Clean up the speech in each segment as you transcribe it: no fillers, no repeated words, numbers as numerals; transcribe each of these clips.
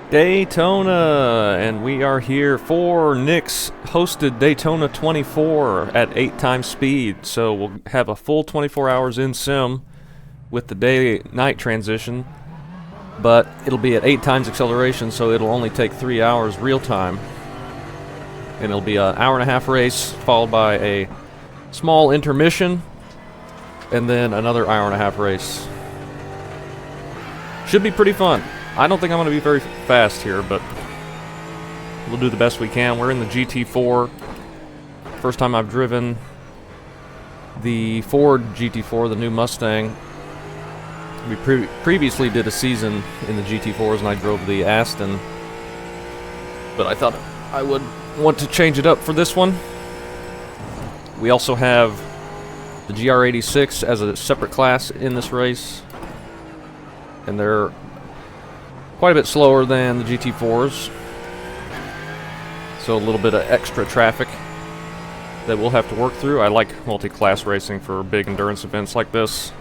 Daytona, and we are here for Nick's hosted Daytona 24 at 8 times speed. So we'll have a full 24 hours in sim with the day-night transition, but it'll be at 8 times acceleration, so it'll only take 3 hours real time. And it'll be an hour-and-a-half race followed by a small intermission, and then another hour-and-a-half race. Should be pretty fun. I don't think I'm going to be very fast here, but we'll do the best we can. We're in the GT4. First time I've driven the Ford GT4, the new Mustang. We previously did a season in the GT4s, and I drove the Aston. But I thought I would want to change it up for this one. We also have the GR86 as a separate class in this race. And they're quite a bit slower than the GT4s, so a little bit of extra traffic that we'll have to work through. I like multi-class racing for big endurance events like this.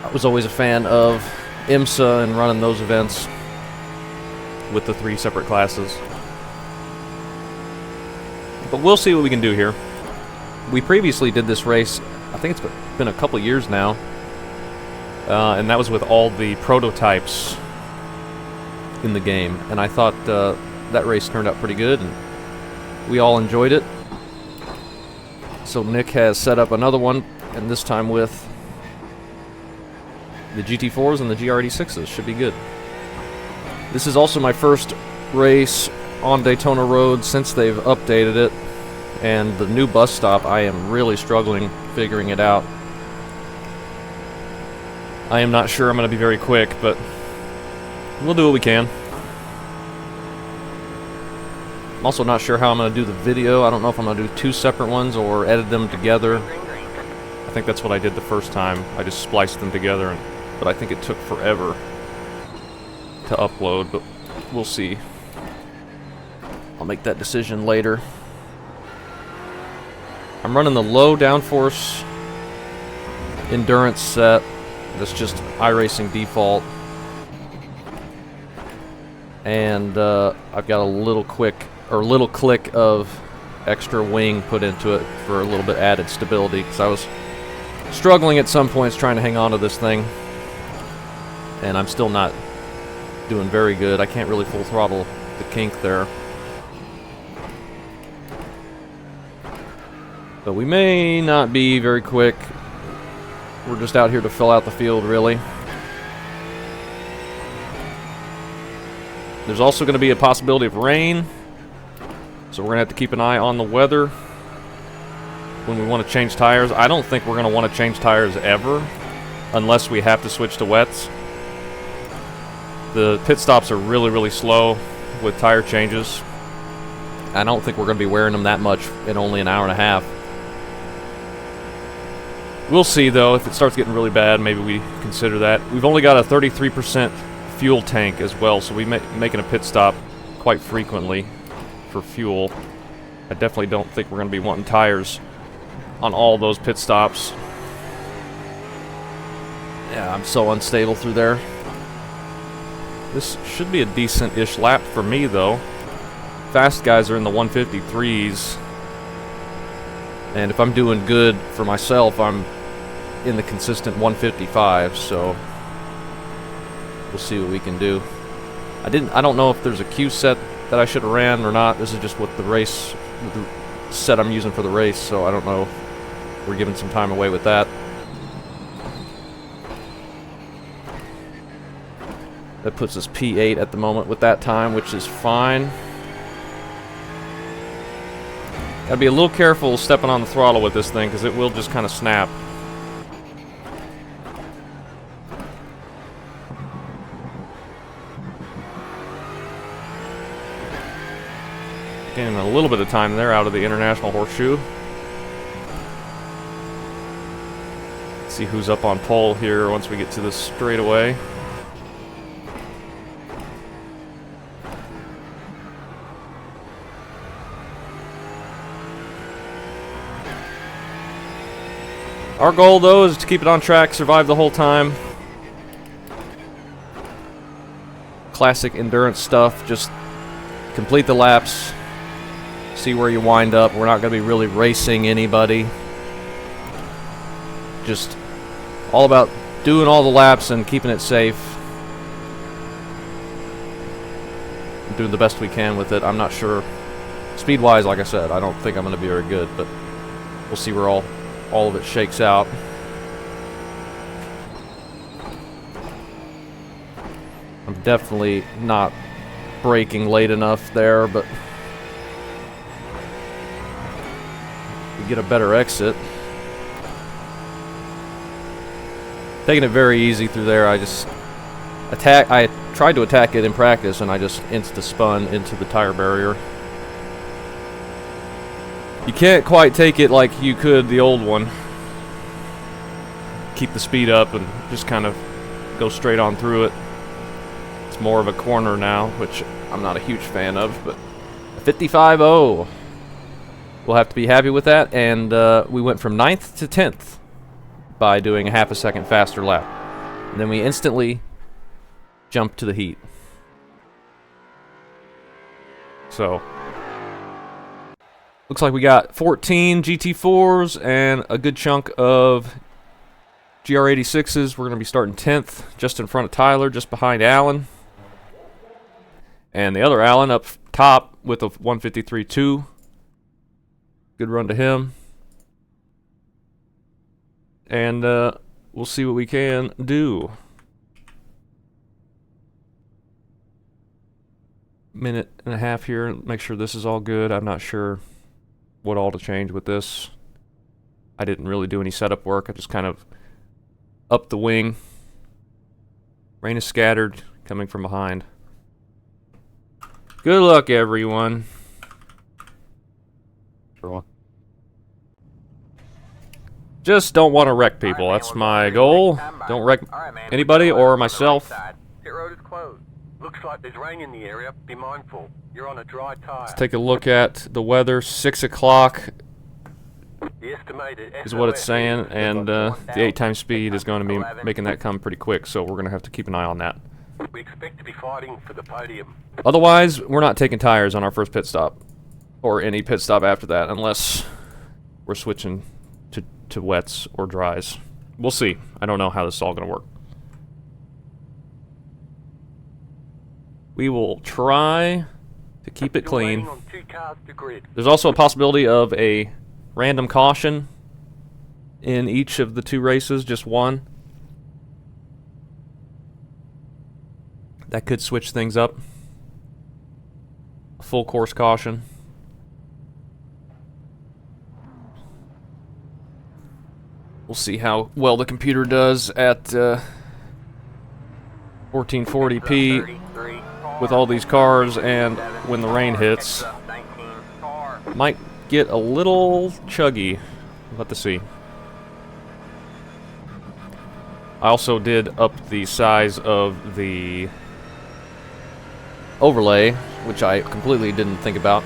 I was always a fan of IMSA and running those events with the 3 separate classes. But we'll see what we can do here. We previously did this race, I think it's been a couple years now, and that was with all the prototypes in the game. And I thought that race turned out pretty good, and we all enjoyed it. So Nick has set up another one, and this time with the GT4s and the GR86s. Should be good. This is also my first race on Daytona Road since they've updated it. And the new bus stop, I am really struggling figuring it out. I am not sure I'm going to be very quick, but we'll do what we can. I'm also not sure how I'm going to do the video. I don't know if I'm going to do 2 separate ones or edit them together. I think that's what I did the first time. I just spliced them together, but I think it took forever to upload, but we'll see. I'll make that decision later. I'm running the low downforce endurance set. That's just iRacing default. And I've got a little click of extra wing put into it for a little bit added stability, because I was struggling at some points trying to hang on to this thing. And I'm still not doing very good. I can't really full throttle the kink there. But we may not be very quick. We're just out here to fill out the field, really. There's also going to be a possibility of rain, so we're going to have to keep an eye on the weather when we want to change tires. I don't think we're going to want to change tires ever, unless we have to switch to wets. The pit stops are really, really slow with tire changes. I don't think we're going to be wearing them that much in only an hour and a half. We'll see, though. If it starts getting really bad, maybe we consider that. We've only got a 33% fuel tank as well, so we're making a pit stop quite frequently for fuel. I definitely don't think we're going to be wanting tires on all those pit stops. Yeah, I'm so unstable through there. This should be a decent-ish lap for me, though. Fast guys are in the 153s. And if I'm doing good for myself, I'm in the consistent 155, so we'll see what we can do. I don't know if there's a Q set that I should have ran or not. This is just what the set I'm using for the race, so I don't know. We're giving some time away with that. That puts us P8 at the moment with that time, which is fine. Gotta be a little careful stepping on the throttle with this thing, because it will just kind of snap. Getting a little bit of time there out of the International Horseshoe. Let's see who's up on pole here once we get to this straightaway. Our goal, though, is to keep it on track, survive the whole time. classic endurance stuff. Just complete the laps, see where you wind up. We're not going to be really racing anybody. Just all about doing all the laps and keeping it safe. Doing the best we can with it. I'm not sure. Speed-wise, like I said, I don't think I'm going to be very good, but we'll see where all of it shakes out. I'm definitely not braking late enough there, but we get a better exit. Taking it very easy through there. I tried to attack it in practice, and I just insta-spun into the tire barrier. You can't quite take it like you could the old one. Keep the speed up and just kind of go straight on through it. It's more of a corner now, which I'm not a huge fan of, but a 55.0. We'll have to be happy with that, and we went from 9th to 10th by doing a half a second faster lap. And then we instantly jumped to the heat. So, looks like we got 14 GT4s and a good chunk of GR86s. We're going to be starting 10th, just in front of Tyler, just behind Alan. And the other Alan up top with a 153.2. Good run to him. And we'll see what we can do. Minute and a half here. Make sure this is all good. I'm not sure what all to change with this. I didn't really do any setup work. I just kind of upped the wing. Rain is scattered, coming from behind. Good luck, everyone. Sure. Just don't want to wreck people. That's my goal. Don't wreck anybody or myself. Pit road is closed. Looks like there's rain in the area. Be mindful. You're on a dry tire. Let's take a look at the weather. 6 o'clock The estimated is what it's saying, and the 8-time speed is going to be making that come pretty quick, so we're going to have to keep an eye on that. We expect to be fighting for the podium. Otherwise, we're not taking tires on our first pit stop, or any pit stop after that, unless we're switching to wets or dries. We'll see. I don't know how this is all going to work. We will try to keep it clean. There's also a possibility of a random caution in each of the 2 races, just one. That could switch things up. A full course caution. We'll see how well the computer does at 1440p with all these cars, and when the rain hits, might get a little chuggy. We'll have to see. I also did up the size of the overlay, which I completely didn't think about.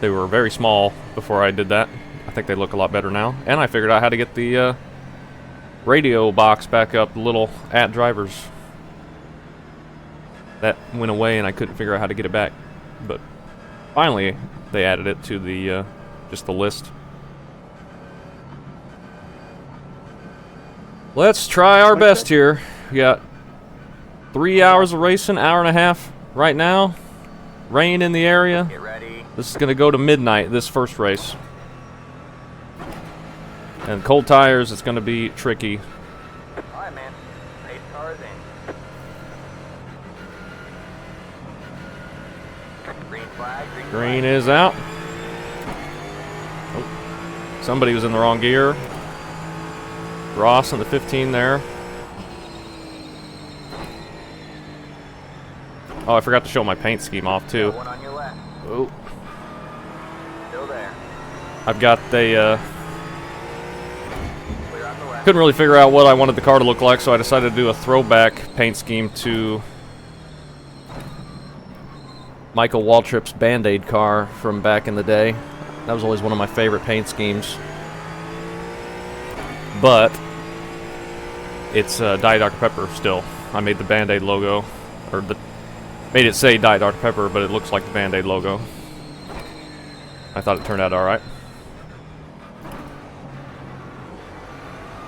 They were very small before I did that. I think they look a lot better now. And I figured out how to get the radio box back up, the little @ drivers. That went away and I couldn't figure out how to get it back. But finally, they added it to the just the list. Let's try our best here. We got 3 hours of racing, hour and a half right now. Rain in the area. Get ready. This is going to go to midnight, this first race. And cold tires, it's going to be tricky. Alright, man. Pace cars in. Green flag. Green is out. Oh, somebody was in the wrong gear. Ross on the 15 there. Oh, I forgot to show my paint scheme off too. One on your left. Oh, Still there. I've got the Clear on the left. couldn't really figure out what I wanted the car to look like, so I decided to do a throwback paint scheme to Michael Waltrip's Band-Aid car from back in the day. That was always one of my favorite paint schemes. But it's Diet Dr. Pepper still. I made the Band-Aid logo, or made it say Diet Dr. Pepper, but it looks like the Band-Aid logo. I thought it turned out alright.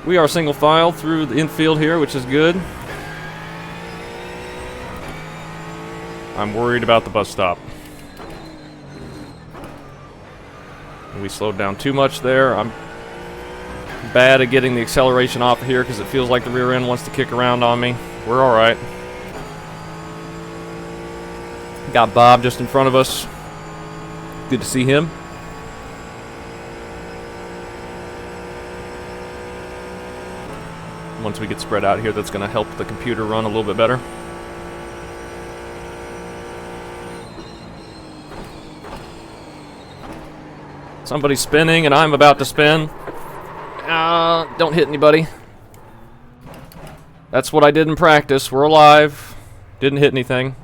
We are single file through the infield here, which is good. I'm worried about the bus stop. We slowed down too much there. I'm bad at getting the acceleration off here because it feels like the rear end wants to kick around on me. We're alright. Got Bob just in front of us. Good to see him. Once we get spread out here, that's going to help the computer run a little bit better. Somebody's spinning, and I'm about to spin. Don't hit anybody. That's what I did in practice. We're alive. Didn't hit anything.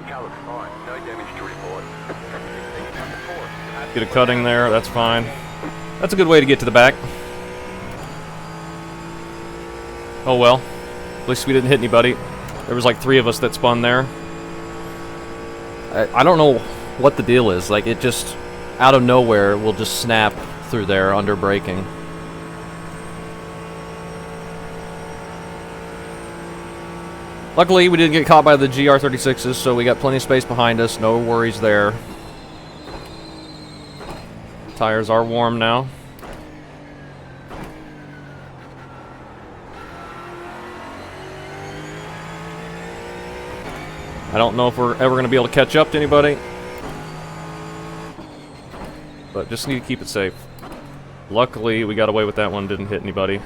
Car looks fine. No damage to report. Get a cutting there. That's fine. That's a good way to get to the back. Oh well. At least we didn't hit anybody. There was like 3 of us that spun there. I don't know what the deal is. Like, it just, out of nowhere, will just snap through there under braking. Luckily, we didn't get caught by the GR36s, so we got plenty of space behind us. No worries there. Tires are warm now. I don't know if we're ever going to be able to catch up to anybody, but just need to keep it safe. Luckily, we got away with that one, didn't hit anybody.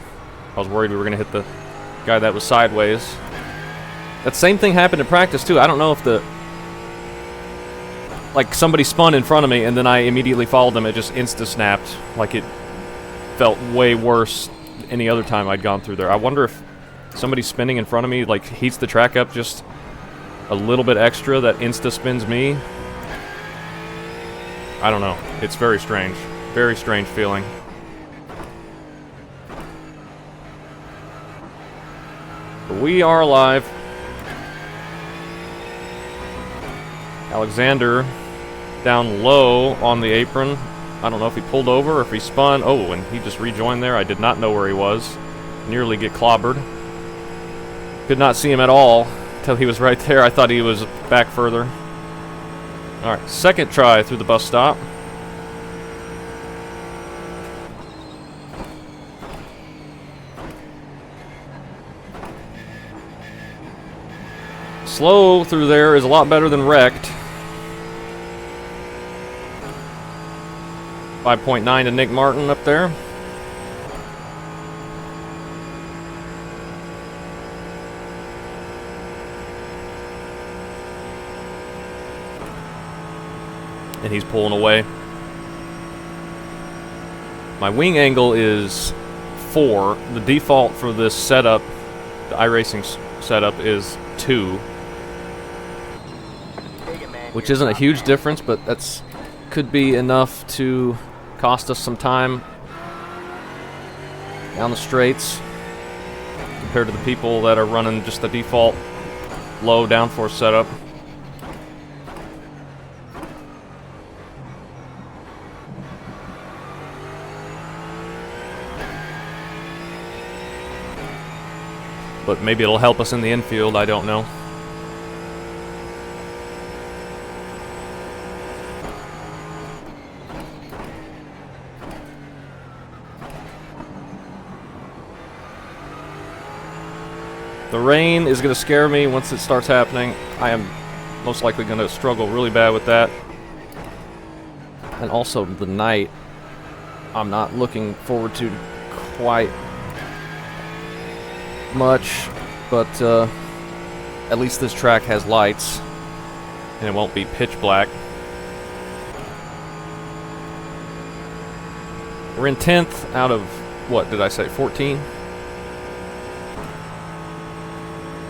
I was worried we were going to hit the guy that was sideways. That same thing happened in practice, too. I don't know if like, somebody spun in front of me, and then I immediately followed them. It just insta-snapped. Like, it felt way worse any other time I'd gone through there. I wonder if somebody spinning in front of me, like, heats the track up just a little bit extra that insta-spins me. I don't know. It's very strange. Very strange feeling. But we are alive. Alexander down low on the apron. I don't know if he pulled over or if he spun. Oh, and he just rejoined there. I did not know where he was. Nearly get clobbered. Could not see him at all until he was right there. I thought he was back further. Alright, second try through the bus stop. Slow through there is a lot better than wrecked. 5.9 to Nick Martin up there. And he's pulling away. My wing angle is 4. The default for this setup, the iRacing setup, is 2. Which isn't a huge difference, but that's could be enough to cost us some time down the straights compared to the people that are running just the default low downforce setup. But maybe it'll help us in the infield, I don't know. The rain is going to scare me once it starts happening. I am most likely going to struggle really bad with that. And also the night, I'm not looking forward to quite much, but at least this track has lights and it won't be pitch black. We're in 10th out of, what did I say, 14?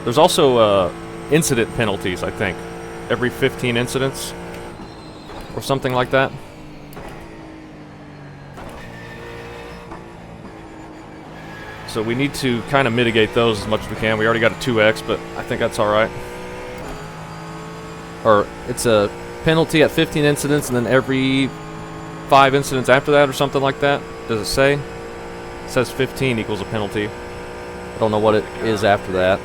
There's also incident penalties, I think. Every 15 incidents or something like that. So we need to kind of mitigate those as much as we can. We already got a 2x, but I think that's all right. Or it's a penalty at 15 incidents, and then every 5 incidents after that, or something like that. Does it say? It says 15 equals a penalty. I don't know what it is after that.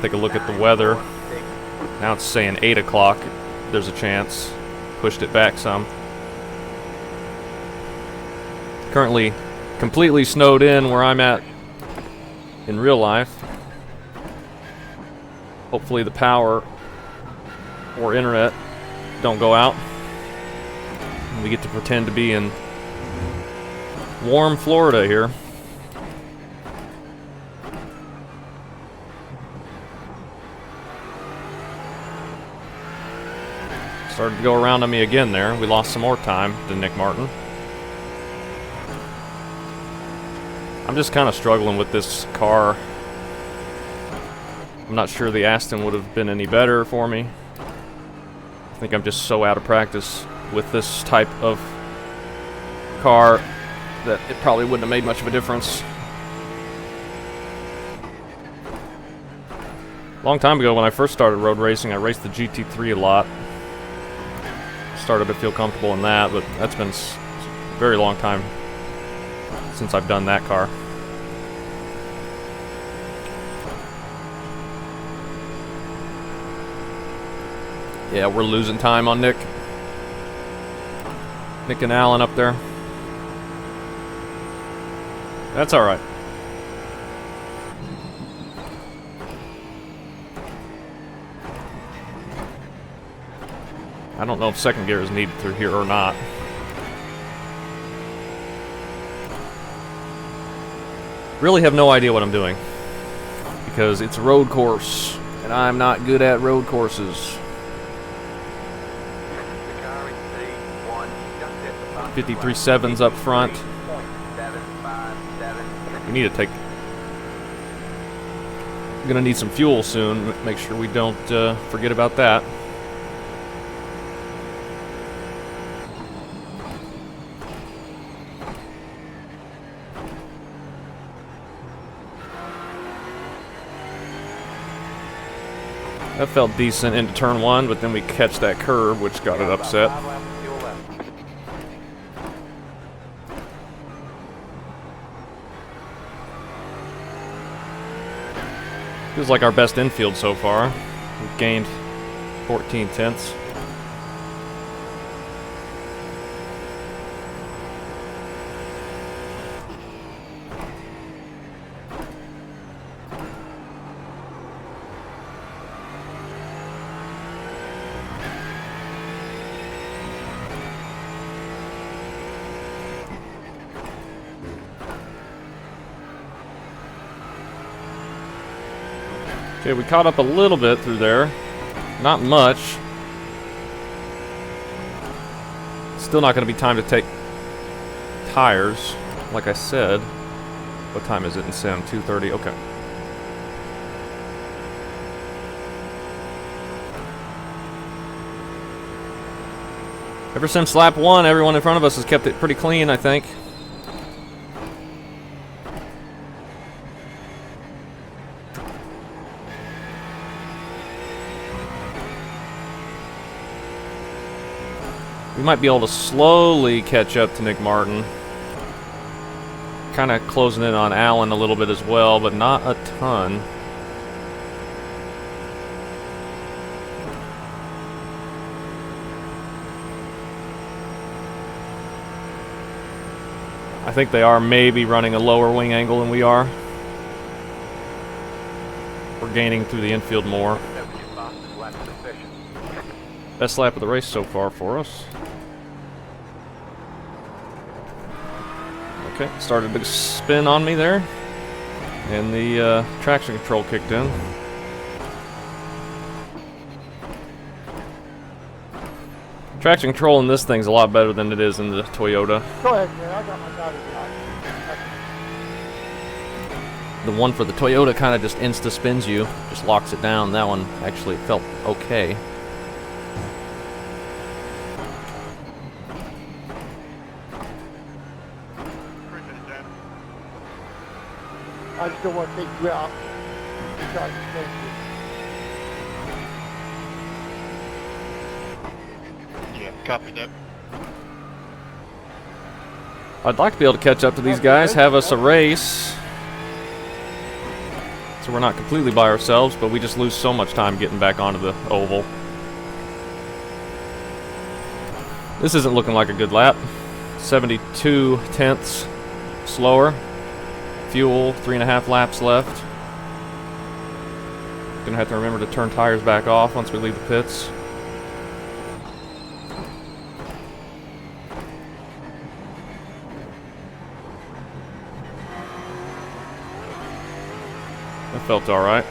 Take a look at the weather. Now it's saying 8 o'clock. There's a chance. Pushed it back some. Currently completely snowed in where I'm at in real life. Hopefully the power or internet don't go out. And we get to pretend to be in warm Florida here. Started to go around on me again there. We lost some more time to Nick Martin. I'm just kind of struggling with this car. I'm not sure the Aston would have been any better for me. I think I'm just so out of practice with this type of car that it probably wouldn't have made much of a difference. Long time ago when I first started road racing, I raced the GT3 a lot. Started to feel comfortable in that, but that's been a very long time since I've done that car. Yeah, we're losing time on Nick. Nick and Alan up there. That's all right. I don't know if second gear is needed through here or not. Really have no idea what I'm doing, because it's a road course, and I'm not good at road courses. 53.7's up front. We need to take... I'm gonna need some fuel soon. Make sure we don't forget about that. That felt decent into turn 1, but then we catch that curve, which got it upset. Feels like our best infield so far. We've gained 14 tenths. Okay, we caught up a little bit through there. Not much. Still not going to be time to take tires, like I said. What time is it in Sim? 2:30? Okay. Ever since lap 1, everyone in front of us has kept it pretty clean, I think. We might be able to slowly catch up to Nick Martin. Kind of closing in on Allen a little bit as well, but not a ton. I think they are maybe running a lower wing angle than we are. We're gaining through the infield more. Best lap of the race so far for us. Okay, started a big spin on me there. And the traction control kicked in. Traction control in this thing's a lot better than it is in the Toyota. Go ahead, man. I got my battery back. The one for the Toyota kind of just insta-spins you, just locks it down. That one actually felt okay. I just don't want to take you out. Try to save you. Yeah, copy that. I'd like to be able to catch up to these guys, have us a race. So we're not completely by ourselves, but we just lose so much time getting back onto the oval. This isn't looking like a good lap. 72 tenths slower. Fuel, 3.5 laps left. Gonna have to remember to turn tires back off once we leave the pits. That felt alright.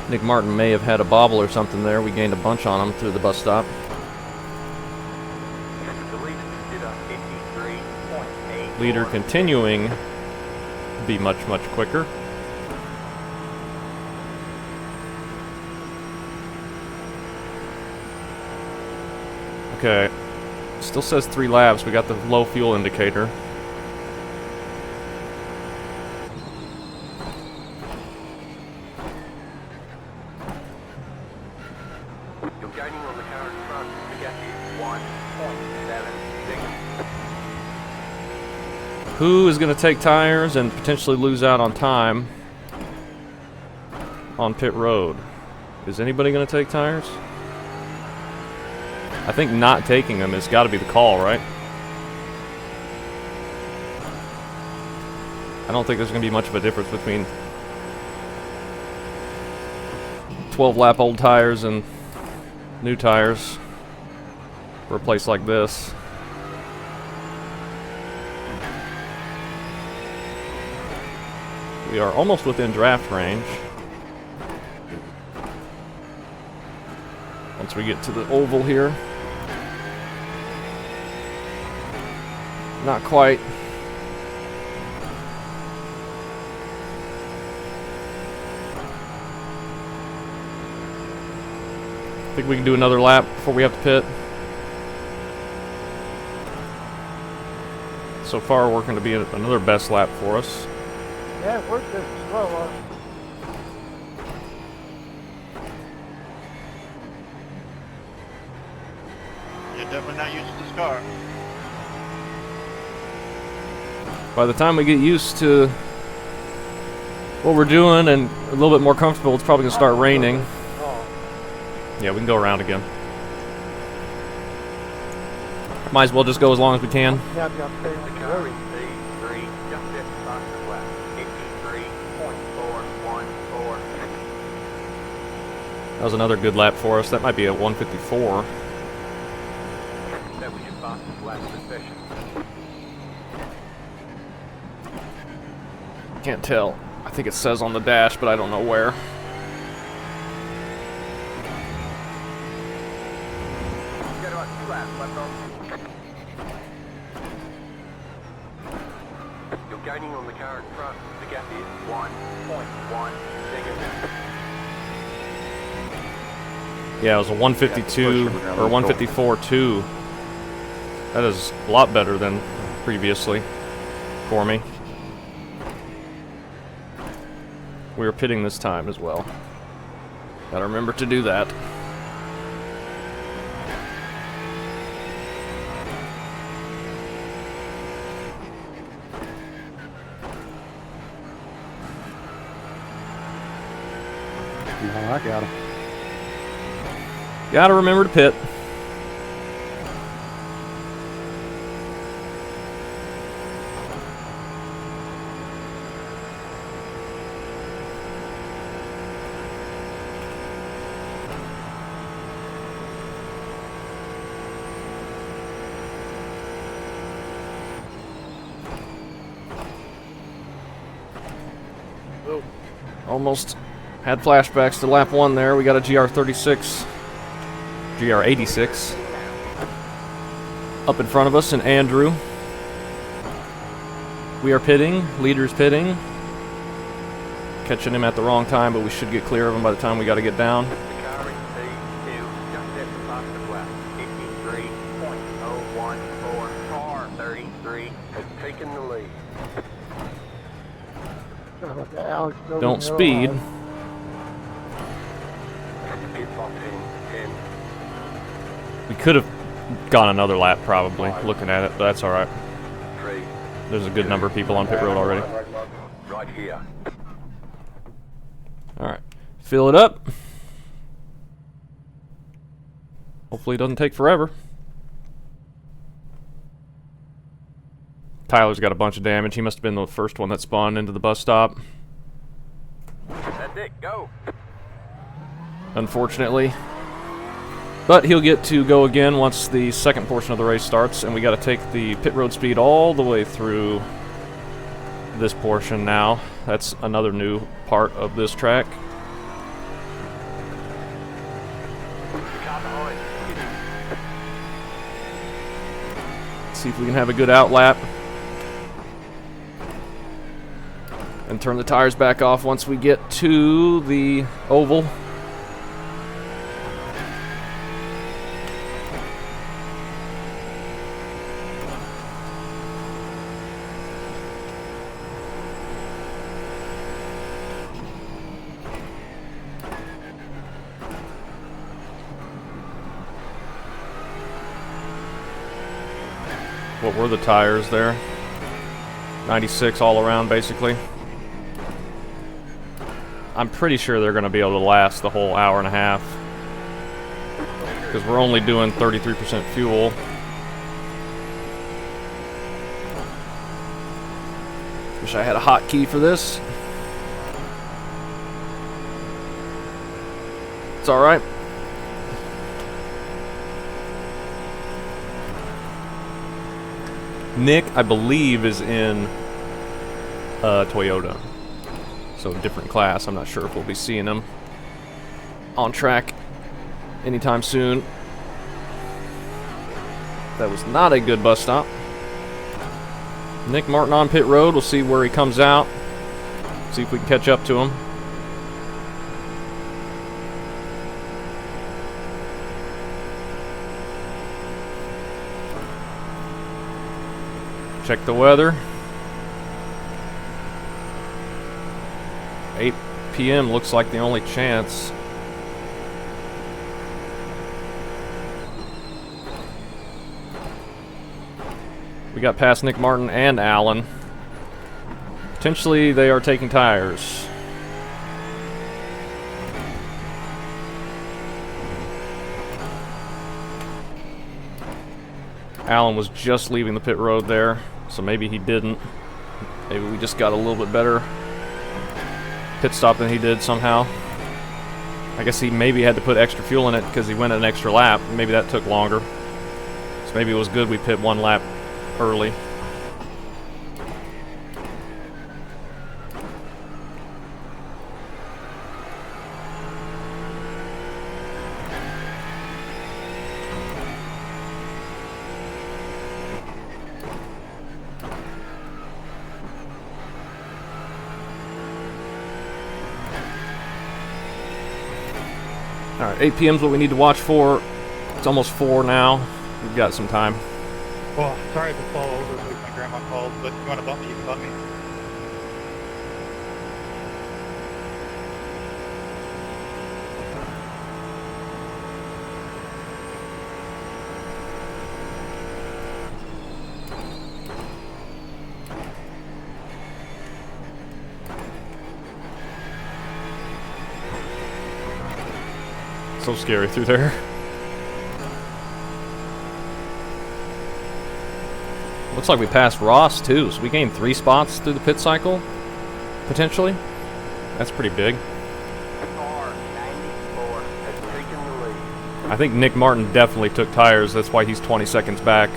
Nick Martin may have had a bobble or something there. We gained a bunch on him through the bus stop. Leader continuing to be much, much quicker. Okay. Still says 3 laps. We got the low fuel indicator. You're gaining on the car in front. The gap is 1.7 seconds. Who is going to take tires and potentially lose out on time on pit road? Is anybody going to take tires? I think not taking them has got to be the call, right? I don't think there's going to be much of a difference between 12-lap old tires and new tires for a place like this. We are almost within draft range. Once we get to the oval here. Not quite. I think we can do another lap before we have to pit. So far, we're going to be another best lap for us. Yeah, we're just slow. You're definitely not used to this car. By the time we get used to what we're doing and a little bit more comfortable, it's probably going to start raining. Oh, Yeah, we can go around again. Might as well just go as long as we can. yeah, I'm staying The on the car road. in P3 just at the fastest lap. 53.414. That was another good lap for us. That might be a 154. That was your fastest lap of the session. Can't tell. I think it says on the dash, but I don't know where. You got about 2 laps left on. You're gaining on the car in front. The gap is 1.1 seconds. Yeah, it was a 152 or 154.2. That is a lot better than previously for me. We are pitting this time as well. Gotta remember to do that. No, I got him. Gotta remember to pit. Almost had flashbacks to lap 1 there. We got a GR36, GR86 up in front of us, and Andrew. We are pitting. Leader's pitting. Catching him at the wrong time, but we should get clear of him by the time we got to get down. The car in P2 just at the fastest lap. 53.014. Car 33 has taken the lead. Sorry about that, Alex. Over Don't there, speed. Pit box in 10, We could have gone another lap probably, looking at it, but that's alright. 3, There's a good number of people on pit road already. right here. Alright. Fill it up. Hopefully it doesn't take forever. Tyler's got a bunch of damage. He must have been the first one that spawned into the bus stop. That's it, go. Unfortunately. But he'll get to go again once the second portion of the race starts, and we got to take the pit road speed all the way through this portion now. That's another new part of this track. Car behind. See if we can have a good outlap. And turn the tires back off once we get to the oval. What were the tires there? 96 all around, basically. I'm pretty sure they're going to be able to last the whole hour and a half. Because we're only doing 33% fuel. Wish I had a hotkey for this. It's alright. Nick, I believe, is in Toyota. So different class. I'm not sure if we'll be seeing him on track anytime soon. That was not a good bus stop. Nick Martin on pit road. We'll see where he comes out. See if we can catch up to him. Check the weather. 8 p.m. looks like the only chance. We got past Nick Martin and Allen. Potentially they are taking tires. Allen was just leaving the pit road there, so maybe he didn't. Maybe we just got a little bit better pit stop than he did somehow. I guess he maybe had to put extra fuel in it because he went an extra lap. Maybe that took longer. So maybe it was good we pit one lap early. Alright, 8 p.m. is what we need to watch for. It's almost 4 now. We've got some time. Well, sorry to fall over like my grandma called, but if you want to bump me, you can bump me. So scary through there. Looks like we passed Ross too, so we gained 3 spots through the pit cycle, potentially. That's pretty big. Car 94 has taken the lead. I think Nick Martin definitely took tires, that's why he's 20 seconds back.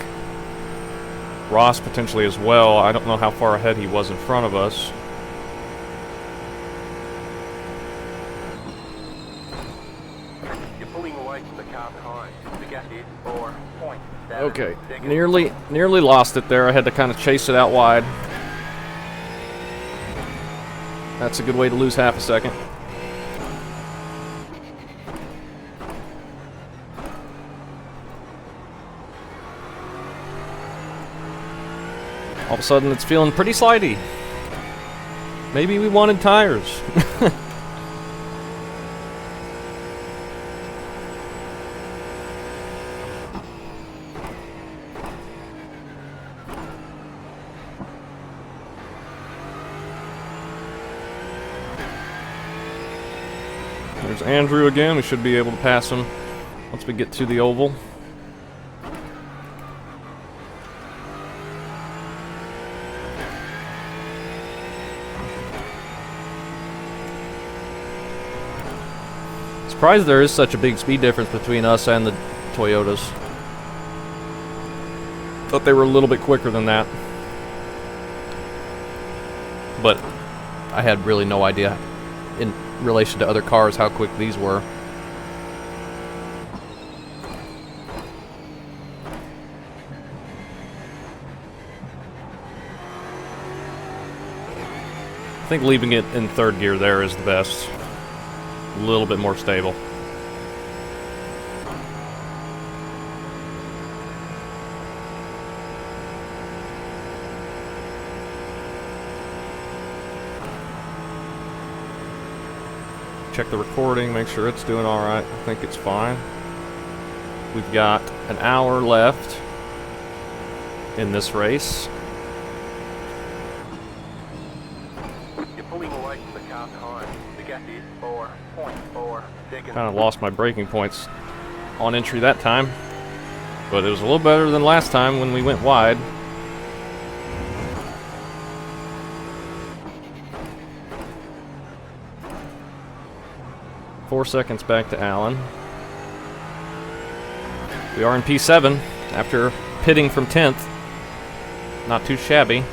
Ross potentially as well. I don't know how far ahead he was in front of us. You're pulling away from the car behind. The gap is 4.7 Okay, seconds. nearly lost it there. I had to kind of chase it out wide. That's a good way to lose half a second. All of a sudden, it's feeling pretty slidey. Maybe we wanted tires. There's Andrew again. We should be able to pass him once we get to the oval. Surprised there is such a big speed difference between us and the Toyotas. Thought they were a little bit quicker than that. But I had really no idea in relation to other cars how quick these were. I think leaving it in third gear there is the best. A little bit more stable. Check the recording, make sure it's doing alright. I think it's fine. We've got an hour left in this race. You're pulling away from the car behind. The gap is 4.4 seconds. Kind of lost my braking points on entry that time, but it was a little better than last time when we went wide. Four seconds back to Allen. We are in P7 after pitting from 10th. Not too shabby.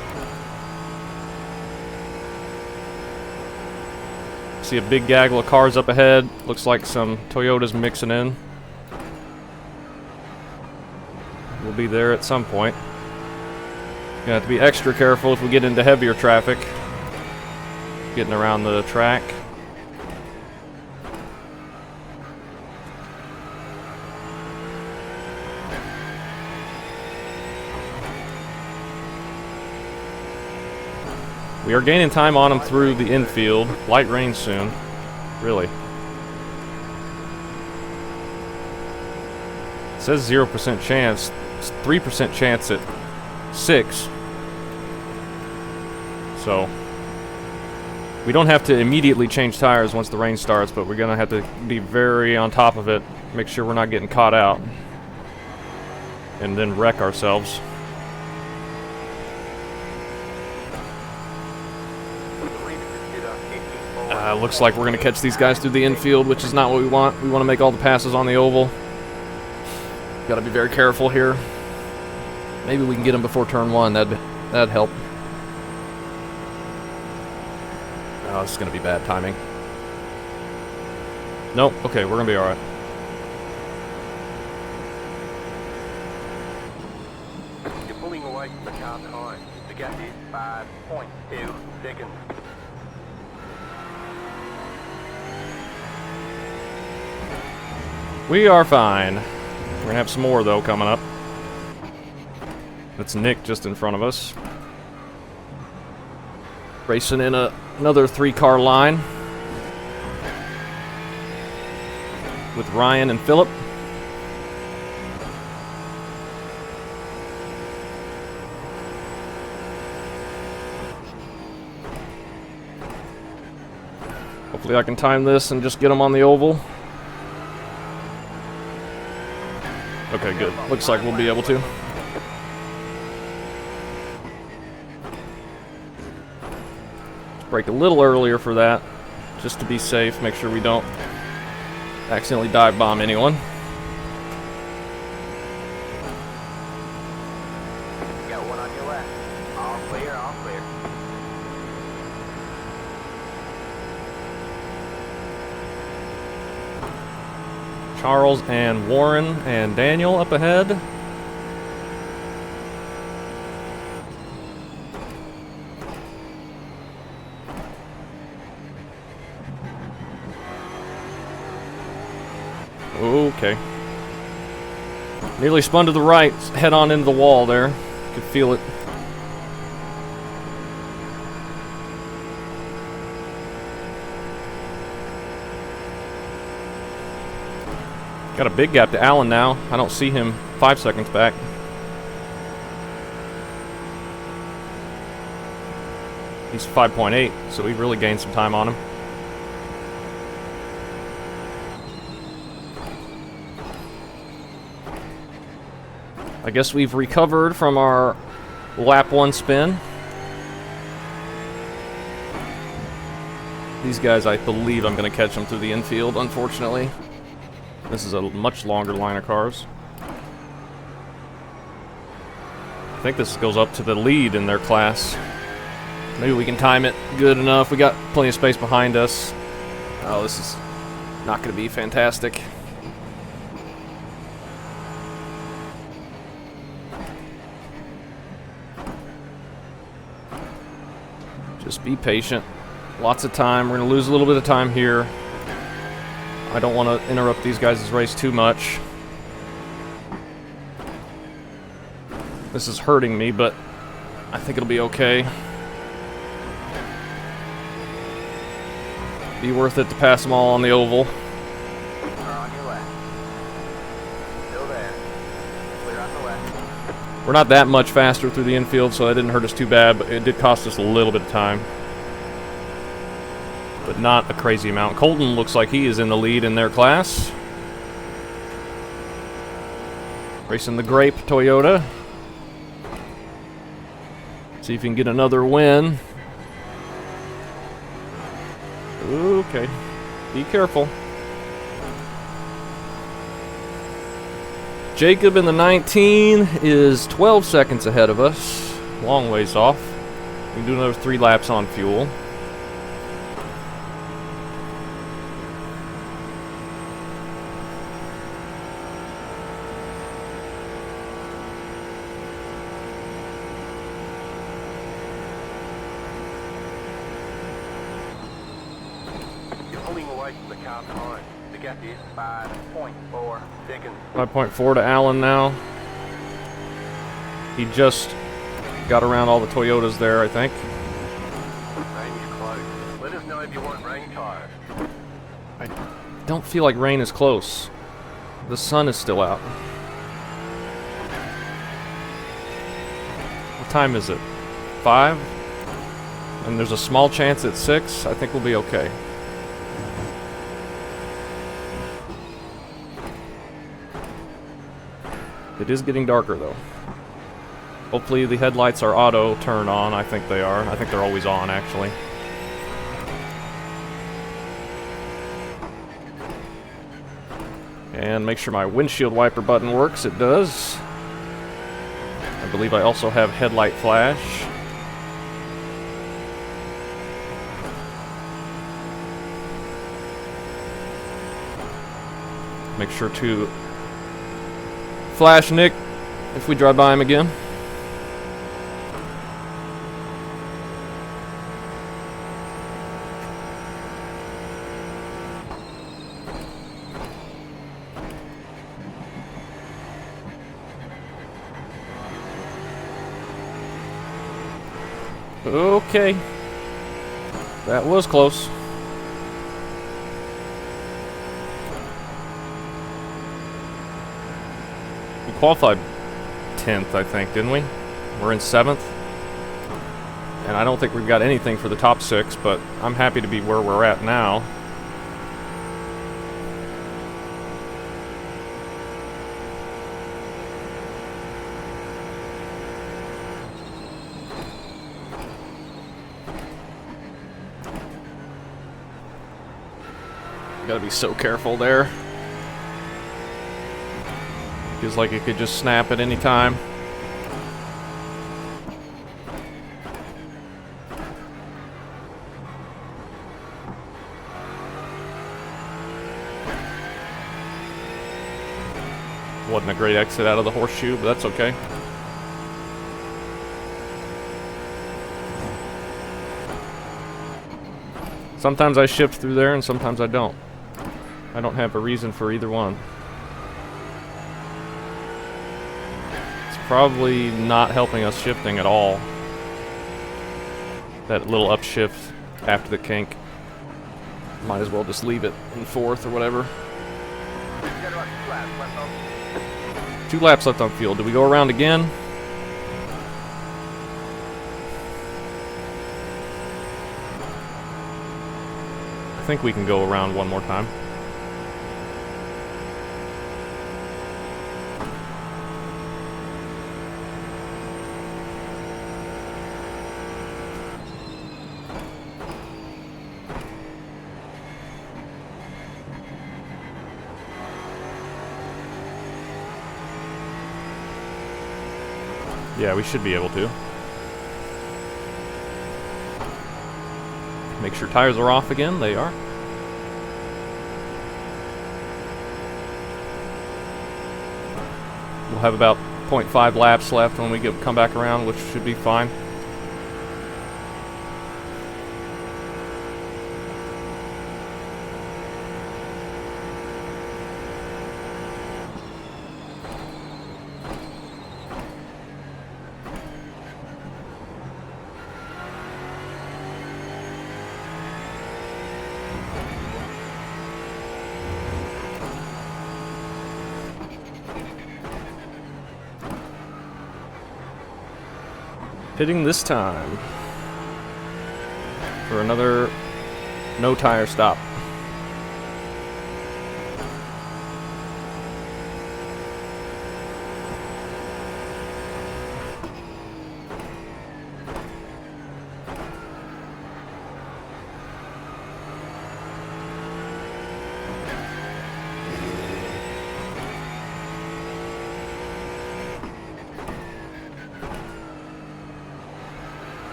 See a big gaggle of cars up ahead. Looks like some Toyotas mixing in. We'll be there at some point. Gonna have to be extra careful if we get into heavier traffic. Getting around the track. We are gaining time on them through the infield. Light rain soon. Really. It says 0% chance. It's 3% chance at 6. So, we don't have to immediately change tires once the rain starts, but we're going to have to be very on top of it. Make sure we're not getting caught out. And then wreck ourselves. Looks like we're going to catch these guys through the infield, which is not what we want. We want to make all the passes on the oval. Got to be very careful here. Maybe we can get them before turn 1. That'd help. Oh, this is going to be bad timing. Nope. Okay, we're going to be all right. You're pulling away from the car behind. The gap is 5.2 seconds. We are fine. We're gonna have some more though coming up. That's Nick just in front of us. Racing in another 3-car line with Ryan and Phillip. Hopefully I can time this and just get them on the oval. Okay, good. Looks like we'll be able to. Brake a little earlier for that, just to be safe. Make sure we don't accidentally dive bomb anyone. Got one on your left. All clear, all clear. Charles and Warren and Daniel up ahead. Okay. Nearly spun to the right, head on into the wall there. Could feel it. Got a big gap to Allen now. I don't see him 5 seconds back. He's 5.8, so we really gained some time on him. I guess we've recovered from our lap 1 spin. These guys, I believe I'm going to catch them through the infield, unfortunately. This is a much longer line of cars. I think this goes up to the lead in their class. Maybe we can time it good enough. We got plenty of space behind us. Oh, this is not going to be fantastic. Just be patient. Lots of time. We're going to lose a little bit of time here. I don't want to interrupt these guys' race too much. This is hurting me, but I think it'll be okay. Be worth it to pass them all on the oval. Are on your left. Still there. Clear out the left. We're not that much faster through the infield, so that didn't hurt us too bad, but it did cost us a little bit of time. But not a crazy amount. Colton looks like he is in the lead in their class. Racing the Grape Toyota. See if he can get another win. Okay, be careful. Jacob in the 19 is 12 seconds ahead of us. Long ways off. We can do another 3 laps on fuel. Pulling away from the car behind. The gap is 5.4 seconds. 5.4 to Allen now. He just got around all the Toyotas there, I think. Rain is close. Let us know if you want rain tires. I don't feel like rain is close. The sun is still out. What time is it? 5? And there's a small chance at 6. I think we'll be okay. It is getting darker, though. Hopefully the headlights are auto turned on. I think they are. I think they're always on, actually. And make sure my windshield wiper button works. It does. I believe I also have headlight flash. Make sure to flash Nick if we drive by him again. Okay. That was close. We qualified 10th, I think, didn't we? We're in 7th. And I don't think we've got anything for the top 6, but I'm happy to be where we're at now. Gotta be so careful there. Feels like it could just snap at any time. Wasn't a great exit out of the horseshoe, but that's okay. Sometimes I shift through there and sometimes I don't. I don't have a reason for either one. It's probably not helping us shifting at all. That little upshift after the kink. Might as well just leave it in 4th or whatever. Get got 2 laps left on. 2 laps left on fuel. Do we go around again? I think we can go around one more time. Yeah, we should be able to. Make sure tires are off again. They are. We'll have about 0.5 laps left when we come back around, which should be fine. Pitting this time for another no tire stop.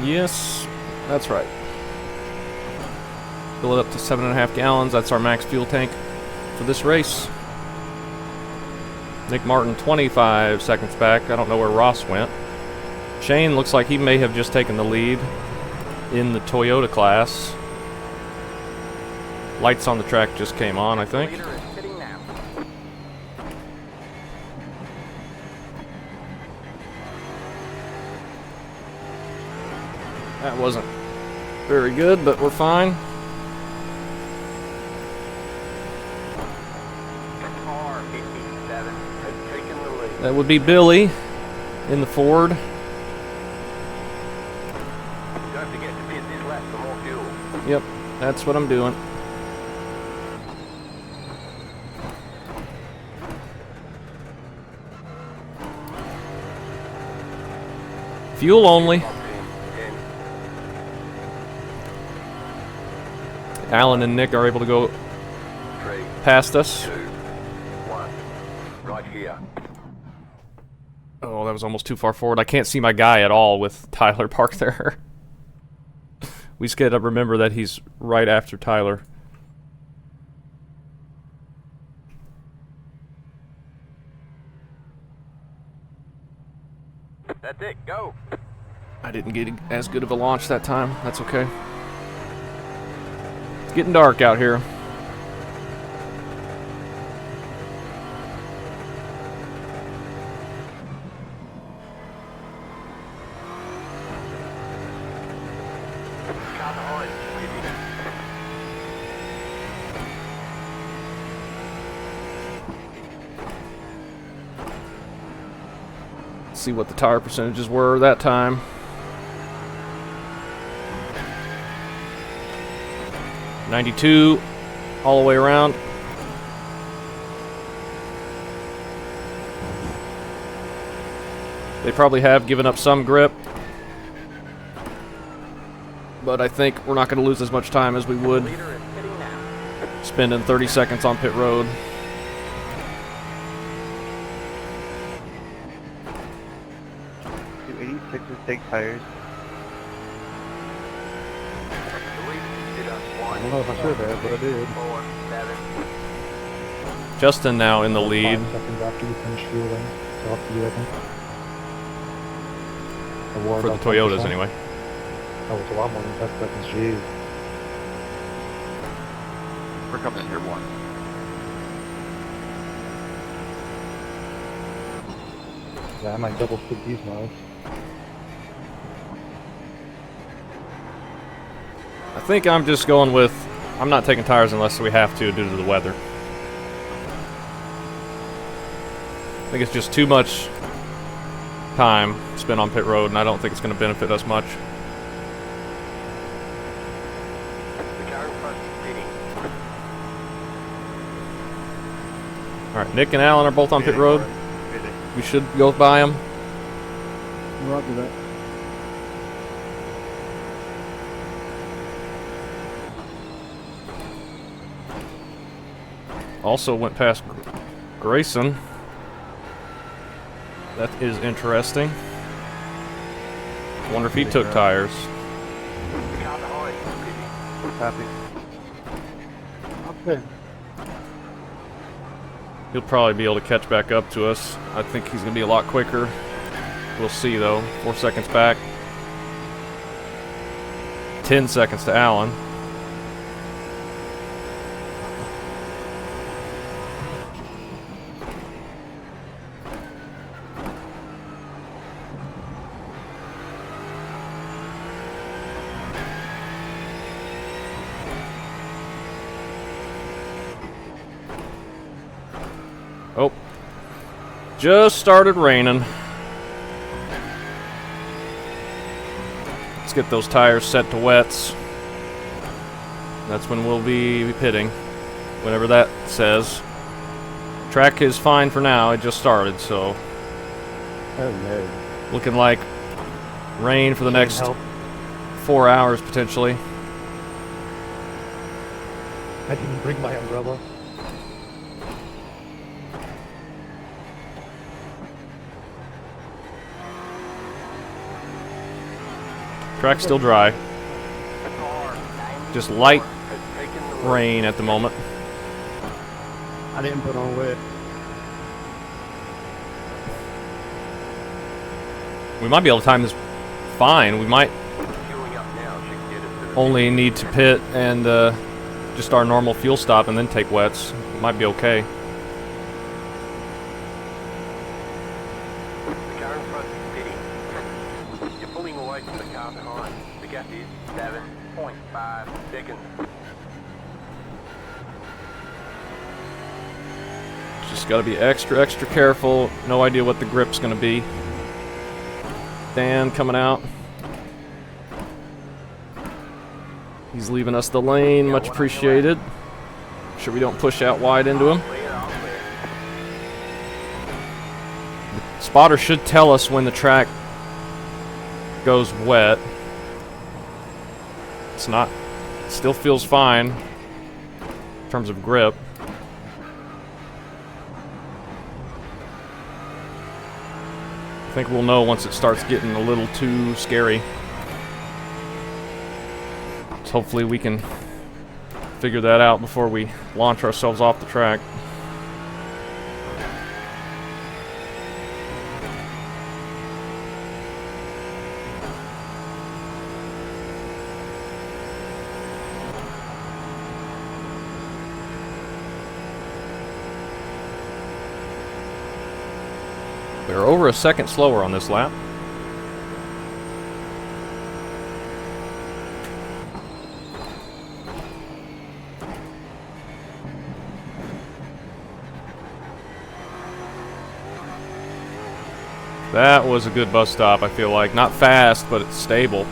Yes, that's right. Fill it up to 7.5 gallons. That's our max fuel tank for this race. Nick Martin 25 seconds back. I don't know where Ross went. Shane looks like he may have just taken the lead in the Toyota class. Lights on the track just came on, I think. Leader is pitting now. That wasn't very good, but we're fine. Car 57 has taken the lead. That would be Billy in the Ford. Don't forget to pit this lap for more fuel. Yep, that's what I'm doing. Fuel only. Alan and Nick are able to go 3, past us. 2, 1. Right here. Oh, that was almost too far forward. I can't see my guy at all with Tyler parked there. We just gotta remember that he's right after Tyler. That's it. Go. I didn't get as good of a launch that time. That's okay. It's getting dark out here. Car behind. Let's see what the tire percentages were that time. .92 all the way around. They probably have given up some grip, but I think we're not going to lose as much time as we would Leader is pitting now. spending 30 seconds on pit road. Do 86s take tires? The leader is pitting on 1. I don't know if I should have, but I did. 4, 7. Justin now in the lead. 5 seconds after you finish fueling. So up to you, I think. I wore For the about Toyotas 10%. anyway. Oh, it's a lot more than 10 seconds. Jeez. We're coming in here 1. Yeah, I might double stick these knives. I think I'm just going with, I'm not taking tires unless we have to due to the weather. I think it's just too much time spent on pit road, and I don't think it's going to benefit us much. The car in front is pitting. Alright, Nick and Alan are both on pit Pitting, road. pitting. We should go by them. Roger that. Also went past Grayson. That is interesting. Wonder if he took tires. The car behind is pitting. Copy. Okay. He'll probably be able to catch back up to us. I think he's going to be a lot quicker. We'll see, though. 4 seconds back. 10 seconds to Allen. Oh. Just started raining. Let's get those tires set to wets. That's when we'll be pitting. Whenever that says. Track is fine for now. It just started, so. Oh no. Looking like rain for the next Help. 4 hours, potentially. I didn't bring my umbrella. Track's still dry. The car Just light has taken the rain at the moment. I didn't put on wet. We might be able to time this fine. We might Queuing up now should get us to the only need to pit and just our normal fuel stop and then take wets. Might be okay. The car in front is pitting. You're pulling away from the car behind. The gap is 7.5 seconds. Just got to be extra careful. No idea what the grip's going to be. Dan coming out. He's leaving us the lane. Much appreciated. Sure we don't push out wide into him. Clear, all clear. Spotter should tell us when the track goes wet. It's not, it still feels fine in terms of grip. I think we'll know once it starts getting a little too scary. So hopefully we can figure that out before we launch ourselves off the track. We're over a second slower on this lap. That was a good bus stop, I feel like. Not fast, but it's stable.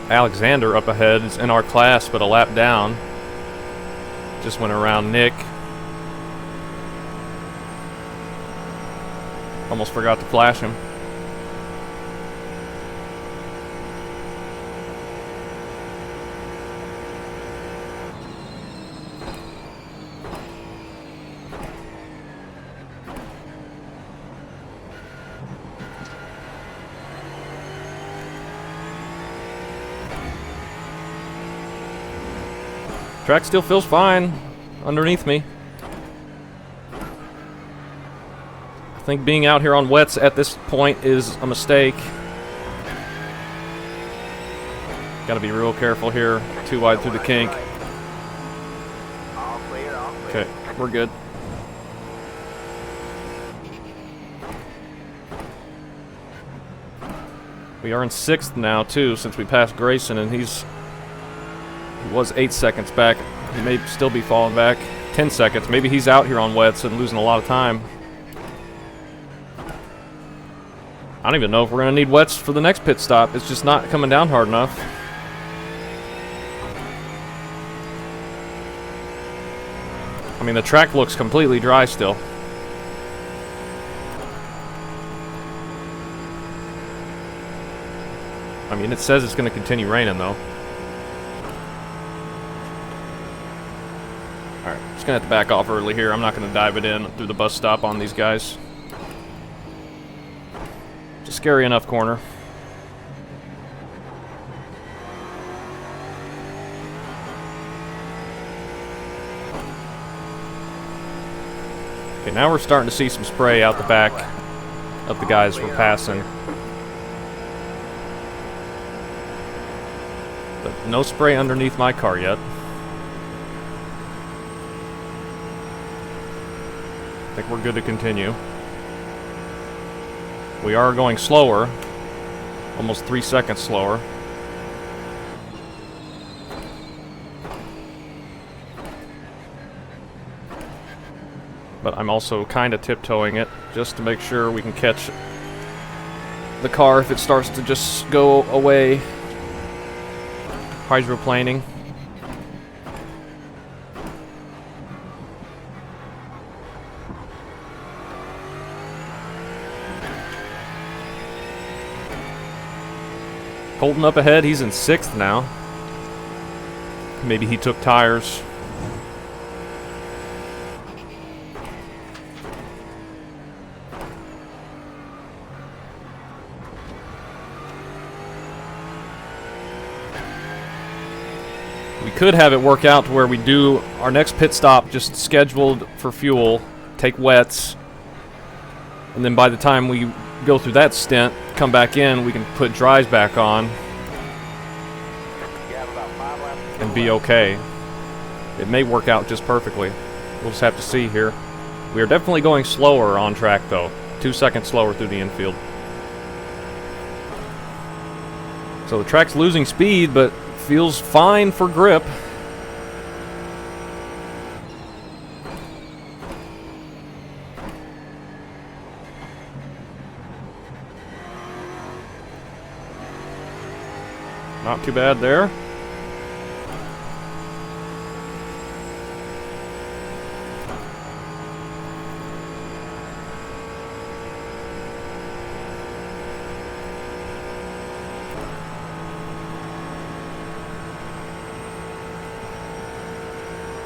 Alexander up ahead is in our class, but a lap down. Just went around Nick. Almost forgot to flash him. Track still feels fine underneath me. I think being out here on wets at this point is a mistake. Gotta be real careful here. Too wide through the kink. All clear, all clear. Okay, we're good. We are in 6th now, too, since we passed Grayson, and he was 8 seconds back. He may still be falling back. 10 seconds. Maybe he's out here on wets and losing a lot of time. I don't even know if we're going to need wets for the next pit stop. It's just not coming down hard enough. I mean, the track looks completely dry still. I mean, it says it's going to continue raining, though. Alright, just going to have to back off early here. I'm not going to dive it in through the bus stop on these guys. It's a scary enough corner. Okay, now we're starting to see some spray out the back of the guys we're passing. But no spray underneath my car yet. I think we're good to continue. We are going slower, almost 3 seconds slower. But I'm also kind of tiptoeing it just to make sure we can catch the car if it starts to just go away. Hydroplaning. Colton up ahead, he's in 6th now. Maybe he took tires. We could have it work out to where we do our next pit stop just scheduled for fuel, take wets, and then by the time we go through that stint, come back in, we can put dries back on and be okay. It may work out just perfectly. We'll just have to see here. We are definitely going slower on track though. 2 seconds slower through the infield. So the track's losing speed, but feels fine for grip. Not too bad there.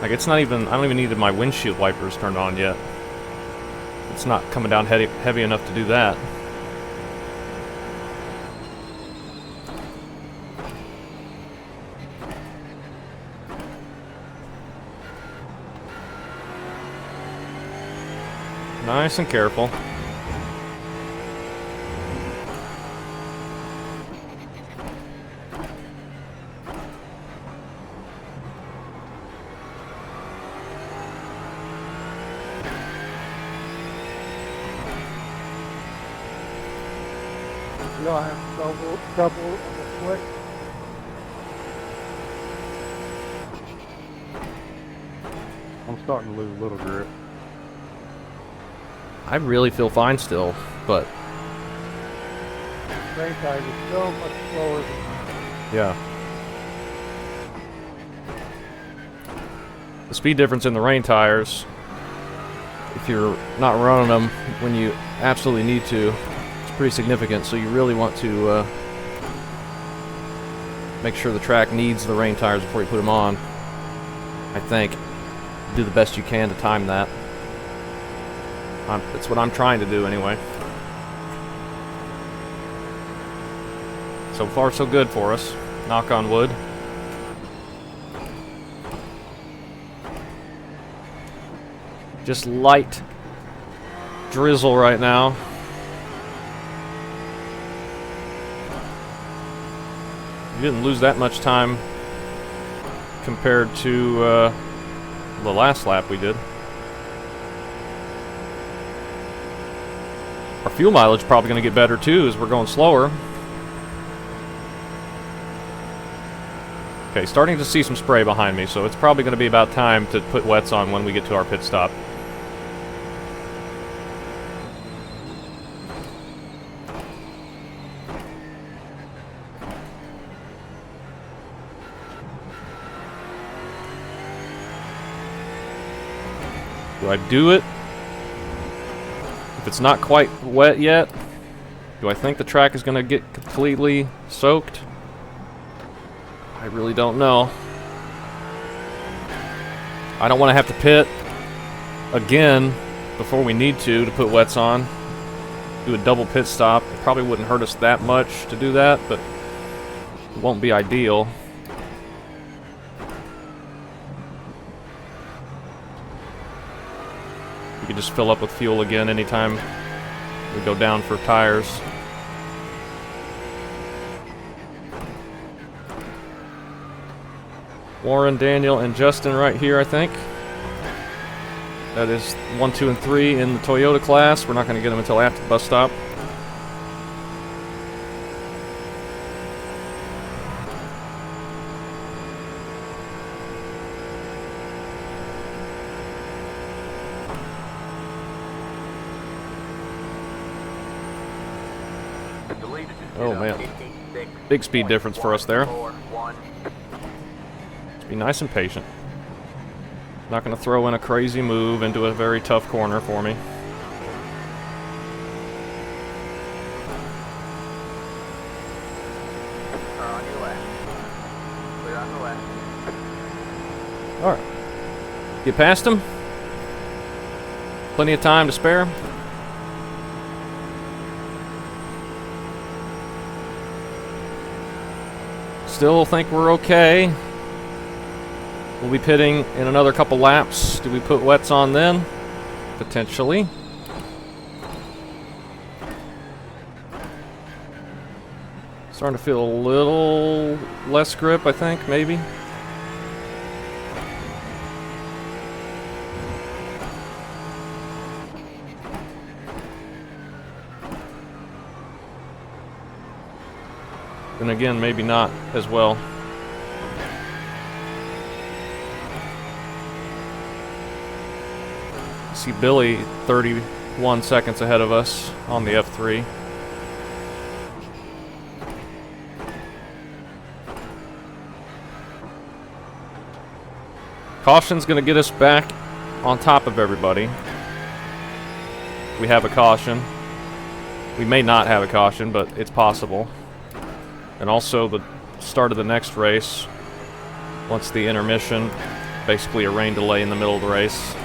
Like, it's not even, I don't even need my windshield wipers turned on yet. It's not coming down heavy enough to do that. Nice and careful. You know, I have trouble on the slick. I'm starting to lose a little grip. I really feel fine still, but Rain tires are so much slower than yeah. The speed difference in the rain tires, if you're not running them when you absolutely need to, it's pretty significant. So you really want to make sure the track needs the rain tires before you put them on. I think. Do the best you can to time that. That's what I'm trying to do anyway. So far, so good for us. Knock on wood. Just light drizzle right now. We didn't lose that much time compared to the last lap we did. Our fuel mileage is probably going to get better too as we're going slower. Okay, starting to see some spray behind me, so it's probably going to be about time to put wets on when we get to our pit stop. Do I do it? If it's not quite wet yet, do I think the track is going to get completely soaked? I really don't know. I don't want to have to pit again before we need to put wets on. Do a double pit stop. It probably wouldn't hurt us that much to do that, but it won't be ideal. We could just fill up with fuel again anytime we go down for tires. Warren, Daniel, and Justin right here, I think. That is 1, 2, and 3 in the Toyota class. We're not going to get them until after the bus stop. Oh man, big speed difference for us there. Be nice and patient. Not going to throw in a crazy move into a very tough corner for me. On your left. Clear on the left. Alright. Get past him. Plenty of time to spare. Still think we're okay. We'll be pitting in another couple laps. Do we put wets on then? Potentially. Starting to feel a little less grip, I think, maybe. And again, maybe not as well. See Billy 31 seconds ahead of us on the F3. Caution's going to get us back on top of everybody. We have a caution. We may not have a caution, but it's possible. And also the start of the next race, once the intermission, basically a rain delay in the middle of the race.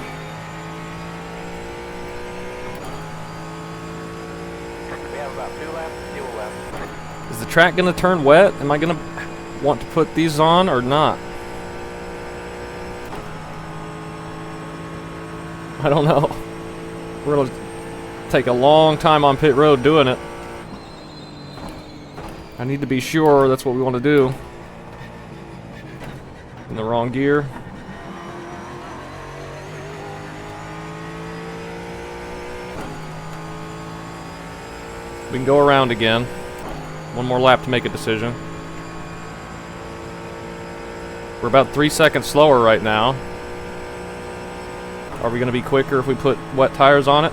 We have about 2 laps, fuel left. Is the track going to turn wet? Am I going to want to put these on or not? I don't know. We're going to take a long time on pit road doing it. I need to be sure that's what we want to do. In the wrong gear. We can go around again. One more lap to make a decision. We're about 3 seconds slower right now. Are we going to be quicker if we put wet tires on it?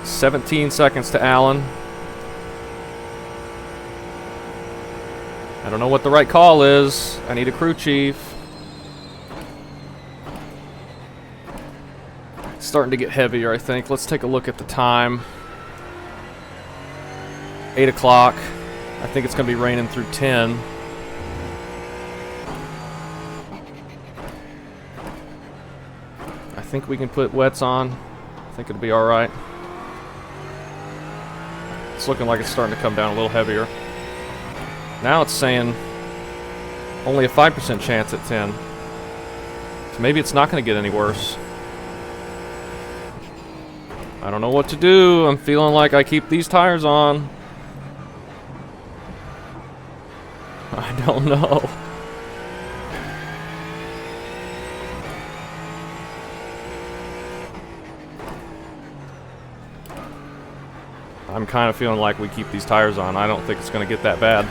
17 seconds to Allen. I don't know what the right call is. I need a crew chief. It's starting to get heavier, I think. Let's take a look at the time. 8 o'clock. I think it's going to be raining through 10. I think we can put wets on. I think it'll be alright. It's looking like it's starting to come down a little heavier. Now it's saying only a 5% chance at 10. So maybe it's not going to get any worse. I don't know what to do. I'm feeling like I keep these tires on. I don't know. I'm kind of feeling like we keep these tires on. I don't think it's going to get that bad.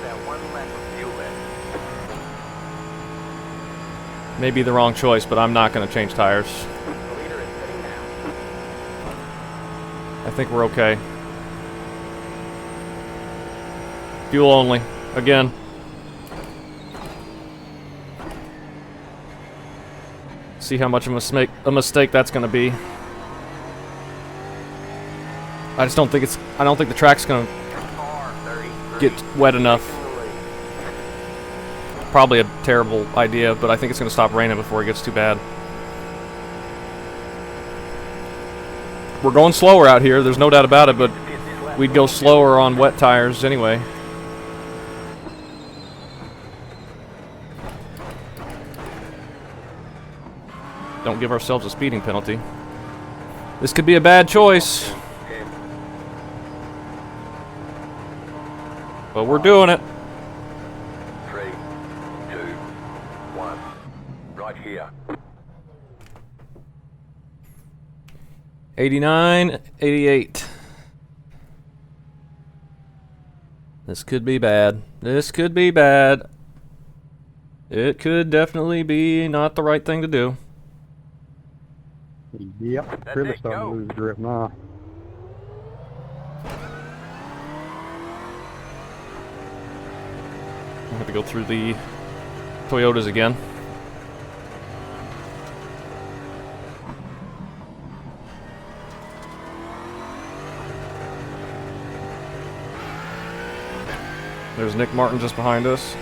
about 1 lap of fuel left. Maybe the wrong choice, but I'm not going to change tires. The leader is heading now. I think we're okay. Fuel only. Again. See how much of a mistake that's going to be. I just don't think it's... I don't think the track's going to get wet enough. Probably a terrible idea, but I think it's going to stop raining before it gets too bad. We're going slower out here, there's no doubt about it, but we'd go slower on wet tires anyway. Don't give ourselves a speeding penalty. This could be a bad choice. But we're doing it. 3, 2, 1. Right here. 89, 88. This could be bad. This could be bad. It could definitely be not the right thing to do. Yep, That's really it, starting go. to lose grip now. I have to go through the Toyotas again. There's Nick Martin just behind us.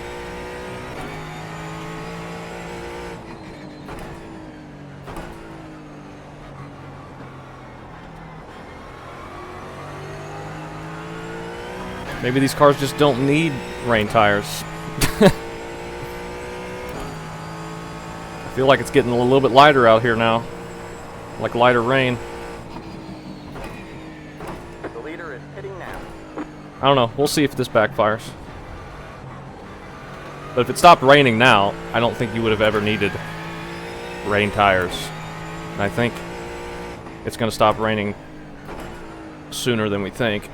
Maybe these cars just don't need rain tires. I feel like it's getting a little bit lighter out here now. Like lighter rain. The leader is heading now. I don't know. We'll see if this backfires. But if it stopped raining now, I don't think you would have ever needed rain tires. And I think it's going to stop raining sooner than we think.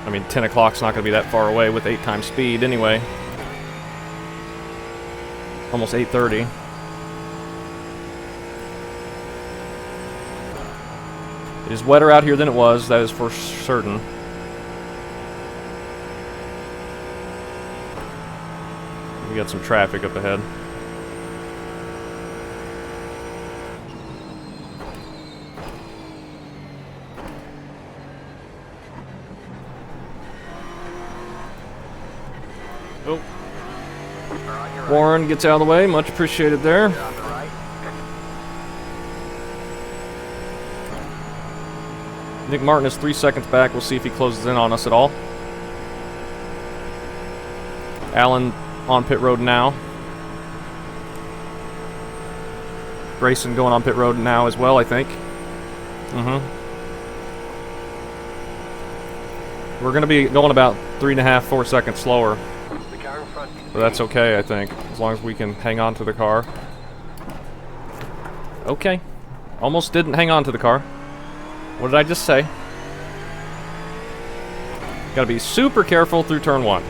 I mean, 10 o'clock's not going to be that far away with 8 times speed anyway. Almost 8:30. It is wetter out here than it was, that is for certain. We got some traffic up ahead. Oh. Warren gets out of the way, much appreciated there. On the right. Nick Martin is 3 seconds back. We'll see if he closes in on us at all. Allen on pit road now. Grayson going on pit road now as well, I think. We're going to be going about 3.5, 4 seconds slower. The car in front. But that's okay, I think, as long as we can hang on to the car. Okay. Almost didn't hang on to the car. What did I just say? Gotta be super careful through turn 1.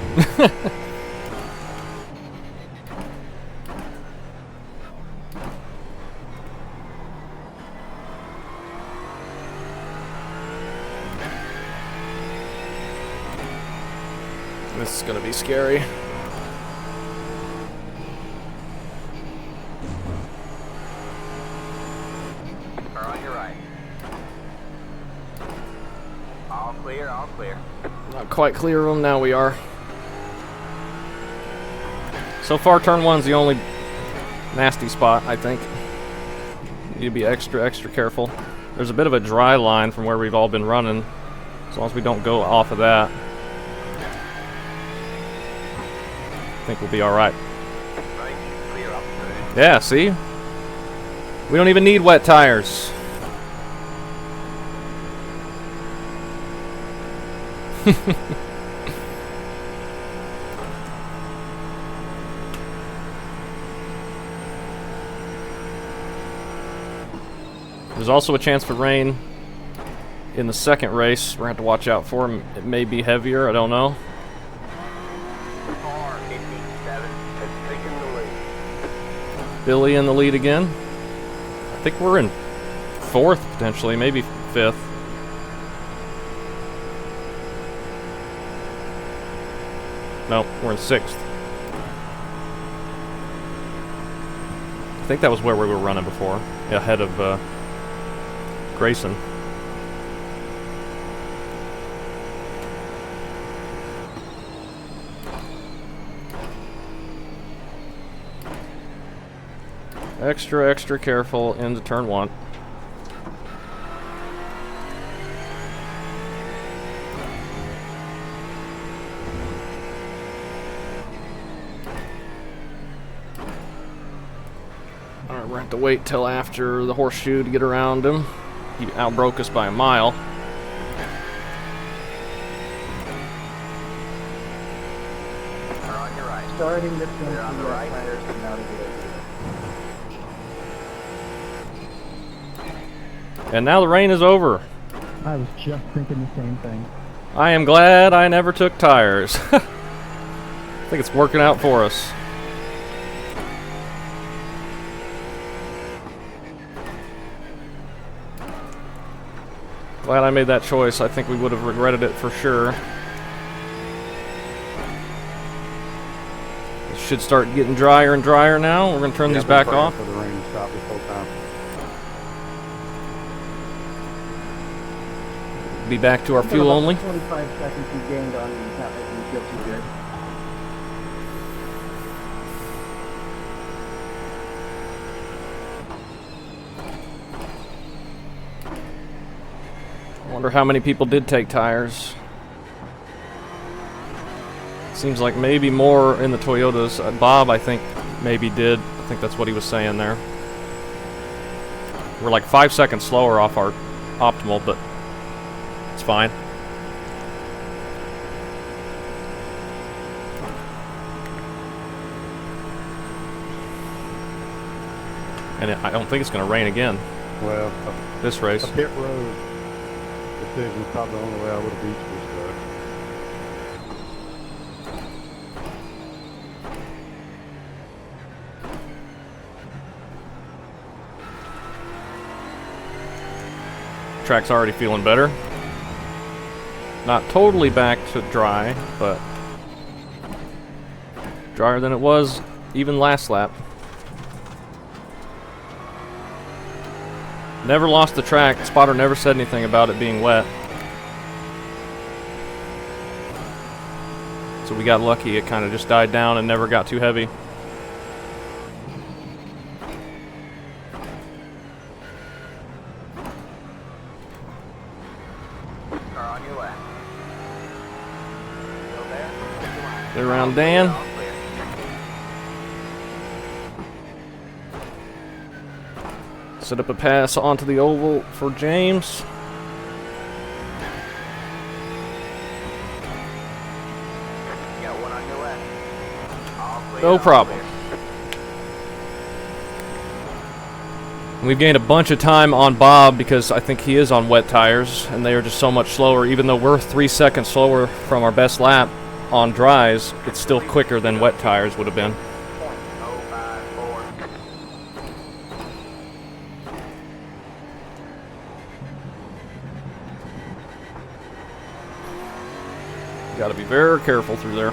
This is gonna be scary. Car on your right. All clear, all clear. Not quite clear of them, now we are. So far, turn 1's the only nasty spot, I think. Need to be extra careful. There's a bit of a dry line from where we've all been running, as long as we don't go off of that. I think we'll be alright. Right, clear up. Yeah, see? We don't even need wet tires. There's also a chance for rain in the second race. We're going to have to watch out for him. It may be heavier, I don't know. Car 57 has taken the lead. Billy in the lead again. I think we're in 4th, potentially, maybe 5th. No, we're in 6th. I think that was where we were running before, ahead of Grayson. Extra careful into turn 1. Alright, we're going to have to wait till after the horseshoe to get around him. He outbroke us by a mile. Car on your right. Starting this one They're on from the the right. tires and out of the way. And now the rain is over. I was just thinking the same thing. I am glad I never took tires. I think it's working out for us. Glad I made that choice. I think we would have regretted it for sure. It should start getting drier and drier now. We're going to turn these back off. For the rain to stop this whole time. Be back to our fuel only. 25 seconds you gained on you. Not making you feel too good. I wonder how many people did take tires. Seems like maybe more in the Toyotas. Bob, I think, maybe did. I think that's what he was saying there. We're like 5 seconds slower off our optimal, but it's fine. And I don't think it's going to rain again Well, this race. a pit road decision is probably the only way I would have beat this stuff. Track's already feeling better. Not totally back to dry, but drier than it was even last lap. Never lost the track. Spotter never said anything about it being wet. So we got lucky. It kind of just died down and never got too heavy. Car on your left. Still there? Get around Dan. All clear. Set up a pass onto the oval for James. You got one on your left. All clear, No all problem. clear. We've gained a bunch of time on Bob because I think he is on wet tires and they are just so much slower. Even though we're 3 seconds slower from our best lap on dries, it's still quicker than wet tires would have been. .054. Got to be very careful through there.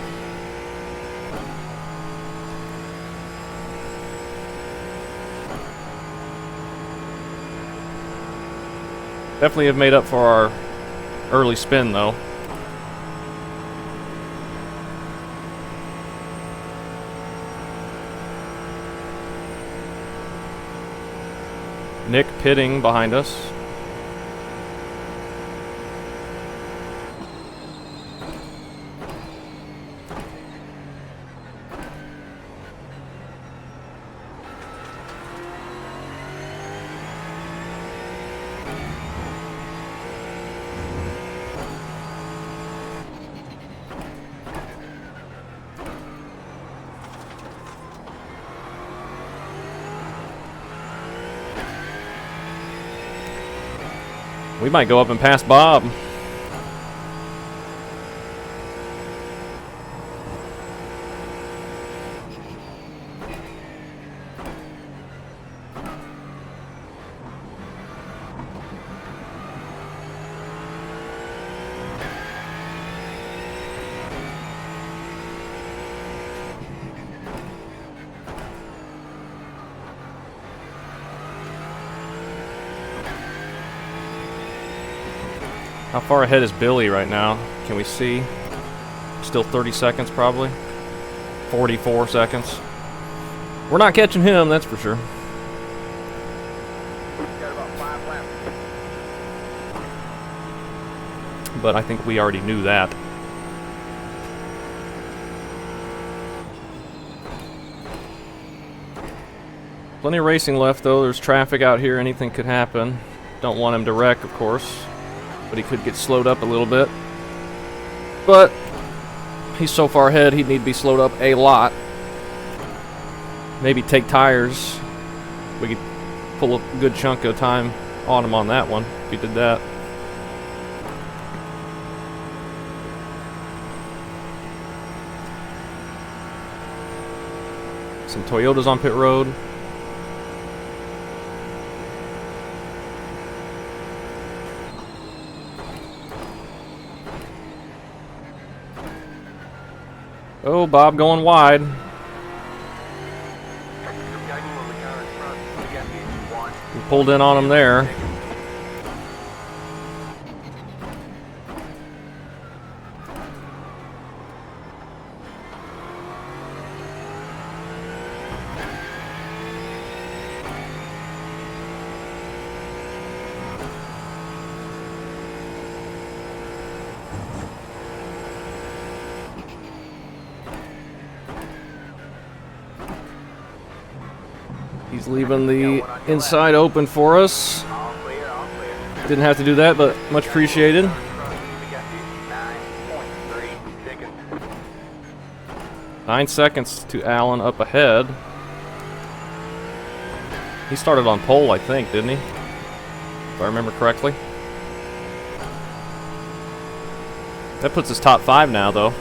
Definitely have made up for our early spin though. Nick pitting behind us. We might go up and pass Bob. How far ahead is Billy right now? Can we see? Still 30 seconds probably. 44 seconds. We're not catching him, that's for sure. Got about 5 laps. But I think we already knew that. Plenty of racing left though. There's traffic out here. Anything could happen. Don't want him to wreck, of course. But he could get slowed up a little bit. But he's so far ahead, he'd need to be slowed up a lot. Maybe take tires. We could pull a good chunk of time on him on that one if he did that. Some Toyotas on pit road. Oh, Bob going wide. You're gaining on the car in front. The gap is 1. We pulled in on him there. He's leaving the inside open for us. All clear, all clear. Didn't have to do that, but much appreciated. The gap is 9.3 seconds. 9 seconds to Allen up ahead. He started on pole, I think, didn't he? If I remember correctly. That puts us top 5 now, though.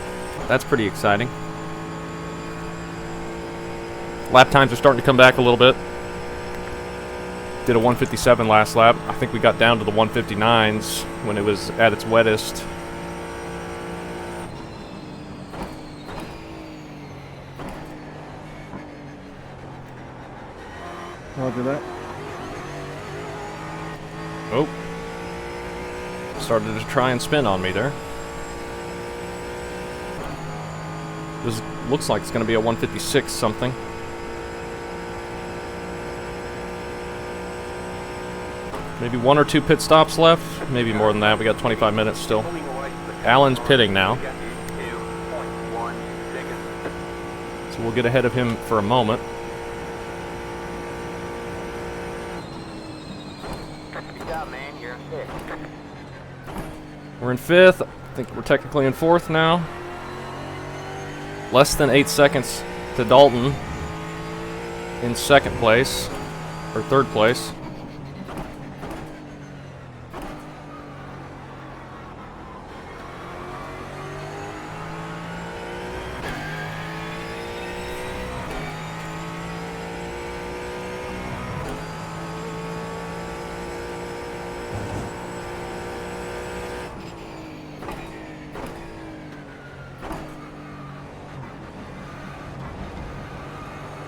That's pretty exciting. Lap times are starting to come back a little bit. Did a 157 last lap. I think we got down to the 159s when it was at its wettest. Roger that. Oh. Started to try and spin on me there. This looks like it's going to be a 156 something. Maybe 1 or 2 pit stops left. Maybe more than that. We got 25 minutes still. Pulling away from the car. Allen's pitting now. The gap is 2.1 seconds. So we'll get ahead of him for a moment. Good job, man. You're in 5th. We're in 5th. I think we're technically in 4th now. Less than 8 seconds to Dalton in 2nd place, or 3rd place.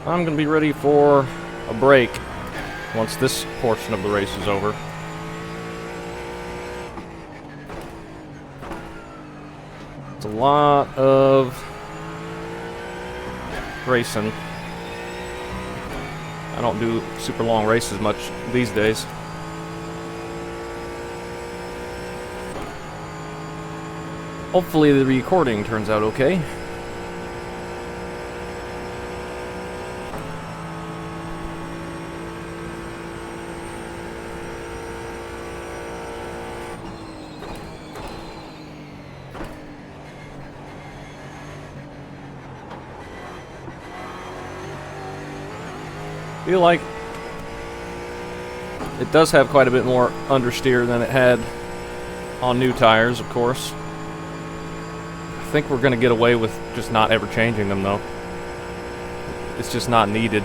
I'm going to be ready for a break once this portion of the race is over. It's a lot of racing. I don't do super long races much these days. Hopefully the recording turns out okay. Feel like It does have quite a bit more understeer than it had on new tires, of course. I think we're going to get away with just not ever changing them, though. It's just not needed.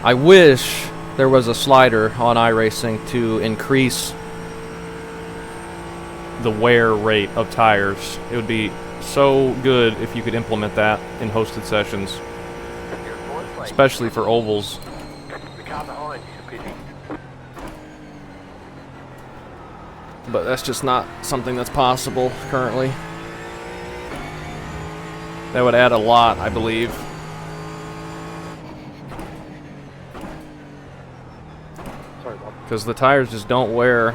I wish there was a slider on iRacing to increase the wear rate of tires. It would be so good if you could implement that in hosted sessions, Your fourth place. especially for ovals. The car behind you is pitting. But that's just not something that's possible currently. That would add a lot, I believe. Sorry, Bob. Because the tires just don't wear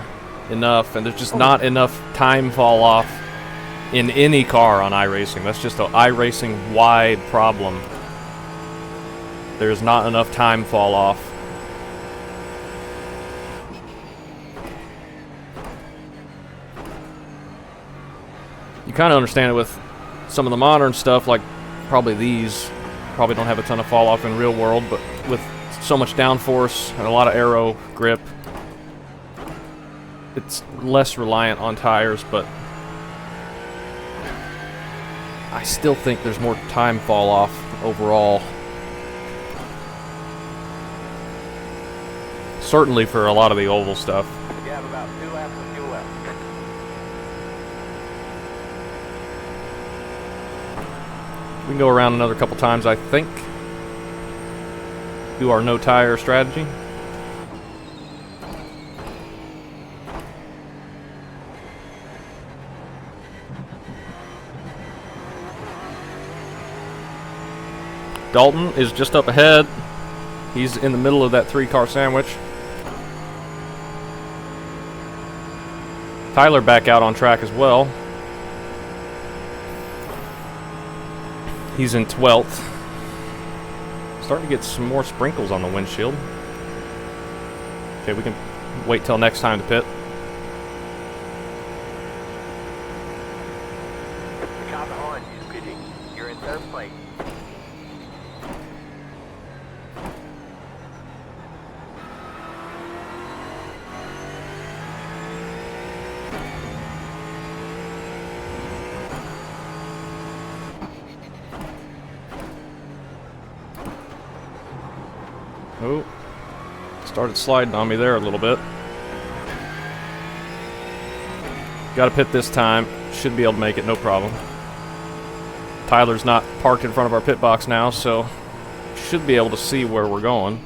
enough, and there's just not enough time fall off in any car on iRacing. That's just an iRacing wide problem. There's not enough time fall off. You kind of understand it with some of the modern stuff, like probably these probably don't have a ton of fall off in real world, but with so much downforce and a lot of aero grip, it's less reliant on tires, but I still think there's more time fall off overall. Certainly for a lot of the oval stuff. You have about 2 laps of fuel left. We can go around another couple times, I think. Do our no tire strategy. Dalton is just up ahead. He's in the middle of that 3-car sandwich. Tyler back out on track as well. He's in 12th. Starting to get some more sprinkles on the windshield. Okay, we can wait till next time to pit. The car behind you is pitting. You're in third place. Oh, started sliding on me there a little bit. Got to pit this time. Should be able to make it, no problem. Tyler's not parked in front of our pit box now, so should be able to see where we're going.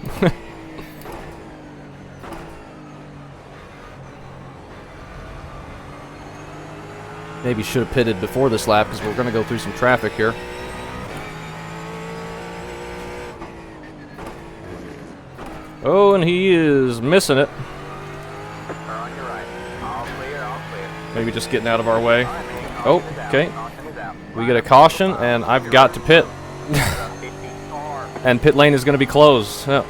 Maybe should have pitted before this lap because we're going to go through some traffic here. Oh, and he is missing it. Car on your right. All clear, all clear. Maybe just getting out of our way. All right, man. Oh, Caution is out. okay. Caution is out. We get a caution, and I've got to pit. And pit lane is going to be closed. Oh,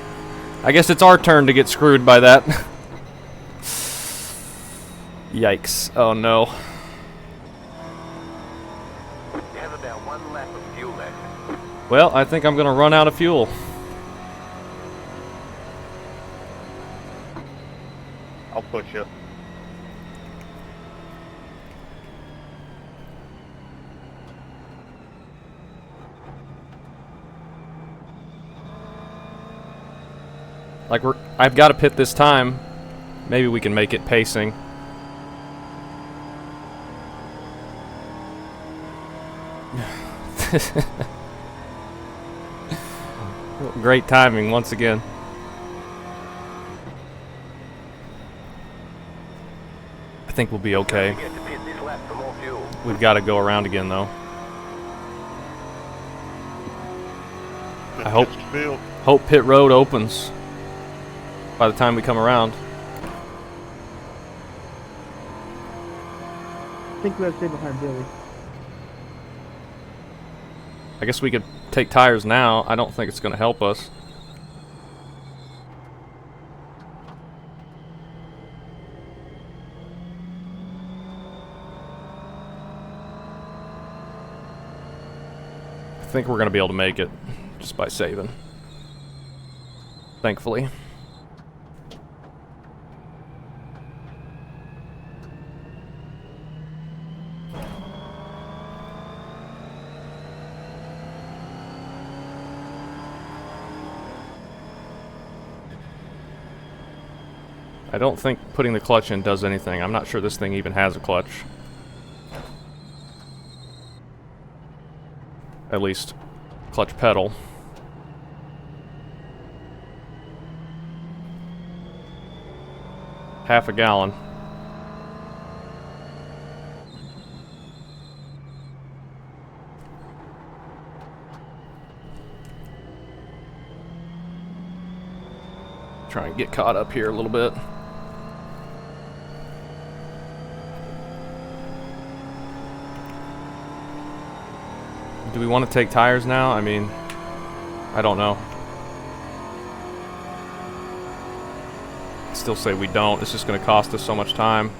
I guess it's our turn to get screwed by that. Yikes. Oh, no. You have about 1 lap of fuel left. Well, I think I'm going to run out of fuel. I'll push you. Like, I've got to pit this time. Maybe we can make it pacing. Great timing once again. I think we'll be okay. You get to pit this lap for more fuel. We've got to go around again, though. I hope- Just field. Hope pit road opens by the time we come around. I think we have to stay behind Billy. I guess we could take tires now. I don't think it's going to help us. I think we're going to be able to make it just by saving. Thankfully. I don't think putting the clutch in does anything. I'm not sure this thing even has a clutch. At least, clutch pedal. Half a gallon. Try and get caught up here a little bit. Do we want to take tires now? I mean, I don't know. I still say we don't. It's just going to cost us so much time.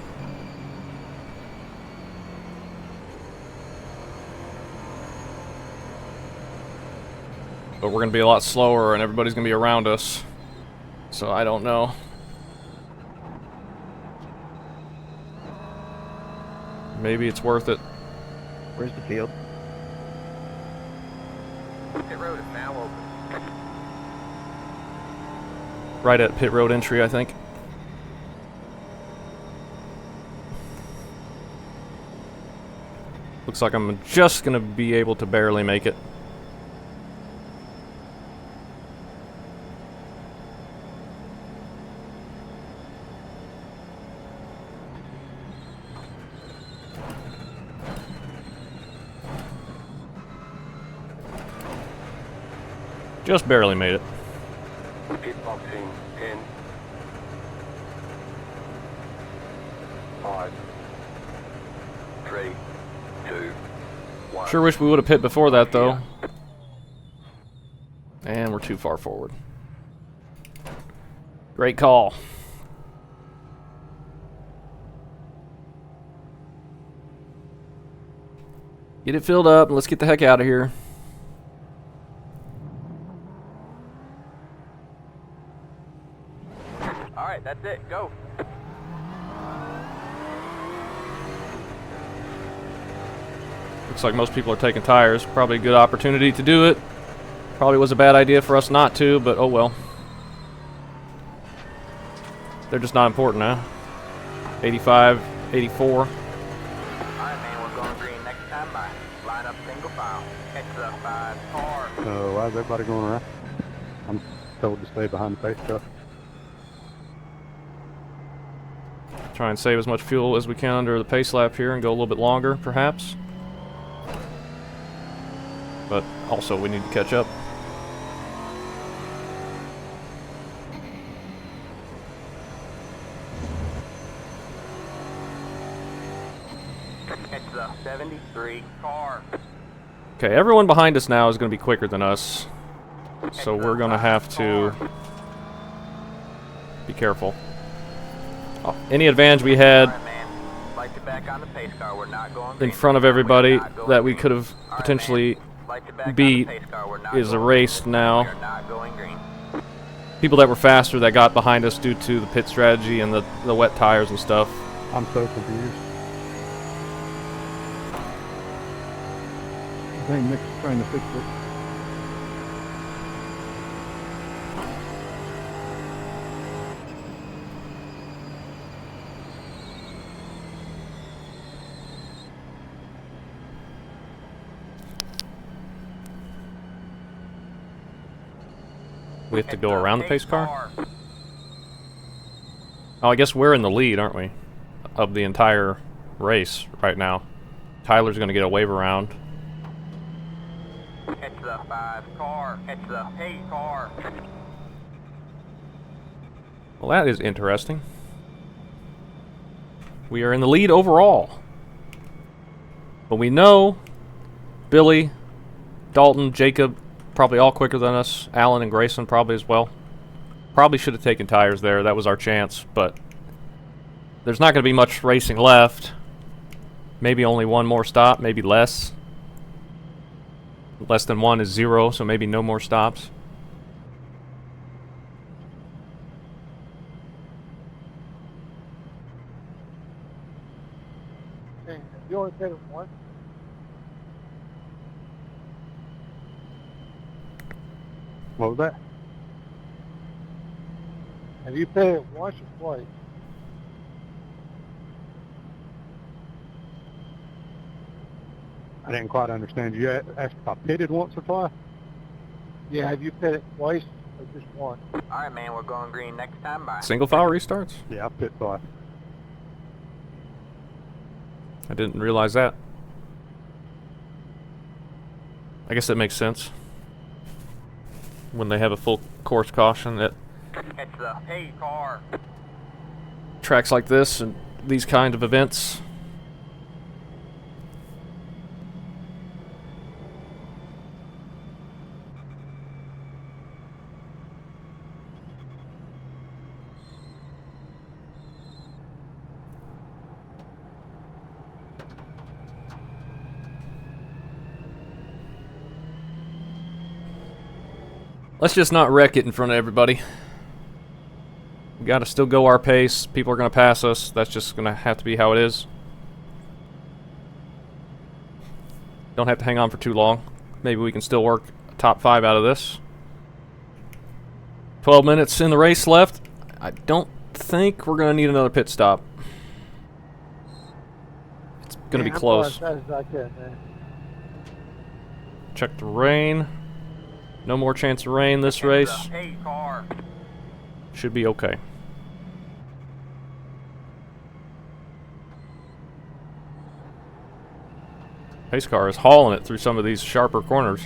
But we're going to be a lot slower and everybody's going to be around us. So I don't know. Maybe it's worth it. Where's the field? Pit road is now open. Right at pit road entry, I think. Looks like I'm just gonna be able to barely make it. Just barely made it. Pit box in 10, 5, 3, 2, 1. Sure wish we would have pit before that, though. And we're too far forward. Great call. Get it filled up and let's get the heck out of here. Alright, that's it. Go. Looks like most people are taking tires. Probably a good opportunity to do it. Probably was a bad idea for us not to, but oh well. They're just not important, huh? 85, 84. Alright, man, we're going green next time by. Line up single file. Catch the 5 car. Why is everybody going around? I'm told to stay behind the pace car. Try and save as much fuel as we can under the pace lap here and go a little bit longer, perhaps. But also, we need to catch up. Catch the 73 car. Okay, everyone behind us now is going to be quicker than us. So we're going to have to be careful. Oh, any advantage we had Alright, man. Light you back on the pace car. We're not going in green. front of everybody that we could have Alright, potentially man. Light you back on beat the pace car. We're not is going erased green. now. We're not going green. People that were faster that got behind us due to the pit strategy and the wet tires and stuff. I'm so confused. I think Nick's trying to fix it. We have to go around the pace car? Oh, I guess we're in the lead, aren't we? Of the entire race right now. Tyler's going to get a wave around. Catch the 5 car. Catch the 8 car. Well, that is interesting. We are in the lead overall. But we know Billy, Dalton, Jacob, probably all quicker than us. Alan and Grayson probably as well. Probably should have taken tires there. That was our chance, but there's not going to be much racing left. Maybe only one more stop, maybe less. Less than 1 is 0, so maybe no more stops. You only paid him once? What was that? Have you paid it once or twice? I didn't quite understand. You asked if I pitted once or twice? Yeah, have you pit it twice or just one? Alright, man, we're going green next time. Bye. Single file restarts? Yeah, I pit twice. I didn't realize that. I guess that makes sense. When they have a full course caution at It's the hey car. tracks like this and these kind of events. Let's just not wreck it in front of everybody. We gotta still go our pace. People are gonna pass us. That's just gonna have to be how it is. Don't have to hang on for too long. Maybe we can still work a top 5 out of this. 12 minutes in the race left. I don't think we're gonna need another pit stop. It's gonna be close. As fast as I can, man. Check the rain. No more chance of rain this race. Hey car. Should be okay. Pace car is hauling it through some of these sharper corners.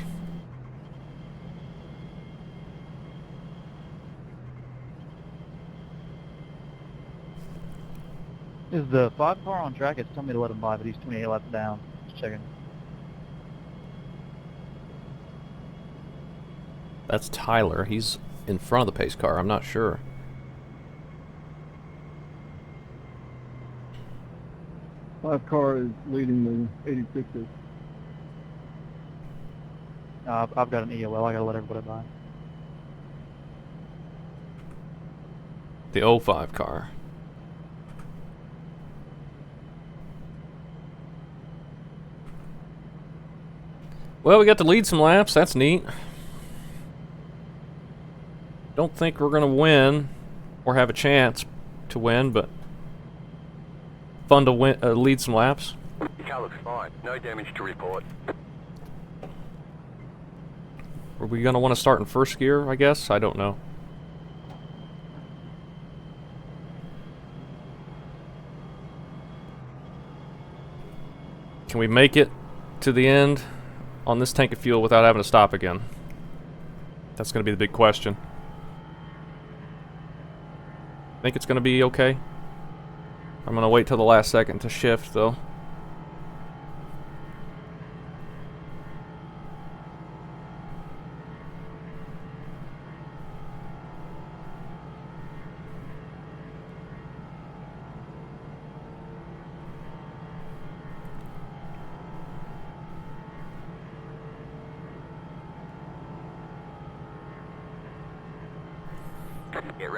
Is the 5 car on track? It's telling me to let him by, but he's 28 laps down. Just checking. That's Tyler. He's in front of the pace car. I'm not sure. Five car is leading the 86ers. I've got an EOL. I gotta let everybody by. The 05 car. Well, we got to lead some laps. That's neat. Don't think we're gonna win or have a chance to win, but fun to win, lead some laps. Your car looks fine. No damage to report. Are we gonna want to start in first gear? I guess I don't know. Can we make it to the end on this tank of fuel without having to stop again? That's gonna be the big question. Think it's gonna be okay? I'm gonna wait till the last second to shift though.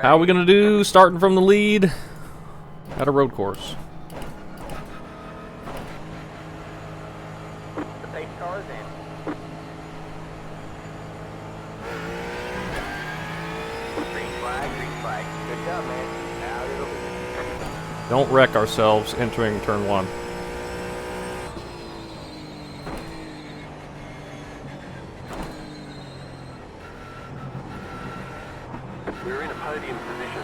How are we gonna do starting from the lead at a road course? The pace car is in. Green flag, green flag. Good job, man. Now it'll be. Don't wreck ourselves entering turn 1. We're in a podium position.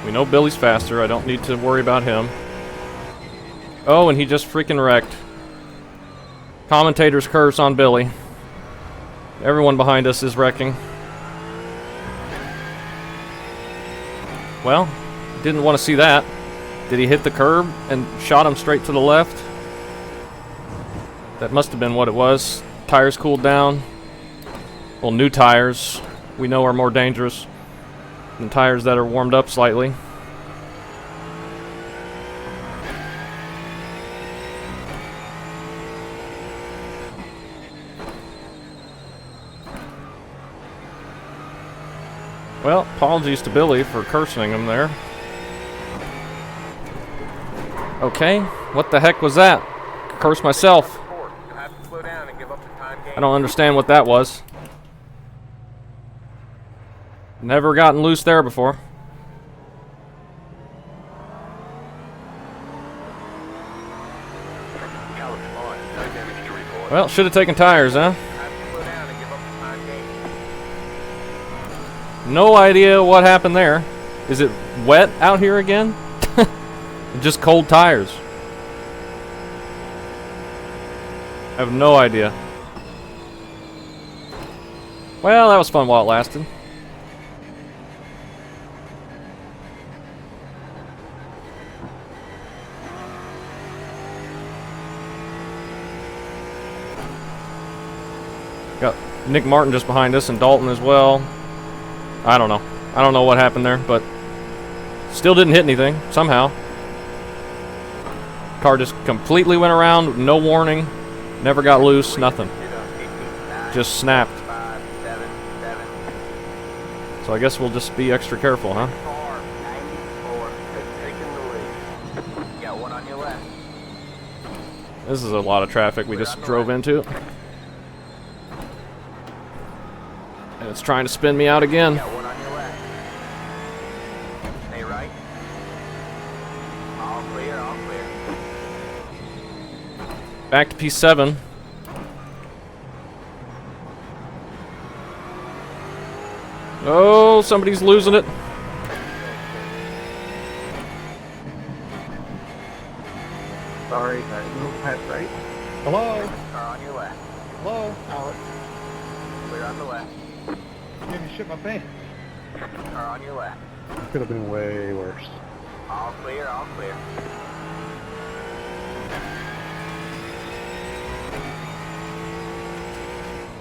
We know Billy's faster. I don't need to worry about him. Oh, and he just freaking wrecked. Commentator's curse on Billy. Everyone behind us is wrecking. Well, didn't want to see that. Did he hit the curb and shot him straight to the left? That must have been what it was. Tires cooled down. Well, new tires, we know, are more dangerous than tires that are warmed up slightly. Well, apologies to Billy for cursing him there. Okay, what the heck was that? Curse myself. You'll have to slow down and give up the time gain. I don't understand what that was. Never gotten loose there before. Well, should have taken tires, huh? Time to slow down and give up the time gain. No idea what happened there. Is it wet out here again? Just cold tires. I have no idea. Well, that was fun while it lasted. Got Nick Martin just behind us and Dalton as well. I don't know. I don't know what happened there, but still didn't hit anything somehow. Car just completely went around, no warning, never got loose, nothing. Just snapped. 5, 7, 7. So I guess we'll just be extra careful, huh? 94. Taking the lead. You got one on your left. This is a lot of traffic we just drove into. And it's trying to spin me out again. Got one on your left. Stay right. All clear, all clear. Back to P7. Oh, somebody's losing it. Sorry, guys. Move past right. Hello? Car on your left. Hello? Clear on the left. Made me shit my pants. Car on your left. Could have been way worse. All clear, all clear.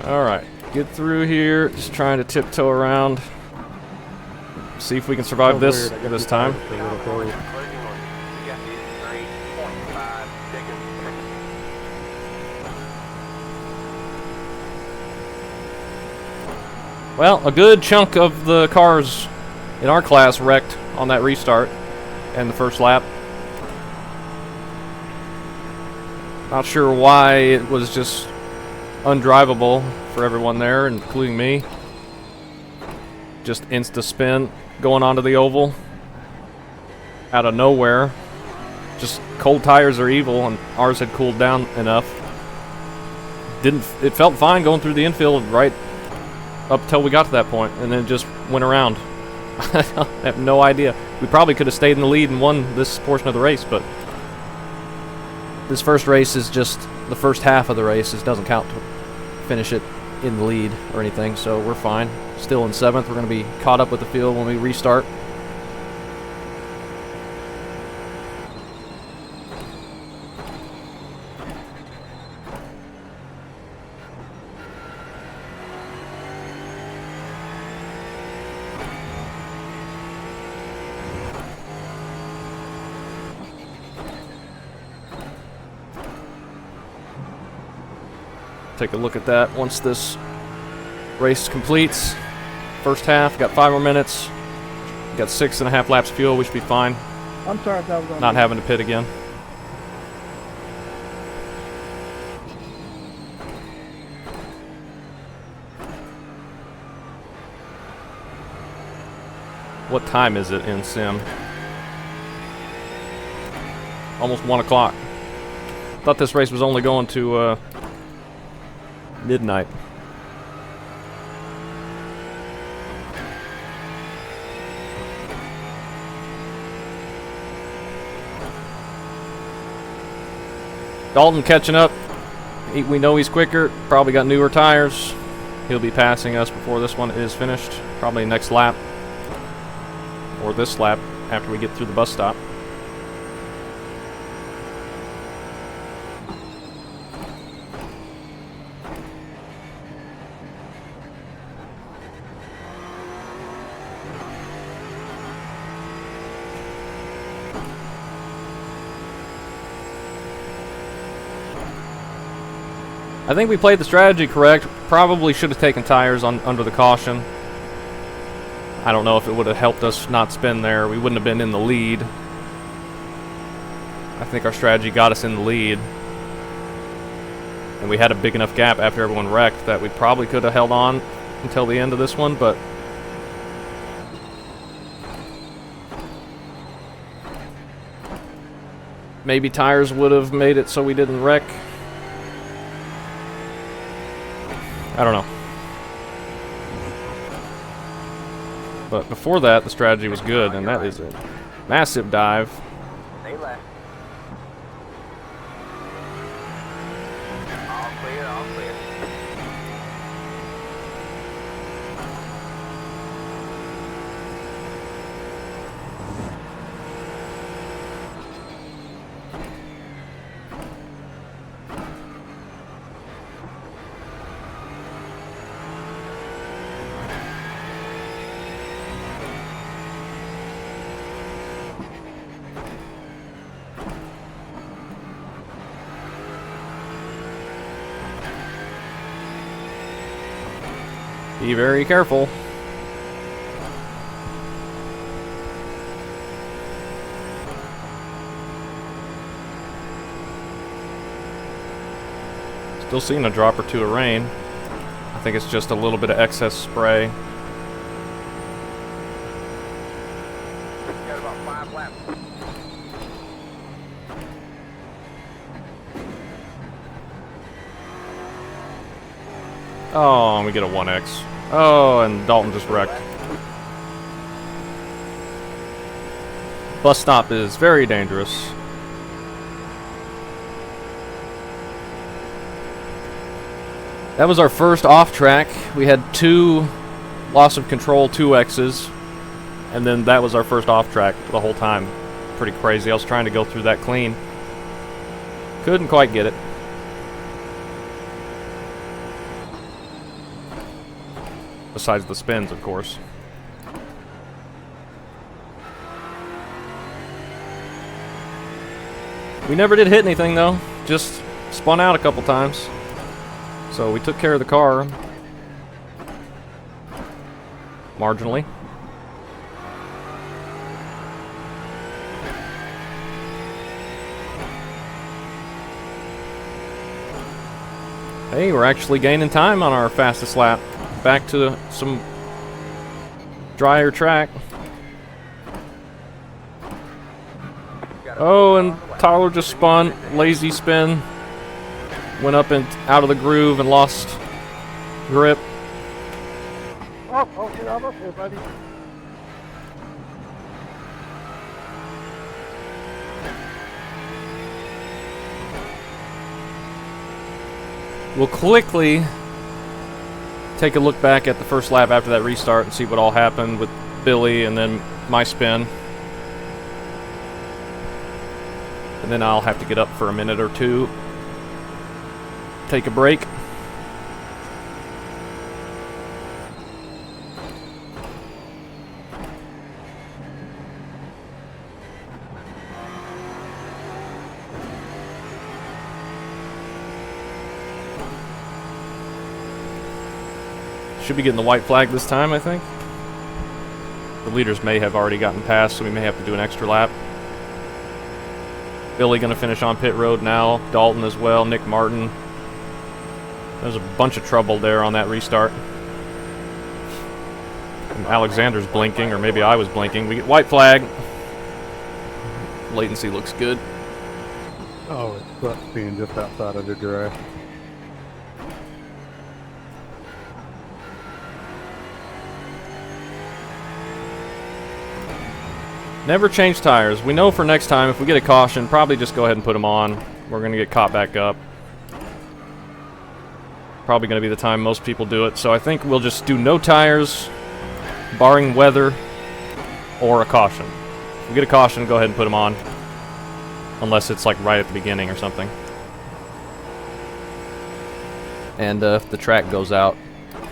Alright, get through here. Just trying to tiptoe around. See if we can survive So this weird, I guess this we time. tried it for a little close. Closing on you. You got this. 3.5 seconds. Well, a good chunk of the cars in our class wrecked on that restart and the first lap. Not sure why it was just undrivable for everyone there, including me. Just insta spin going onto the oval out of nowhere. Just cold tires are evil, and ours had cooled down enough. It felt fine going through the infield right up till we got to that point, and then it just went around. I have no idea. We probably could have stayed in the lead and won this portion of the race, but this first race is just the first half of the race. It doesn't count to finish it in the lead or anything, so we're fine. Still in 7th. We're going to be caught up with the field when we restart. Take a look at that once this race completes. First half, got 5 more minutes. Got 6.5 laps of fuel. We should be fine. I'm sorry if that was on Not me. having to pit again. What time is it in Sim? Almost 1 o'clock. Thought this race was only going to midnight. Dalton catching up. We know he's quicker. Probably got newer tires. He'll be passing us before this one is finished. Probably next lap. Or this lap after we get through the bus stop. I think we played the strategy correct. Probably should have taken tires on under the caution. I don't know if it would have helped us not spin there. We wouldn't have been in the lead. I think our strategy got us in the lead. And we had a big enough gap after everyone wrecked that we probably could have held on until the end of this one, but maybe tires would have made it so we didn't wreck. I don't know. But before that, the strategy was good, and that is a massive dive. Stay left. All clear, all clear. Be very careful. Still seeing a drop or two of rain. I think it's just a little bit of excess spray. Got about 5 laps. Oh, and we get a 1X. Oh, and Dalton just wrecked. Bus stop is very dangerous. That was our first off track. We had 2 loss of control 2X's, and then that was our first off track the whole time. Pretty crazy. I was trying to go through that clean. Couldn't quite get it. Besides the spins, of course. We never did hit anything though, just spun out a couple times. So we took care of the car. Marginally. Hey, we're actually gaining time on our fastest lap. Back to some drier track. Oh, and Tyler just spun. Lazy spin. Went up and out of the groove and lost grip. Oh, get out of here, buddy. We'll quickly take a look back at the first lap after that restart and see what all happened with Billy and then my spin. And then I'll have to get up for a minute or two. Take a break. Should be getting the white flag this time, I think. The leaders may have already gotten past, so we may have to do an extra lap. Billy gonna finish on pit road now. Dalton as well. Nick Martin. There's a bunch of trouble there on that restart. And Alexander's blinking, or maybe I was blinking. We get white flag. Latency looks good. Oh, it sucks being just outside of the grass. Never change tires. We know for next time, if we get a caution, probably just go ahead and put them on. We're going to get caught back up. Probably going to be the time most people do it. So I think we'll just do no tires, barring weather, or a caution. If we get a caution, go ahead and put them on. Unless it's like right at the beginning or something. And if the track goes out,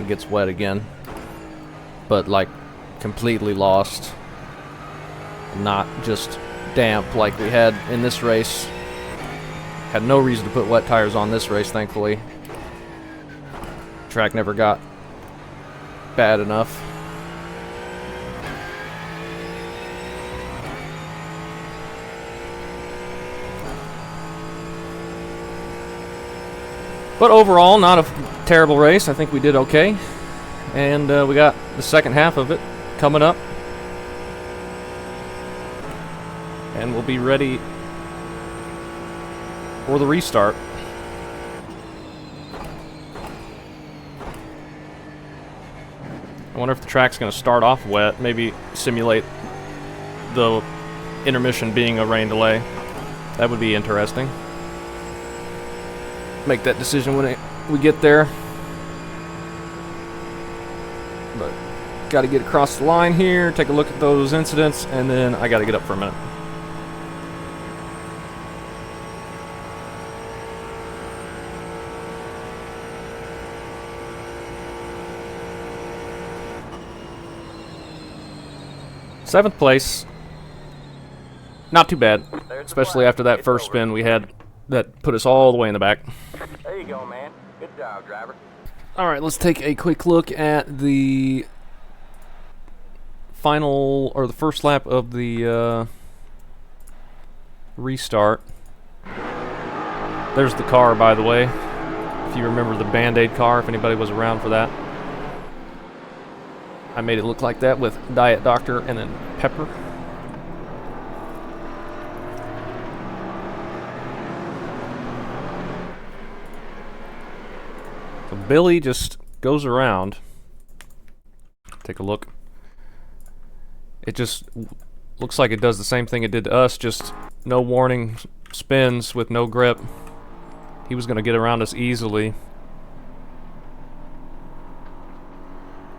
it gets wet again. But like completely lost. Not just damp like we had in this race. Had no reason to put wet tires on this race, thankfully. Track never got bad enough. But overall, not a terrible race. I think we did okay. And we got the second half of it coming up. And we'll be ready for the restart. I wonder if the track's going to start off wet, maybe simulate the intermission being a rain delay. That would be interesting. Make that decision when we get there. But got to get across the line here, take a look at those incidents, and then I got to get up for a minute. Seventh place. Not too bad, especially after that first spin we had that put us all the way in the back. There you go, man. Good job, driver. Alright, let's take a quick look at the final, or the first lap of the restart. There's the car, by the way, if you remember the Band-Aid car, if anybody was around for that. I made it look like that with Diet Doctor and then Pepper. So Billy just goes around. Take a look. It just looks like it does the same thing it did to us, just no warning spins with no grip. He was going to get around us easily,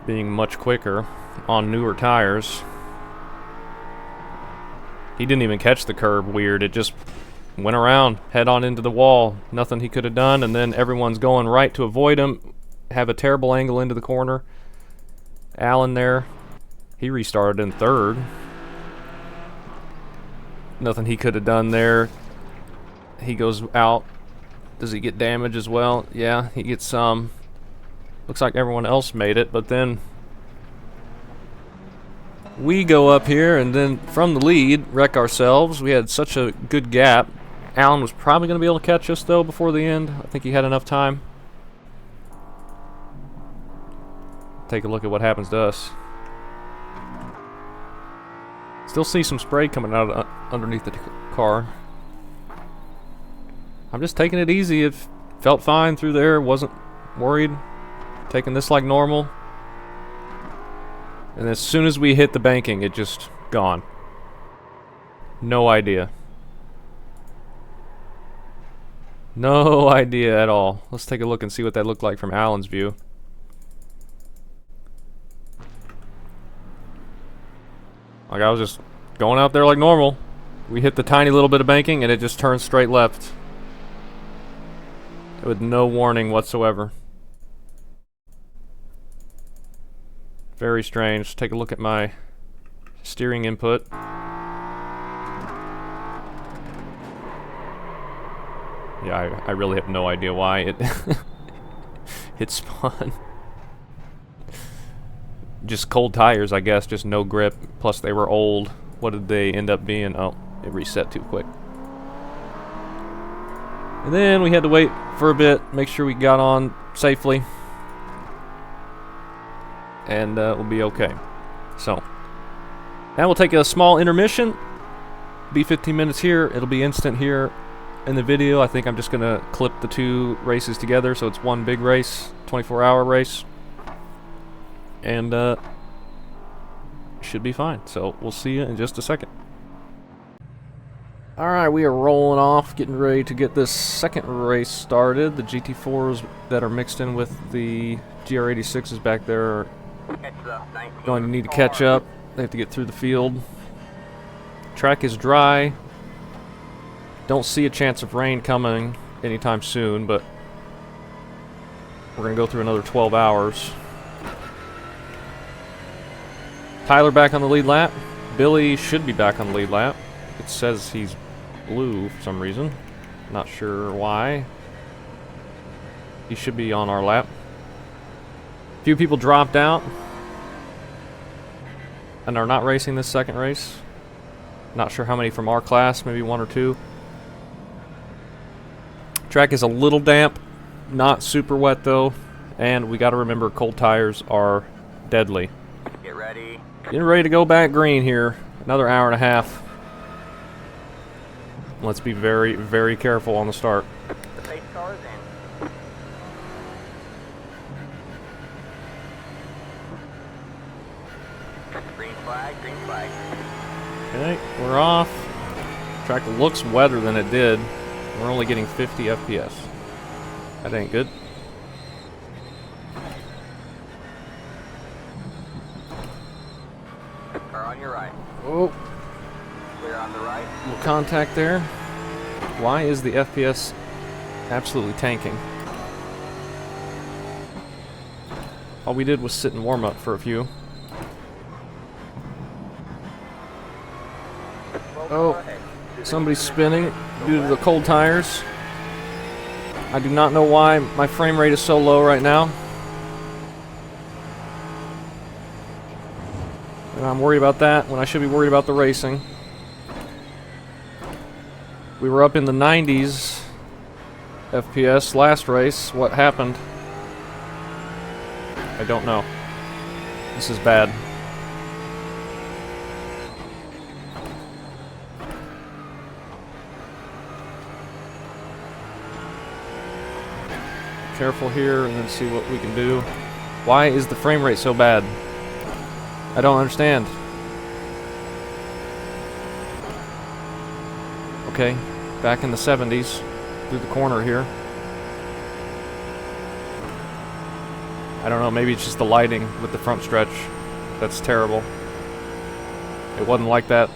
being much quicker on newer tires. He didn't even catch the curb weird. It just went around, head on into the wall. Nothing he could have done, and then everyone's going right to avoid him. Have a terrible angle into the corner. Allen there. He restarted in third. Nothing he could have done there. He goes out. Does he get damage as well? Yeah, he gets some. Looks like everyone else made it, but then we go up here and then from the lead wreck ourselves. We had such a good gap. Allen was probably going to be able to catch us though before the end. I think he had enough time. Take a look at what happens to us. Still see some spray coming out of underneath the car. I'm just taking it easy. It felt fine through there. Wasn't worried. Taking this like normal. And as soon as we hit the banking, it just gone. No idea. No idea at all. Let's take a look and see what that looked like from Allen's view. Like I was just going out there like normal. We hit the tiny little bit of banking and it just turned straight left. With no warning whatsoever. Very strange. Take a look at my steering input. Yeah, I really have no idea why it it spun. Just cold tires, I guess, just no grip. Plus they were old. What did they end up being? Oh, it reset too quick. And then we had to wait for a bit, make sure we got on safely. And we'll be okay. So, now we'll take a small intermission. Be 15 minutes here. It'll be instant here in the video. I think I'm just going to clip the two races together so it's one big race, 24-hour race. And should be fine. So, we'll see you in just a second. Alright, we are rolling off, getting ready to get this second race started. The GT4s that are mixed in with the GR86s back there are going to need to catch up. They have to get through the field. Track is dry. Don't see a chance of rain coming anytime soon, but we're going to go through another 12 hours. Tyler back on the lead lap. Billy should be back on the lead lap. It says he's blue for some reason. Not sure why. He should be on our lap. A few people dropped out and are not racing this second race. Not sure how many from our class, maybe one or two. Track is a little damp, not super wet though, and we got to remember cold tires are deadly. Get ready. Getting ready to go back green here. Another hour and a half. Let's be very, very careful on the start. The pace car is in. Okay, we're off. Track looks wetter than it did. We're only getting 50 FPS. That ain't good. Car on your right. Oh, Clear on the right. little contact there. Why is the FPS absolutely tanking? All we did was sit and warm up for a few. Oh, somebody's spinning due to the cold tires. I do not know why my frame rate is so low right now. And I'm worried about that when I should be worried about the racing. We were up in the 90s FPS last race. What happened? I don't know. This is bad. Careful here and then see what we can do. Why is the frame rate so bad? I don't understand. Okay, back in the 70s through the corner here. I don't know, maybe it's just the lighting with the front stretch. That's terrible. It wasn't like that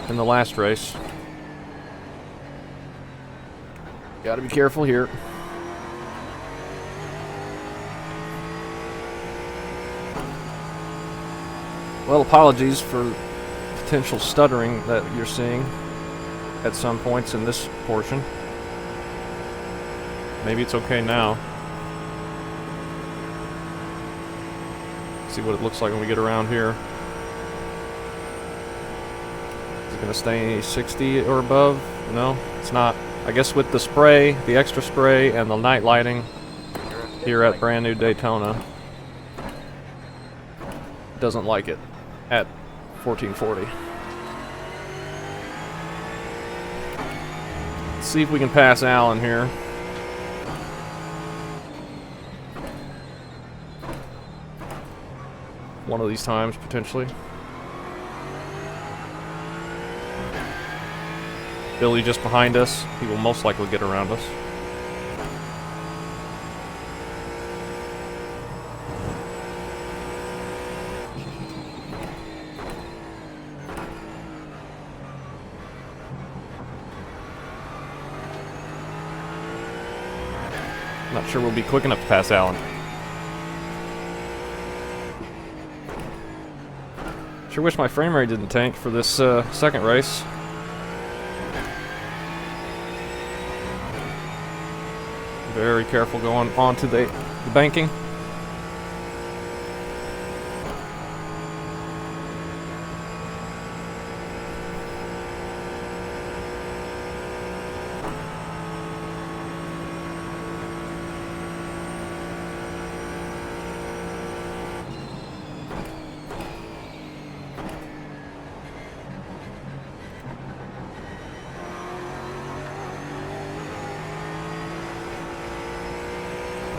in the last race. Gotta be careful here. Well, apologies for potential stuttering that you're seeing at some points in this portion. Maybe it's okay now. See what it looks like when we get around here. Is it going to stay 60 or above? No, it's not. I guess with the spray, the extra spray, and the night lighting here at brand new Daytona, doesn't like it at 1440. Let's see if we can pass Alan here. One of these times, potentially. Billy just behind us. He will most likely get around us. Not sure we'll be quick enough to pass Alan. Sure wish my frame rate didn't tank for this second race. Very careful going onto the banking.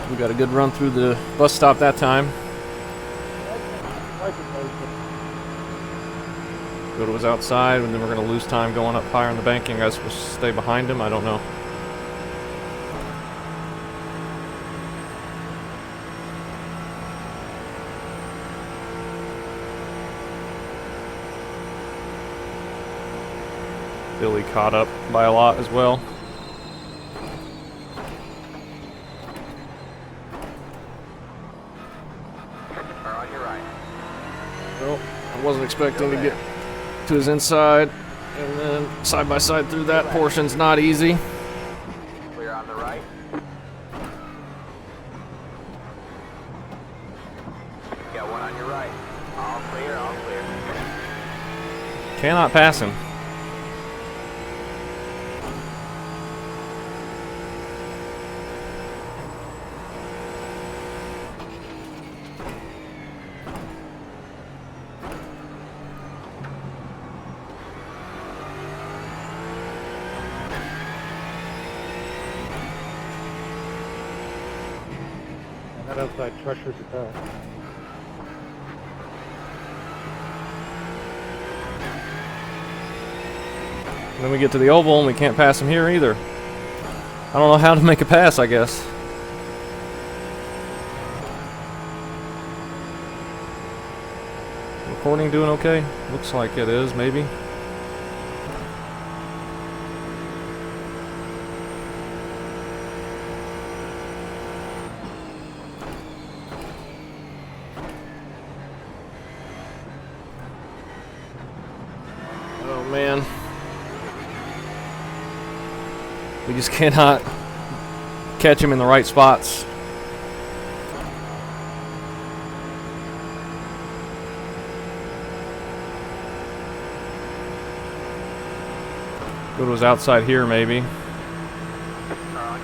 We got a good run through the bus stop that time. Good was outside, and then we're going to lose time going up higher in the banking. I guys will stay behind him. I don't know. Billy caught up by a lot as well. Well, I wasn't expecting to get to his inside, and then side by side through that portion's not easy. Clear on the right. Got one on your right. All clear, all clear. Cannot pass him. That outside pressures the car. And then we get to the oval and we can't pass him here either. I don't know how to make a pass, I guess. Recording doing okay? Looks like it is, maybe. Oh man. We just cannot catch him in the right spots. If it was outside here, maybe. On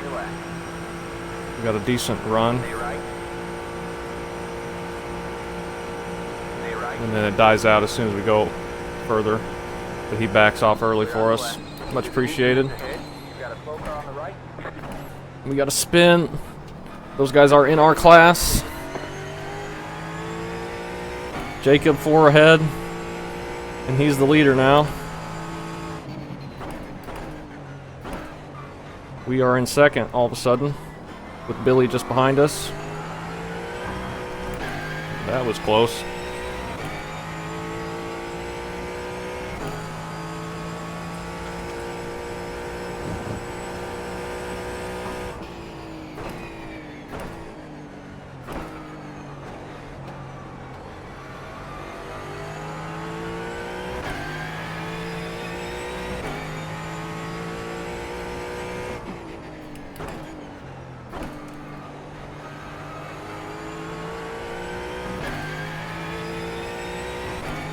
your left. We got a decent run, Stay right. Stay right. and then it dies out as soon as we go further. But he backs off early for us. Much appreciated. Ahead. You've got a slow car on the right. We got a spin. Those guys are in our class. Jacob 4 ahead, and he's the leader now. We are in second all of a sudden, with Billy just behind us. That was close.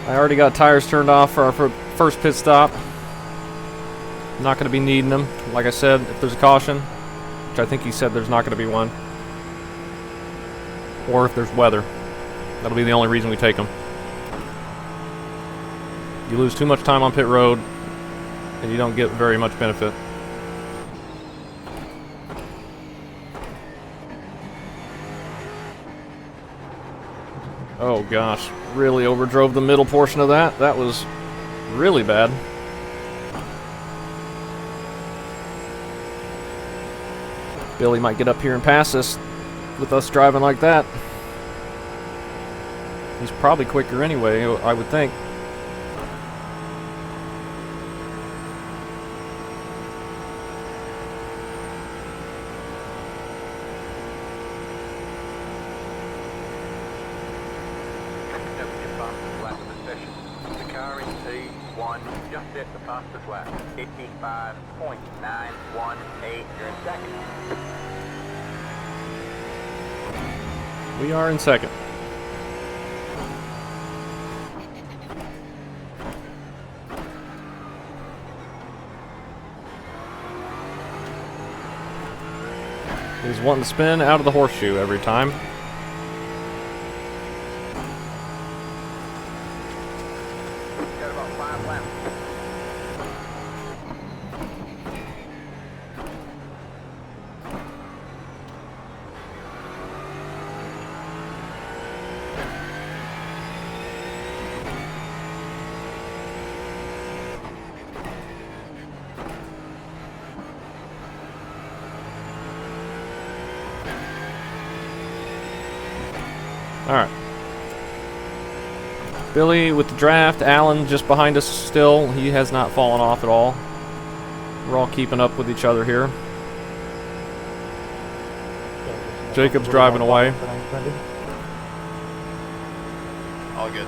I already got tires turned off for our first pit stop. Not going to be needing them. Like I said, if there's a caution, which I think he said there's not going to be one, or if there's weather, that'll be the only reason we take them. You lose too much time on pit road, and you don't get very much benefit. Oh gosh, really overdrove the middle portion of that. That was really bad. Billy might get up here and pass us with us driving like that. He's probably quicker anyway, I would think. That was your fastest lap of the session. The car in T1 just set the fastest lap. 55.918. You're in second. We are in second. He's wanting to spin out of the horseshoe every time. Got about 5 laps. Alright. Billy with the draft. Alan just behind us still. He has not fallen off at all. We're all keeping up with each other here. Jacob's driving away. All good.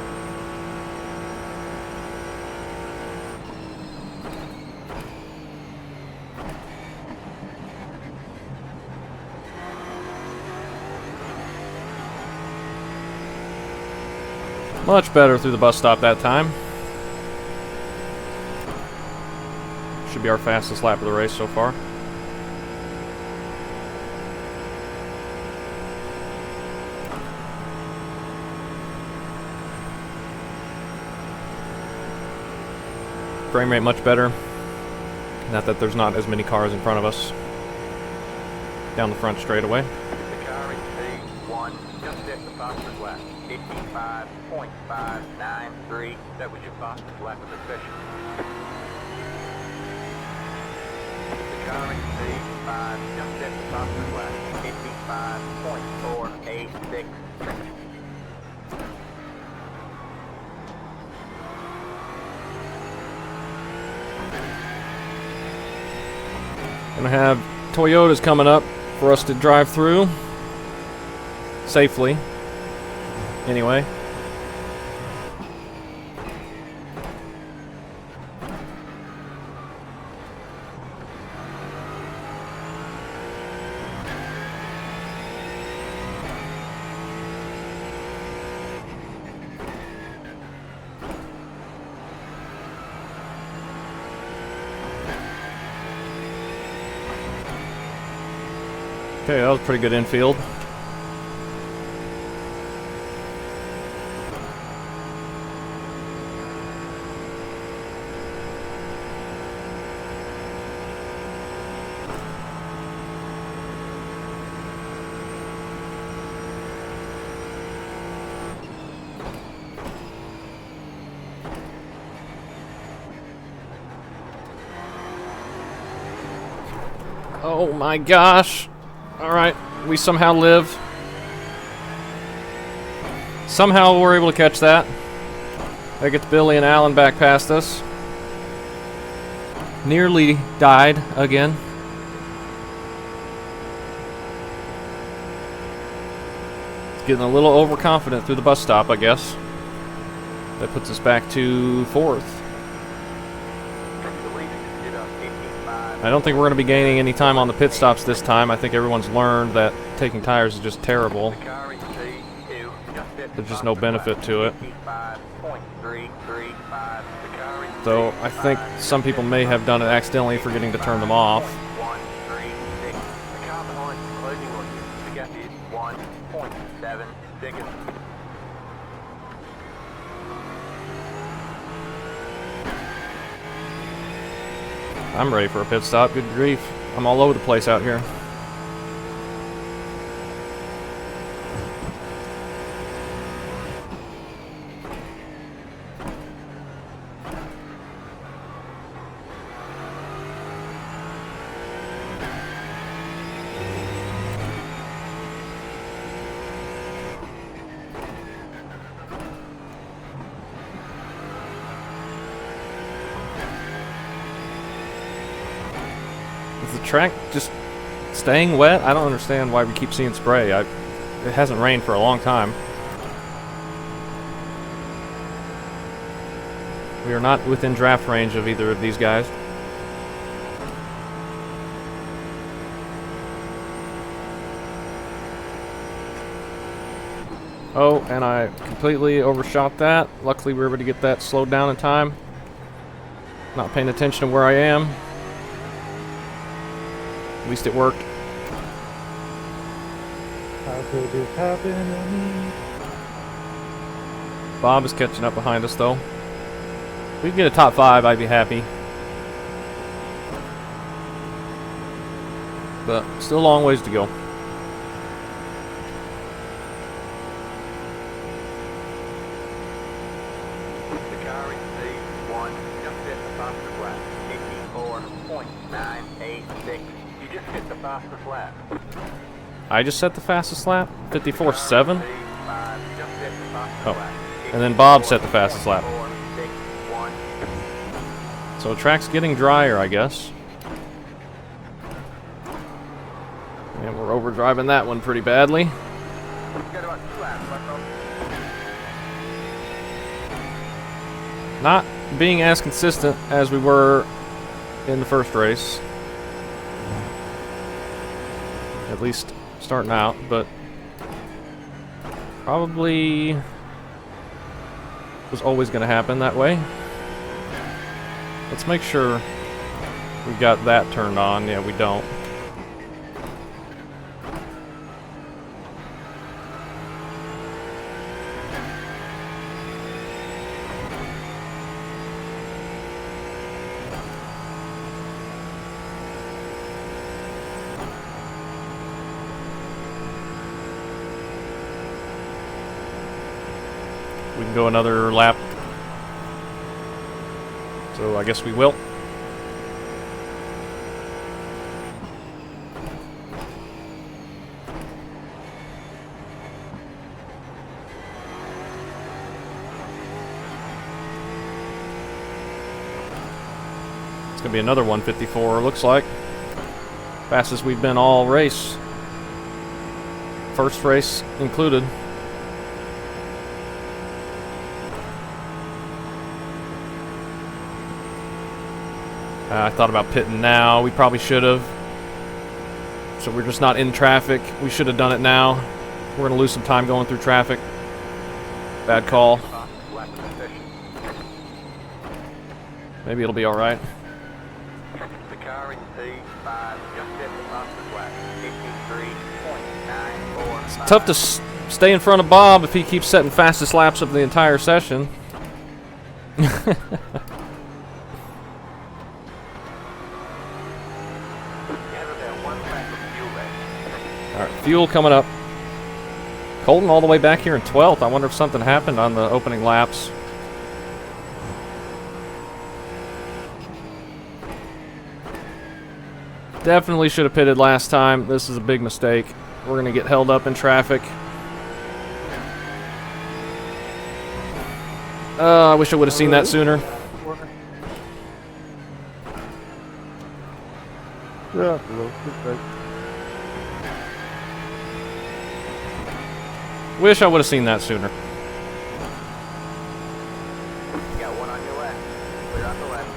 Much better through the bus stop that time. Should be our fastest lap of the race so far. Frame rate much better. Not that there's not as many cars in front of us. Down the front straightaway. The car in T1 just set the fastest lap. 55.593. That was your fastest lap of the session. The car in P5 just hit the faster lap. 55.486 seconds. Gonna have Toyotas coming up for us to drive through safely. Anyway. Okay, that was pretty good infield. Oh my gosh. Alright, we somehow live. Somehow we're able to catch that. That gets Billy and Alan back past us. Nearly died again. Getting a little overconfident through the bus stop, I guess. That puts us back to 4th. I don't think we're going to be gaining any time on the pit stops this time. I think everyone's learned that taking tires is just terrible. There's just no benefit to it. Though I think some people may have done it accidentally, forgetting to turn them off. I'm ready for a pit stop. Good grief. I'm all over the place out here. Is the track just staying wet? I don't understand why we keep seeing spray. It hasn't rained for a long time. We are not within draft range of either of these guys. Oh, and I completely overshot that. Luckily we were able to get that slowed down in time. Not paying attention to where I am. At least it worked. How could this happen to me? Bob is catching up behind us, though. If we can get a top 5, I'd be happy. But still a long ways to go. The car in C1 just hit the fastest lap. 84.986. You just hit the fastest lap. I just set the fastest lap? 54.7? Oh. Oh. And then Bob set the fastest lap. So the track's getting drier, I guess. And we're overdriving that one pretty badly. Not being as consistent as we were in the first race. At least starting out, but probably was always going to happen that way. Let's make sure we've got that turned on. Yeah, we don't. We can go another lap. So I guess we will. It's gonna be another 154, looks like. Fastest we've been all race. First race included. I thought about pitting now. We probably should have. So we're just not in traffic. We should have done it now. We're gonna lose some time going through traffic. Bad call. Maybe it'll be all right. The car in P5 just set the fastest lap. 53.945. It's tough to stay in front of Bob if he keeps setting fastest laps of the entire session. You have about 1 lap of fuel left. All right, fuel coming up. Colton all the way back here in 12th. I wonder if something happened on the opening laps. Definitely should have pitted last time. This is a big mistake. We're going to get held up in traffic. I wish I would have seen that sooner. Yeah, a little bit. Wish I would have seen that sooner. You got 1 on your left. Clear out the left.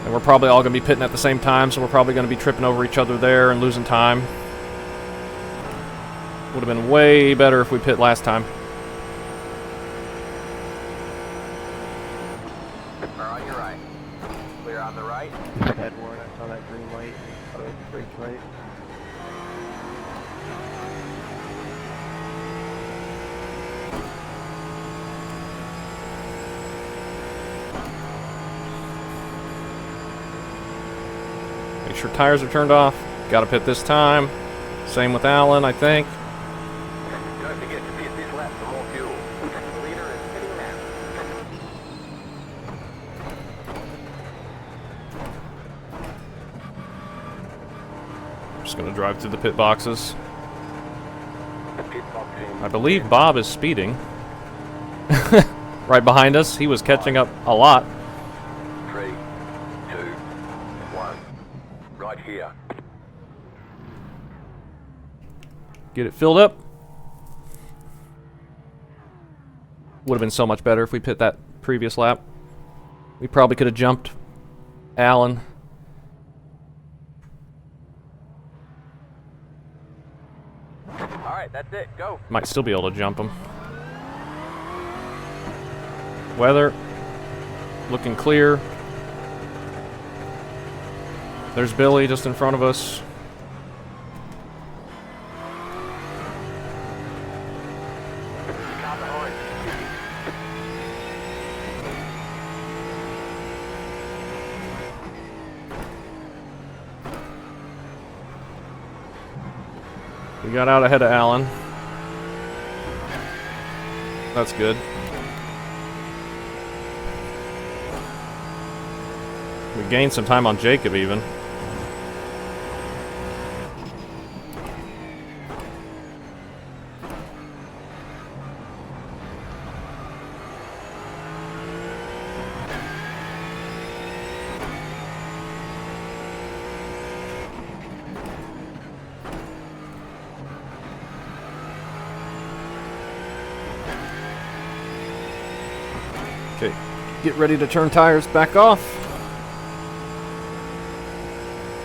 And we're probably all going to be pitting at the same time, so we're probably going to be tripping over each other there and losing time. Would have been way better if we pit last time. Or on your right. Clear on the right. Head warrant, I saw that green light. Oh, brake light. Make sure tires are turned off. Got to pit this time. Same with Alan, I think. Don't forget to pit this lap for more fuel. The leader is pitting now. Just going to drive through the pit boxes. The pit box in I believe Bob is speeding. Right behind us. He was catching up a lot. 3, 2, 1. Right here. Get it filled up. Would have been so much better if we pit that previous lap. We probably could have jumped Alan. Alright, that's it. Go. Might still be able to jump him. Weather looking clear. There's Billy just in front of us. Car behind. We got out ahead of Alan. That's good. We gained some time on Jacob even. Okay, get ready to turn tires back off.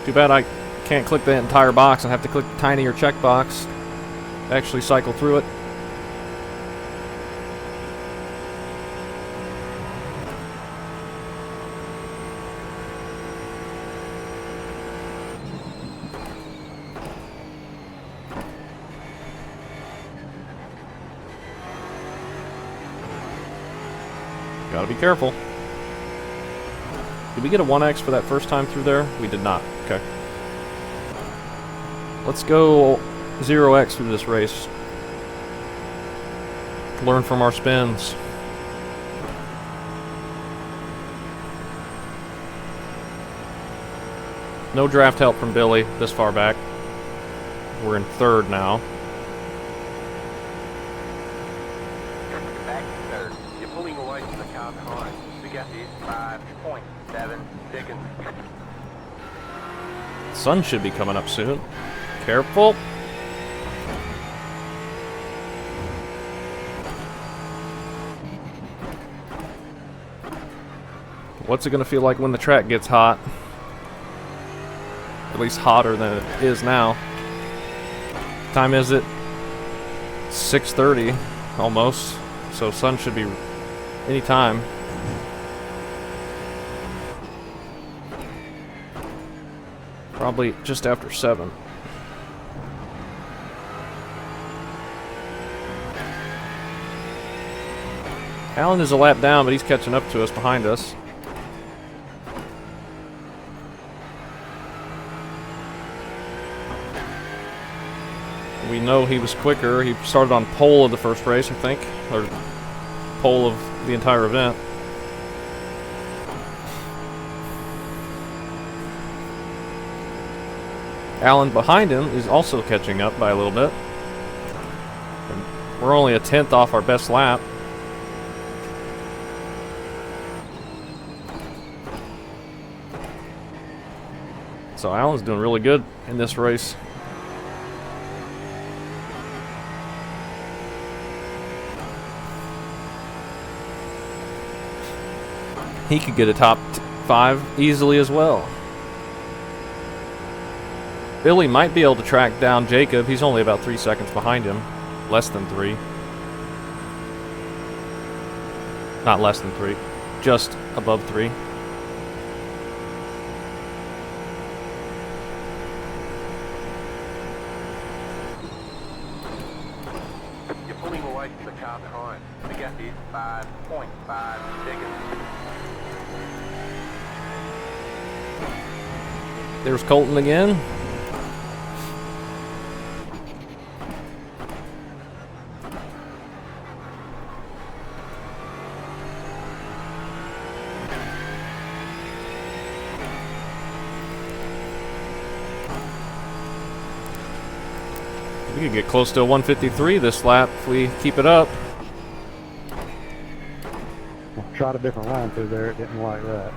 Too bad I can't click the entire box and have to click the tinier checkbox to actually cycle through it. Gotta be careful. Did we get a 1x for that first time through there? We did not. Okay. Let's go 0x through this race. Learn from our spins. No draft help from Billy this far back. We're in third now. Back in third. You're pulling away from the car behind. The gap is 5.7 seconds. Sun should be coming up soon. Careful. What's it going to feel like when the track gets hot? At least hotter than it is now. Time is it? 6:30 almost. So sun should be any time. Probably just after 7. Alan is a lap down, but he's catching up to us behind us. We know he was quicker. He started on pole of the first race, I think, or pole of the entire event. Alan behind him is also catching up by a little bit. And we're only a 10th off our best lap. So Alan's doing really good in this race. He could get a top 5 easily as well. Billy might be able to track down Jacob. He's only about 3 seconds behind him. Less than 3. Not less than 3. Just above 3. You're pulling away from the car behind. The gap is 5.5 seconds. There's Colton again. We could get close to a 153 this lap if we keep it up. Tried a different line through there. It didn't like that.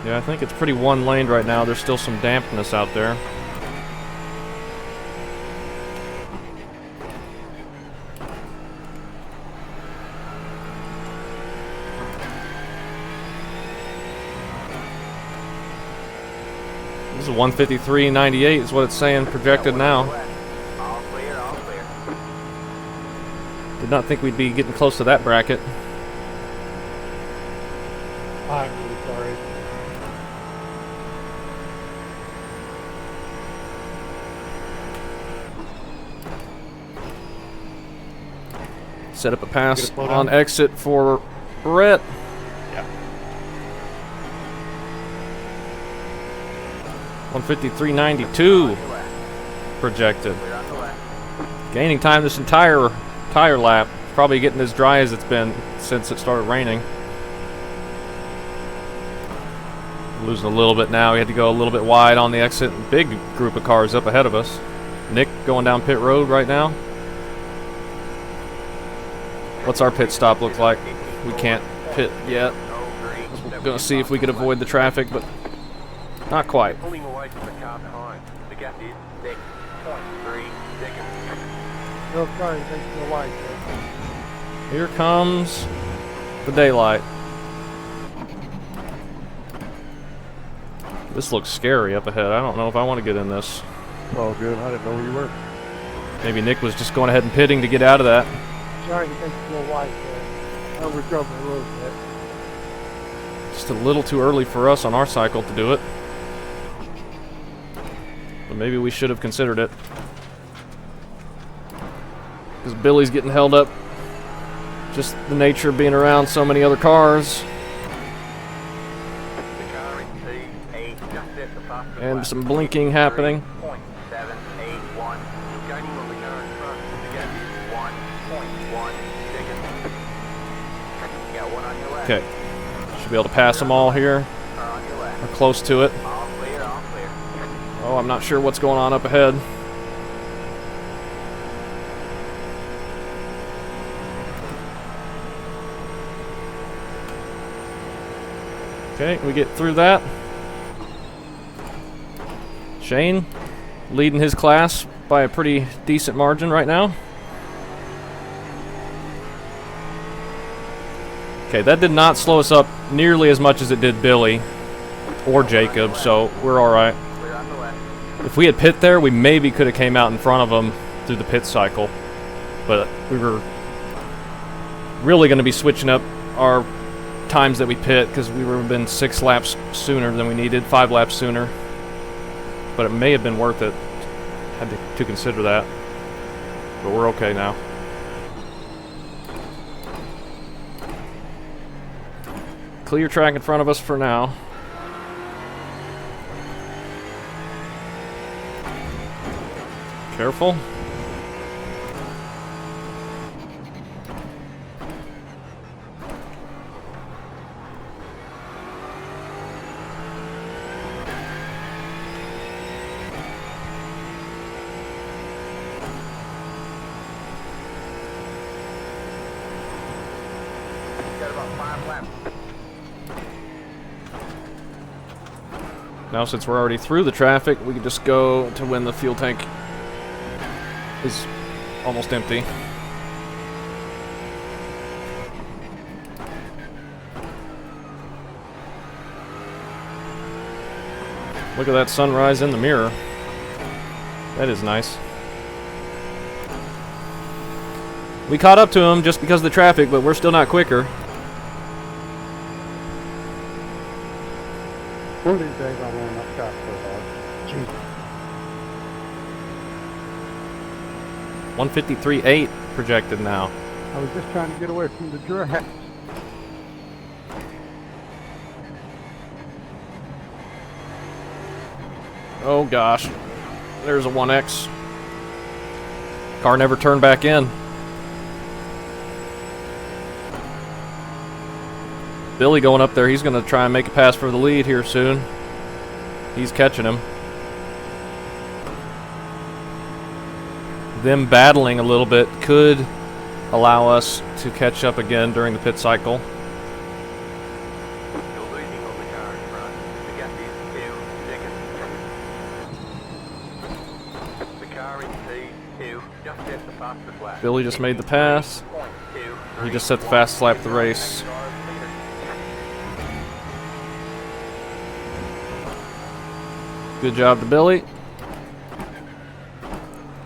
Yeah, I think it's pretty one-laned right now. There's still some dampness out there. This is 153.98 is what it's saying projected now. All clear, all clear. Did not think we'd be getting close to that bracket. I'm really sorry. Set up a pass Get a flow on down. exit for Brett. Yeah. 153.92 projected. Clear on the left. Gaining time this entire tire lap. Probably getting as dry as it's been since it started raining. Losing a little bit now. We had to go a little bit wide on the exit. Big group of cars up ahead of us. Nick going down pit road right now. What's our pit stop look like? We can't pit yet. We're gonna see if we could avoid the traffic, but not quite. Pulling away from the car behind. The gap is 6.3 seconds. No, sorry, thanks for the light. Here comes the daylight. This looks scary up ahead. I don't know if I want to get in this. Oh, good. I didn't know where you were. Maybe Nick was just going ahead and pitting to get out of that. Sorry, thanks for the light. I was dropping a little bit. Just a little too early for us on our cycle to do it. But maybe we should have considered it. Because Billy's getting held up. Just the nature of being around so many other cars. The car in P8 just set the fastest And lap. some blinking happening. 0.781. You're gaining on the car in front. The gap is 1.1 seconds. You got one on your left. Okay. Should be able to pass them all here. Car on your left. Or close to it. All clear, all clear. Oh, I'm not sure what's going on up ahead. Okay, we get through that. Shane leading his class by a pretty decent margin right now. Okay, that did not slow us up nearly as much as it did Billy or Jacob, so we're all right. Clear on the left. If we had pit there, we maybe could have came out in front of them through the pit cycle, but we were really going to be switching up our times that we pit because we would have been 6 laps sooner than we needed, 5 laps sooner. But it may have been worth it. Had to consider that. But we're okay now. Clear track in front of us for now. Careful. Got about 5 laps. Now since we're already through the traffic, we can just go to when the fuel tank is almost empty. Look at that sunrise in the mirror. That is nice. We caught up to him just because of the traffic, but we're still not quicker. One of these days I'll run that shot so hard. Jesus. 153.8 projected now. I was just trying to get away from the drag. Oh gosh. There's a 1X. Car never turned back in. Billy going up there, he's going to try and make a pass for the lead here soon. He's catching him. Them battling a little bit could allow us to catch up again during the pit cycle. You're losing on the car in front. The gap is 2 seconds. The car in P2 just set the fastest lap. Billy just made the pass. 0.2. He just set the fastest lap of the race. Good job to Billy.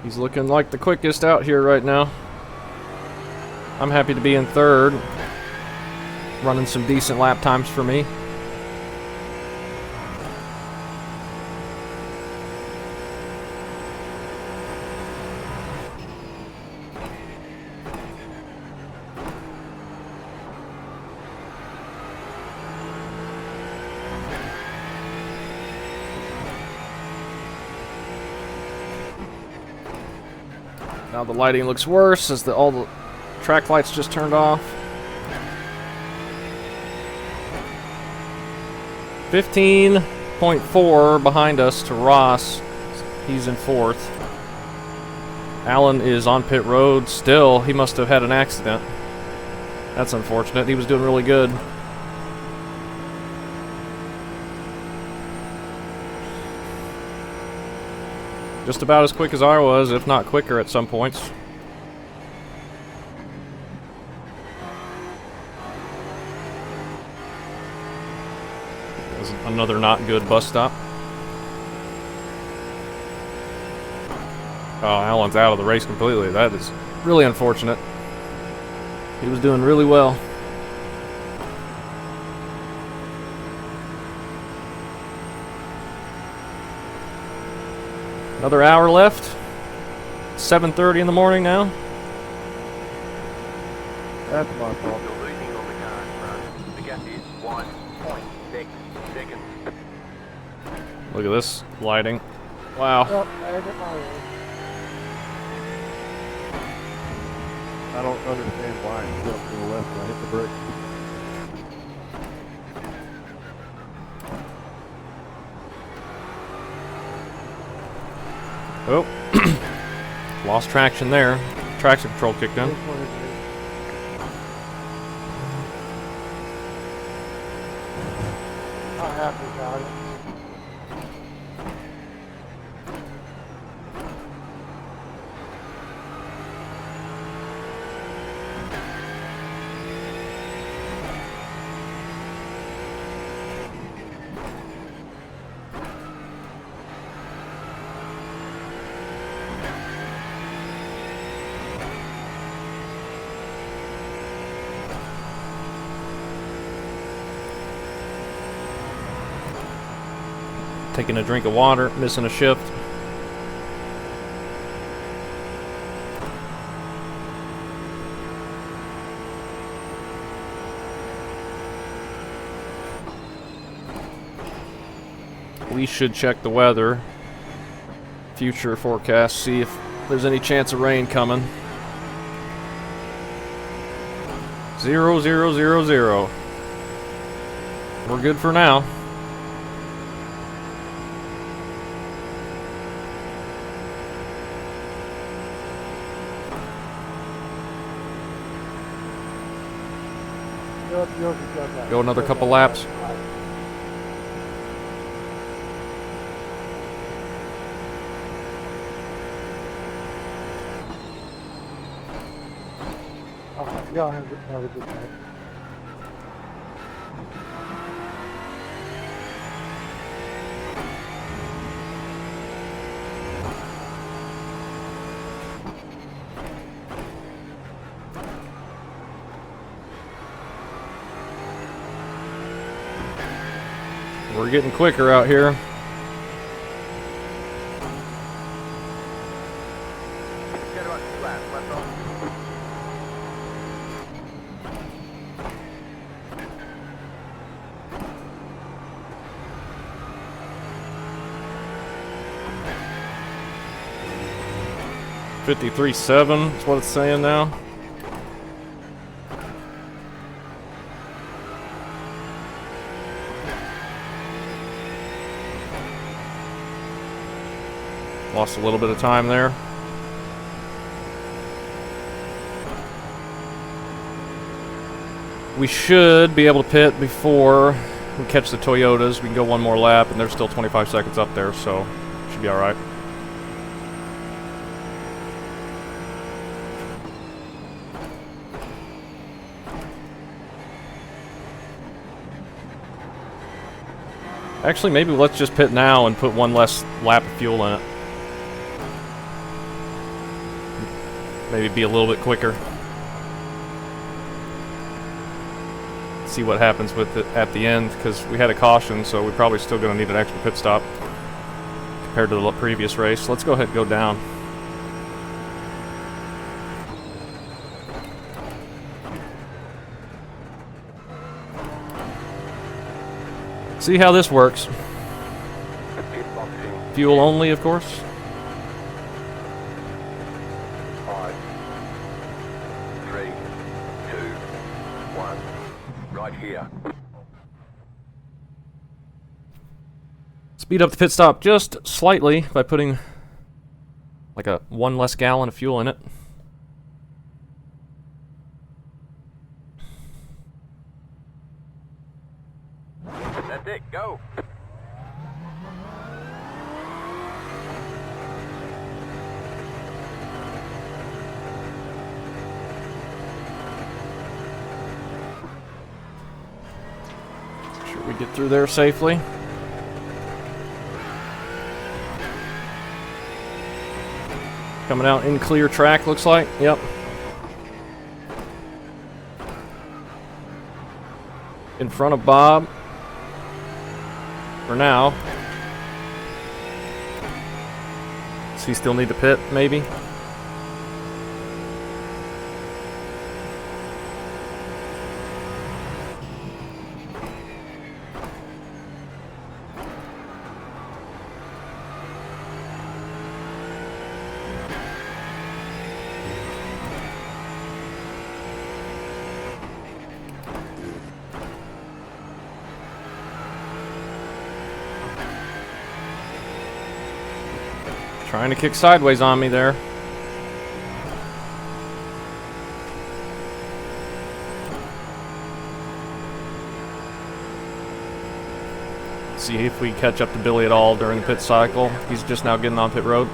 He's looking like the quickest out here right now. I'm happy to be in third. Running some decent lap times for me. Now the lighting looks worse as all the track lights just turned off. 15.4 behind us to Ross. He's in 4th. Alan is on pit road still. He must have had an accident. That's unfortunate. He was doing really good. Just about as quick as I was, if not quicker at some points. That was another not good bus stop. Oh, Alan's out of the race completely. That is really unfortunate. He was doing really well. Another hour left. 7:30 in the morning now. That's my fault. You're losing on the car in front. The gap is 1.6 seconds. Look at this lighting. Wow. Oh, I hit my own. I don't understand why I jumped to the left when I hit the brake. Oh. Lost traction there. Traction control kicked in. This one is me. Not happy about it. Taking a drink of water, missing a shift. We should check the weather. Future forecast, see if there's any chance of rain coming. 0, 0, 0, 0. We're good for now. Go another couple laps. Yeah, have a good night. We're getting quicker out here. Got about 2 laps left on. .53.7 is what it's saying now. Lost a little bit of time there. We should be able to pit before we catch the Toyotas. We can go one more lap, and they're still 25 seconds up there, so should be all right. Actually, maybe let's just pit now and put one less lap of fuel in it. Maybe be a little bit quicker. See what happens with it at the end, because we had a caution, so we're probably still going to need an extra pit stop compared to the previous race. Let's go ahead and go down. See how this works. Fuel only, of course. 5, 3, 2, 1. Right here. Speed up the pit stop just slightly by putting like a 1 less gallon of fuel in it. That's it, go. Sure we get through there safely. Coming out in clear track, looks like. Yep. In front of Bob. For now. Does he still need to pit, maybe? Trying to kick sideways on me there. See if we catch up to Billy at all during the pit cycle. He's just now getting on pit road.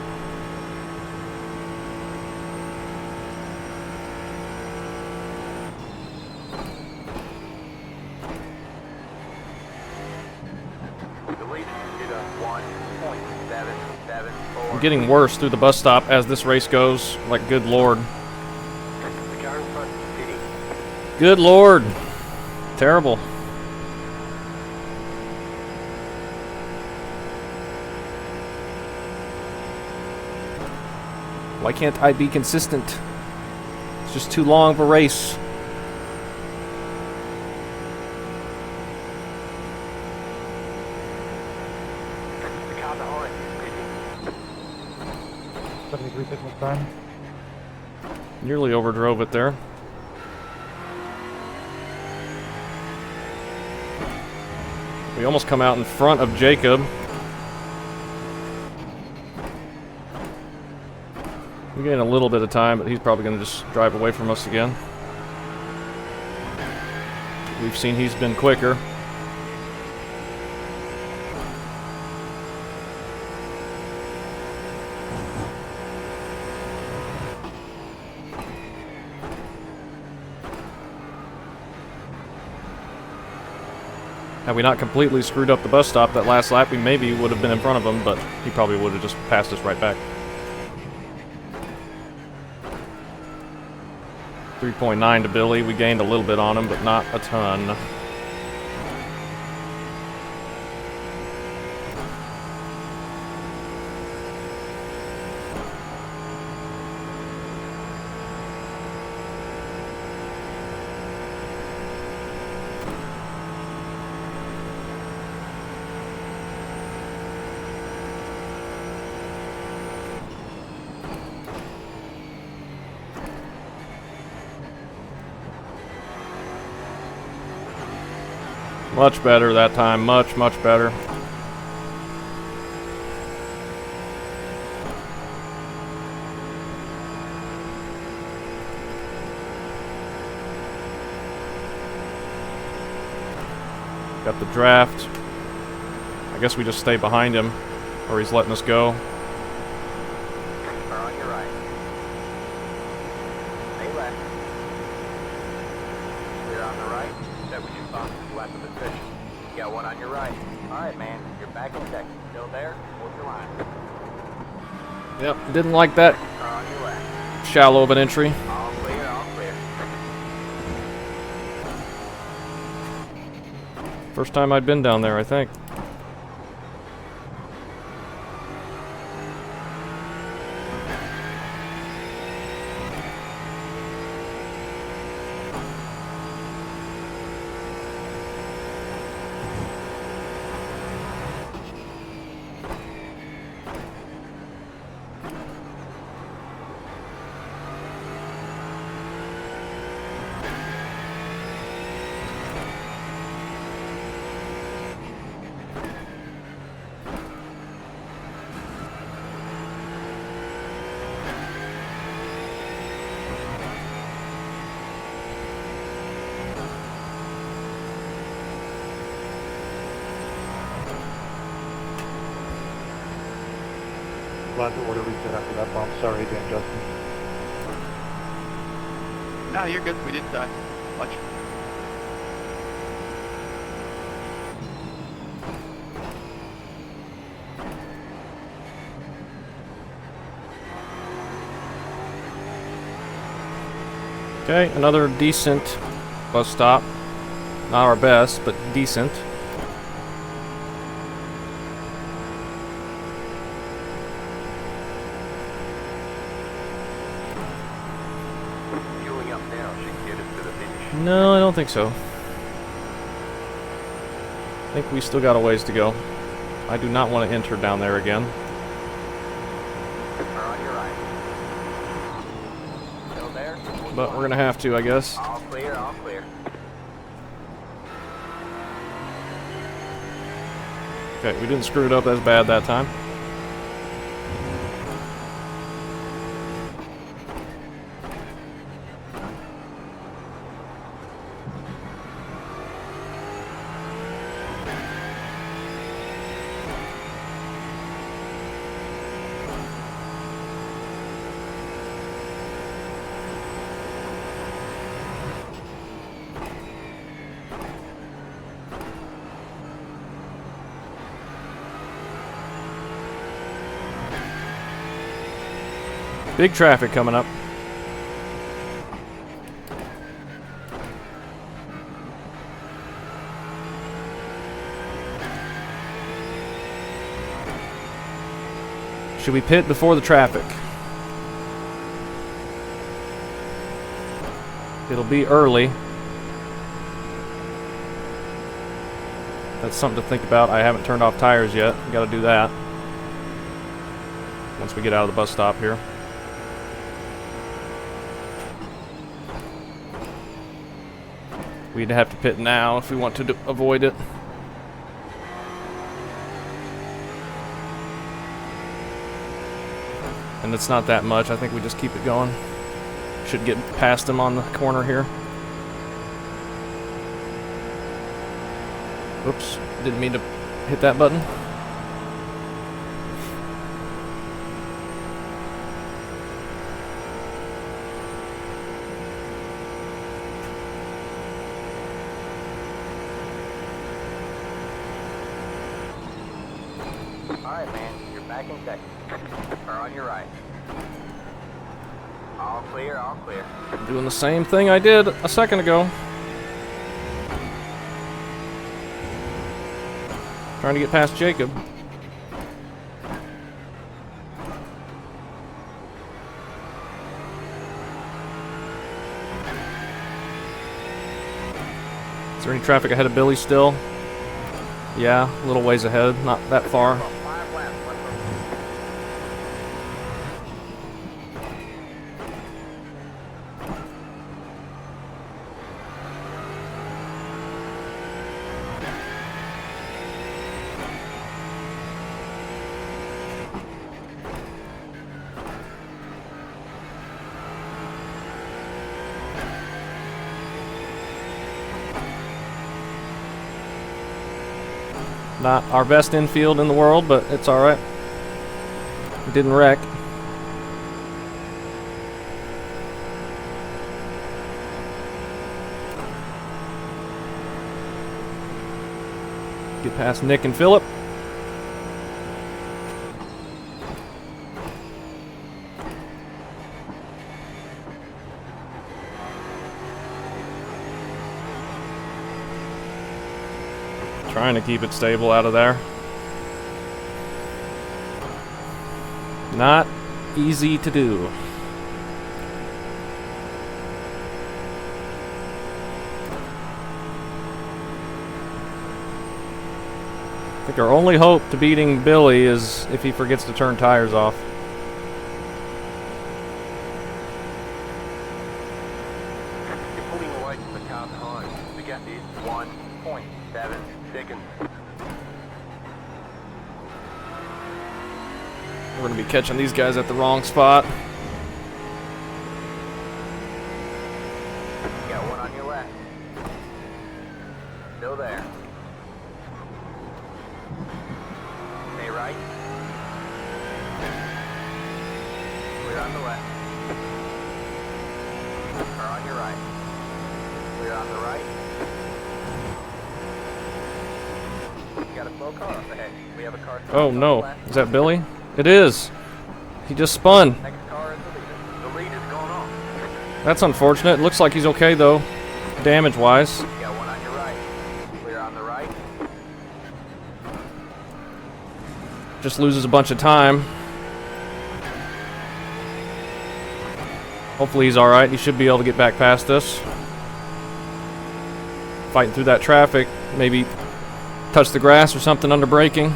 I'm getting worse through the bus stop as this race goes. Like, good lord. The car in front is pitting. Good lord. Terrible. Why can't I be consistent? It's just too long of a race. The car behind is pitting. 73 seconds time. Nearly overdrove it there. We almost come out in front of Jacob. We gain a little bit of time, but he's probably going to just drive away from us again. We've seen he's been quicker. Had we not completely screwed up the bus stop that last lap, we maybe would have been in front of him, but he probably would have just passed us right back. 3.9 to Billy. We gained a little bit on him, but not a ton. Much better that time. Much, much better. Got the draft. I guess we just stay behind him, or he's letting us go. Car on your right. Stay left. Clear on the right. That was your fastest lap of the session. You got one on your right. Alright, man. You're back in second. Still there? Hold your line. Yep, didn't like that Car on your left. shallow of an entry. All clear, all clear. First time I'd been down there, I think. Glad the order reset after that bump. Sorry again, Justin. No, you're good. We didn't die. Much. Okay, another decent bus stop. Not our best, but decent. Fueling up now should get us to the finish. No, I don't think so. I think we still got a ways to go. I do not want to enter down there again. Car on your right. Still there? Hold But your we're going to have to, I guess. line. All clear, all clear. Okay, we didn't screw it up as bad that time. Big traffic coming up. Should we pit before the traffic? It'll be early. That's something to think about. I haven't turned off tires yet. Got to do that once we get out of the bus stop here. We'd have to pit now if we want to avoid it. And it's not that much. I think we just keep it going. Should get past him on the corner here. Oops, didn't mean to hit that button. Alright, man, you're back in second. Or on your right. All clear, all clear. Doing the same thing I did a second ago. Trying to get past Jacob. Is there any traffic ahead of Billy still? Yeah, a little ways ahead, not that far. 5 laps left. Not our best infield in the world, but it's alright. We didn't wreck. Get past Nick and Phillip. Trying to keep it stable out of there. Not easy to do. I think our only hope to beating Billy is if he forgets to turn tires off. You're pulling away from the car behind. The gap is 1.7 seconds. We're going to be catching these guys at the wrong spot. You got one on your left. Still there. Stay right. Clear on the left. Or on your right. Clear on the right. You got a slow car up ahead. We have a car. Oh no, is that Billy? It is. He just spun. Next car is the leader. The lead is going on. That's unfortunate. It looks like he's okay though, damage-wise. You got one on your right. Clear on the right. Just loses a bunch of time. Hopefully he's alright. He should be able to get back past us. Fighting through that traffic. Maybe touch the grass or something under braking.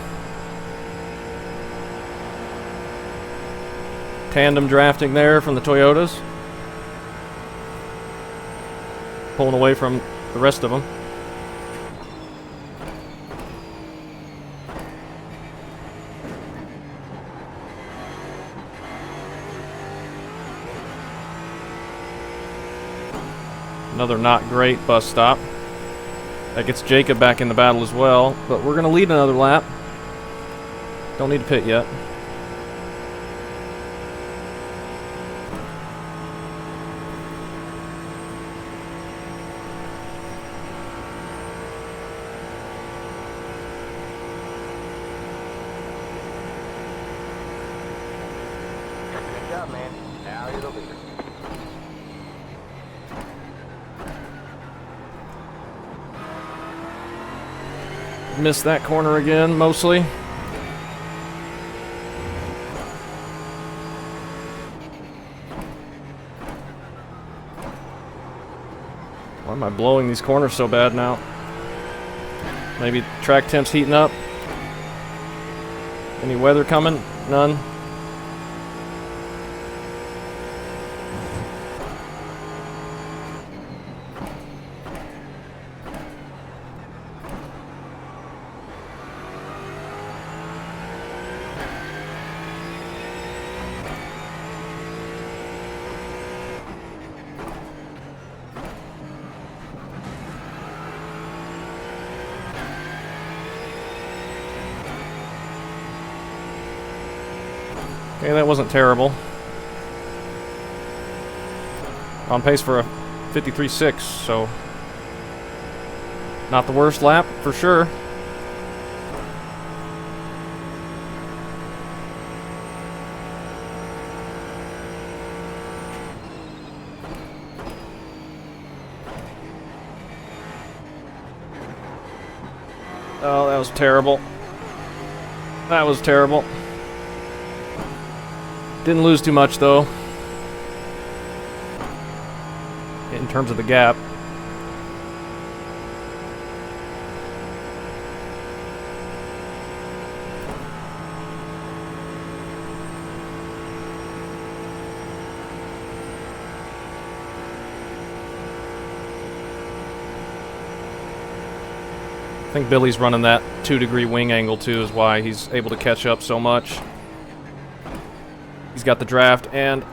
Tandem drafting there from the Toyotas. Pulling away from the rest of them. Another not great bus stop. That gets Jacob back in the battle as well, but we're going to lead another lap. Don't need to pit yet. Good job, man. Now you're the leader. Missed that corner again, mostly. Why am I blowing these corners so bad now? Maybe track temp's heating up. Any weather coming? None. Okay, that wasn't terrible. On pace for a 53.6, so not the worst lap for sure. Oh, that was terrible. That was terrible. Didn't lose too much though, in terms of the gap. I think Billy's running that 2-degree wing angle too, is why he's able to catch up so much. He's got the draft and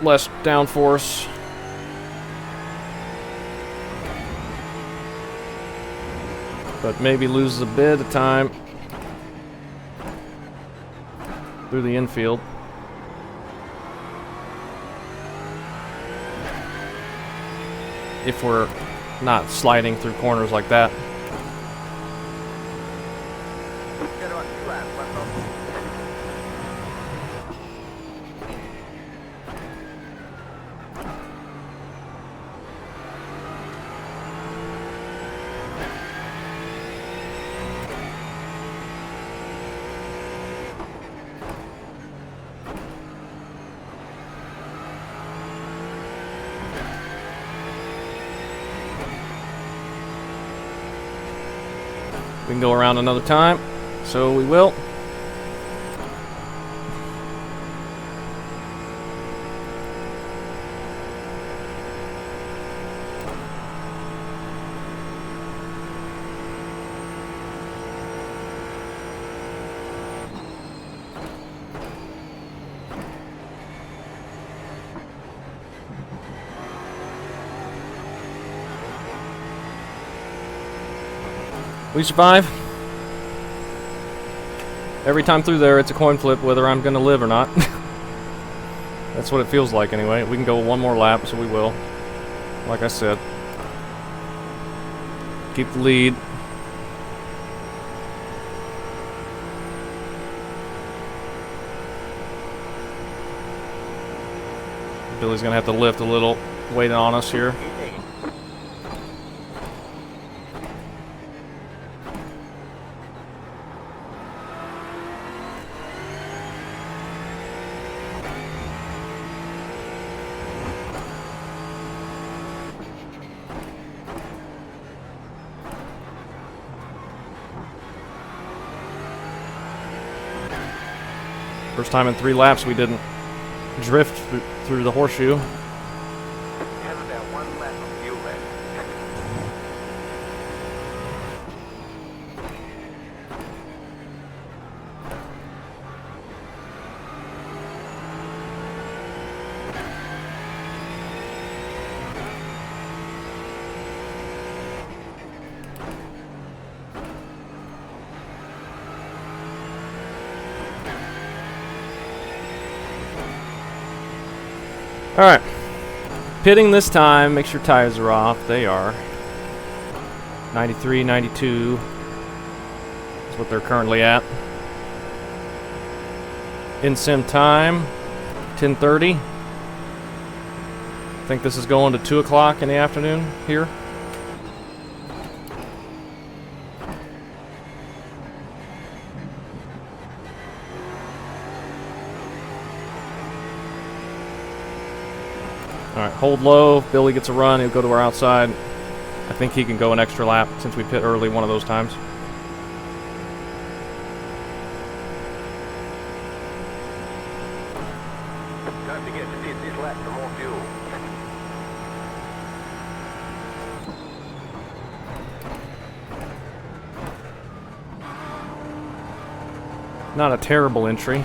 less downforce. But maybe loses a bit of time through the infield. If we're not sliding through corners like that. Get on 2 laps left open. We can go around another time, so we will. We survive. Every time through there, it's a coin flip whether I'm going to live or not. That's what it feels like anyway. We can go one more lap, so we will. Like I said. Keep the lead. Billy's going to have to lift a little weight on us here. First time in 3 laps we didn't drift through the horseshoe. Has about 1 lap of fuel left. Alright. Pitting this time. Make sure tires are off. They are. 93, 92. That's what they're currently at. In sim time. 10:30. I think this is going to 2 o'clock in the afternoon here. Alright, hold low. Billy gets a run. He'll go to our outside. I think he can go an extra lap since we pit early one of those times. Don't forget to pit this lap for more fuel. Not a terrible entry.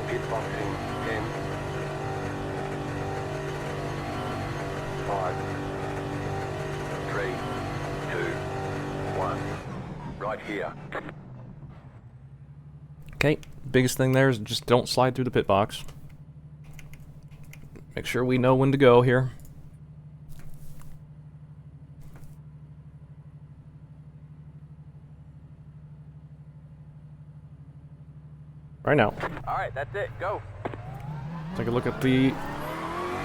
Pit box in 10, 5, 3, 2, 1. Right here. Okay, biggest thing there is just don't slide through the pit box. Make sure we know when to go here. Right now. Alright, that's it. Go. Take a look at the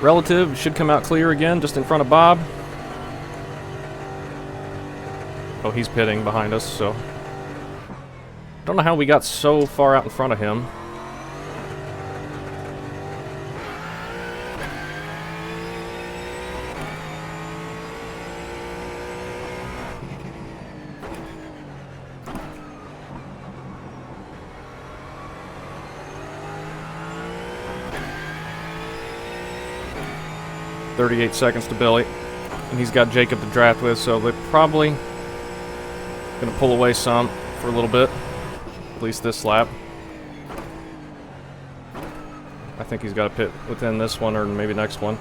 relative. Should come out clear again, just in front of Bob. Oh, he's pitting behind us, so... Don't know how we got so far out in front of him. .38 seconds to Billy, and he's got Jacob to draft with, so they're probably gonna pull away some for a little bit, at least this lap. I think he's got a pit within this one or maybe next one.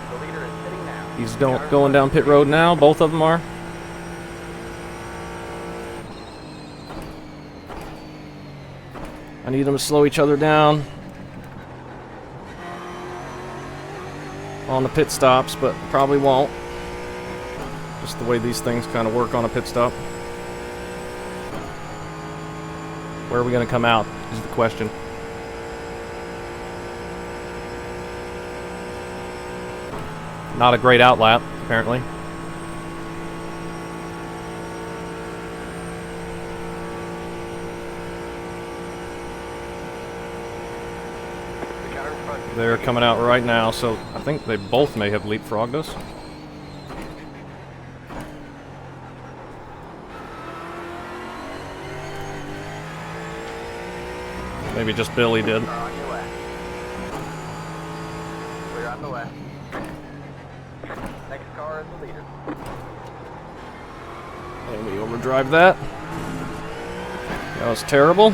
The leader is sitting now. He's going down pit road now, both of them are. I need them to slow each other down on the pit stops, but probably won't. Just the way these things kind of work on a pit stop. Where are we going to come out is the question. Not a great outlap, apparently. The car in front. They're coming out right now, so I think they both may have leapfrogged us. Maybe just Billy did. Are on your left. Clear on the left. Next car is the leader. And we overdrive that. That was terrible.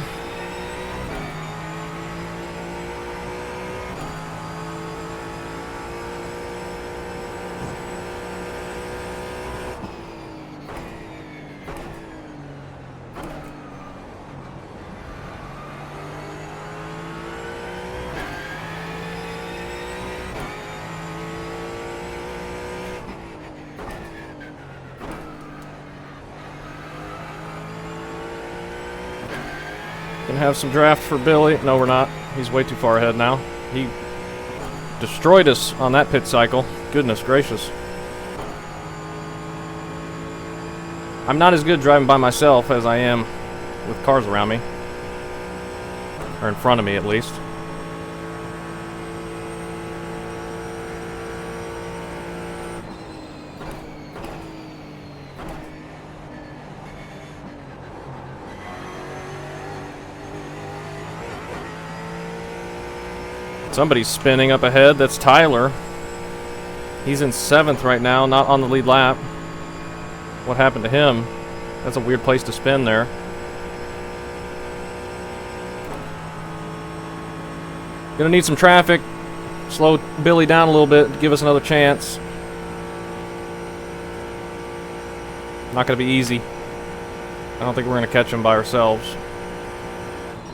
Gonna have some draft for Billy. No, we're not. He's way too far ahead now. He destroyed us on that pit cycle. Goodness gracious. I'm not as good driving by myself as I am with cars around me. Or in front of me, at least. Somebody's spinning up ahead. That's Tyler. He's in 7th right now, not on the lead lap. What happened to him? That's a weird place to spin there. Gonna need some traffic. Slow Billy down a little bit to give us another chance. Not gonna be easy. I don't think we're gonna catch him by ourselves.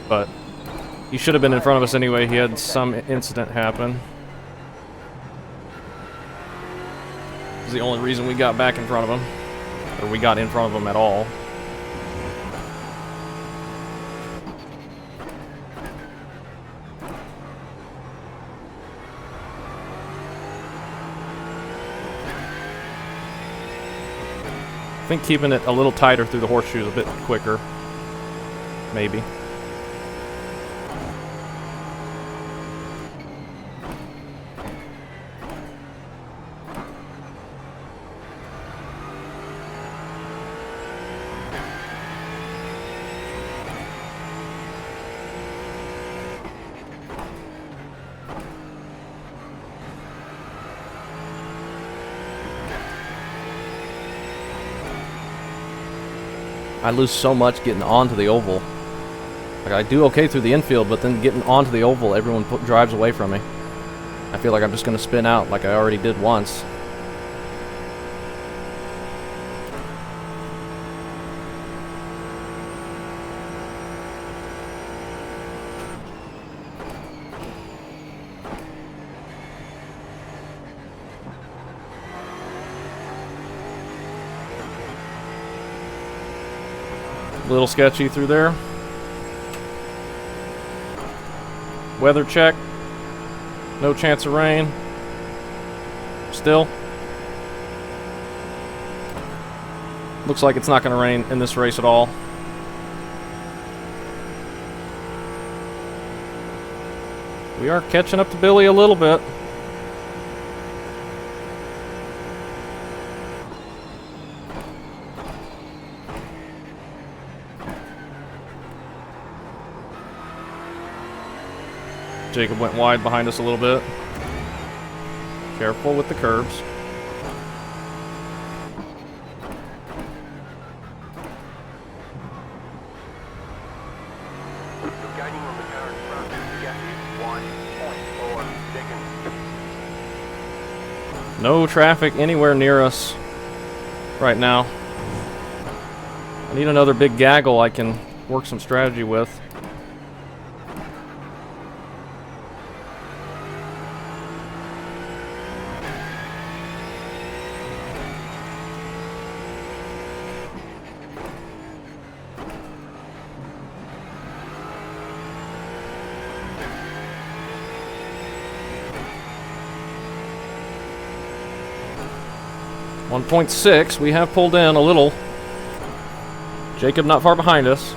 But he should have been in front of us anyway. He had some incident happen. the only reason we got back in front of him. Or we got in front of him at all. I think keeping it a little tighter through the horseshoe is a bit quicker. Maybe. I lose so much getting onto the oval. Like, I do okay through the infield, but then getting onto the oval, everyone drives away from me. I feel like I'm just going to spin out like I already did once. A little sketchy through there. Weather check. No chance of rain. Still. Looks like it's not going to rain in this race at all. We are catching up to Billy a little bit. Jacob went wide behind us a little bit. Careful with the curbs. You're gaining on the car in front. The gap is 1.4 seconds. No traffic anywhere near us right now. I need another big gaggle I can work some strategy with. .6, we have pulled in a little. Jacob not far behind us.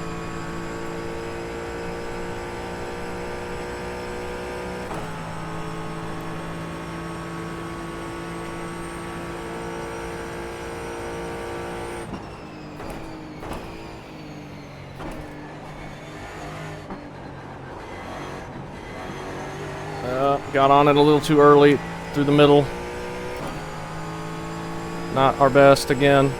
Got on it a little too early through the middle. Not our best again.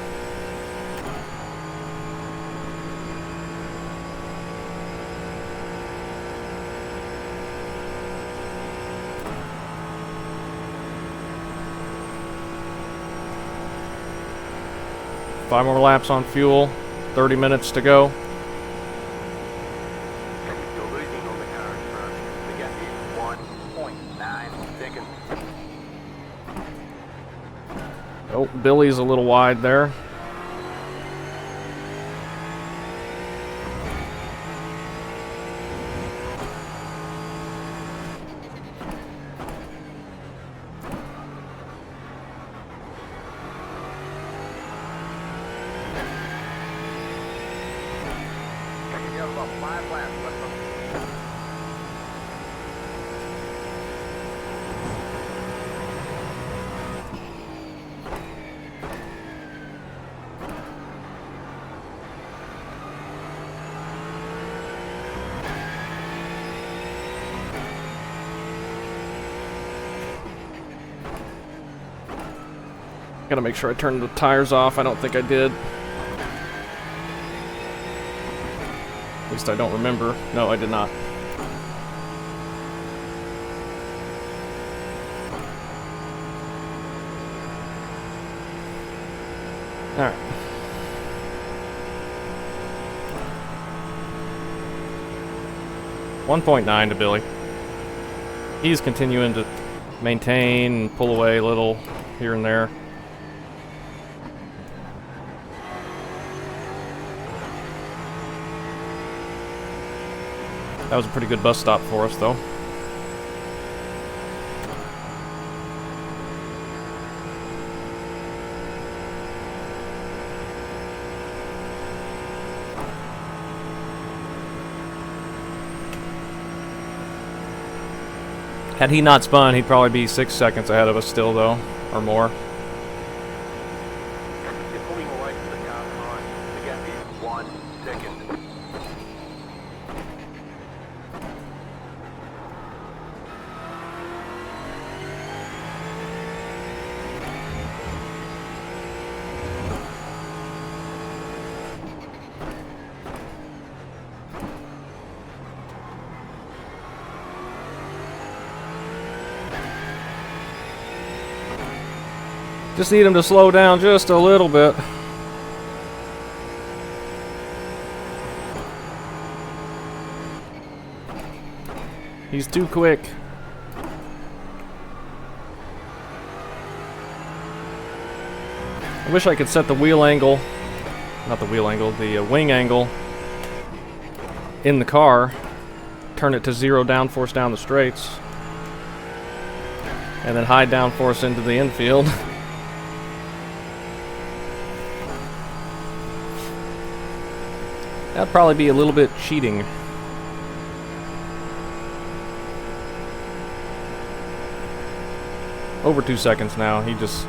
Five more laps on fuel. 30 minutes to go. You're losing on the car in front. The gap is 1.9 seconds. Oh, Billy's a little wide there. You have about 5 laps left on Gotta make sure I turn the tires off. I don't think I did. At least I don't remember. No, I did not. Alright. .9 to Billy. He's continuing to maintain and pull away a little here and there. That was a pretty good bus stop for us, though. Had he not spun, he'd probably be 6 seconds ahead of us still, though, or more. You're pulling away from the car behind. The gap is 1 second. Just need him to slow down just a little bit. He's too quick. I wish I could set the wheel angle, not the wheel angle, the wing angle in the car, turn it to 0 downforce down the straights, and then high downforce into the infield. That'd probably be a little bit cheating. Over 2 seconds now. He just,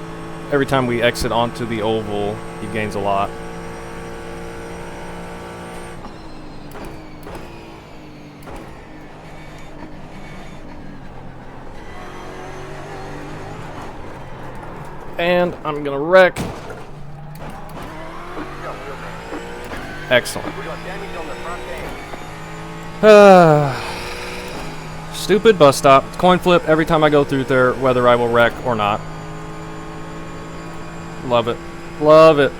every time we exit onto the oval, he gains a lot. And I'm gonna wreck. Excellent. We got damage on the front end. Stupid bus stop. Coin flip every time I go through there, whether I will wreck or not. Love it. Love it.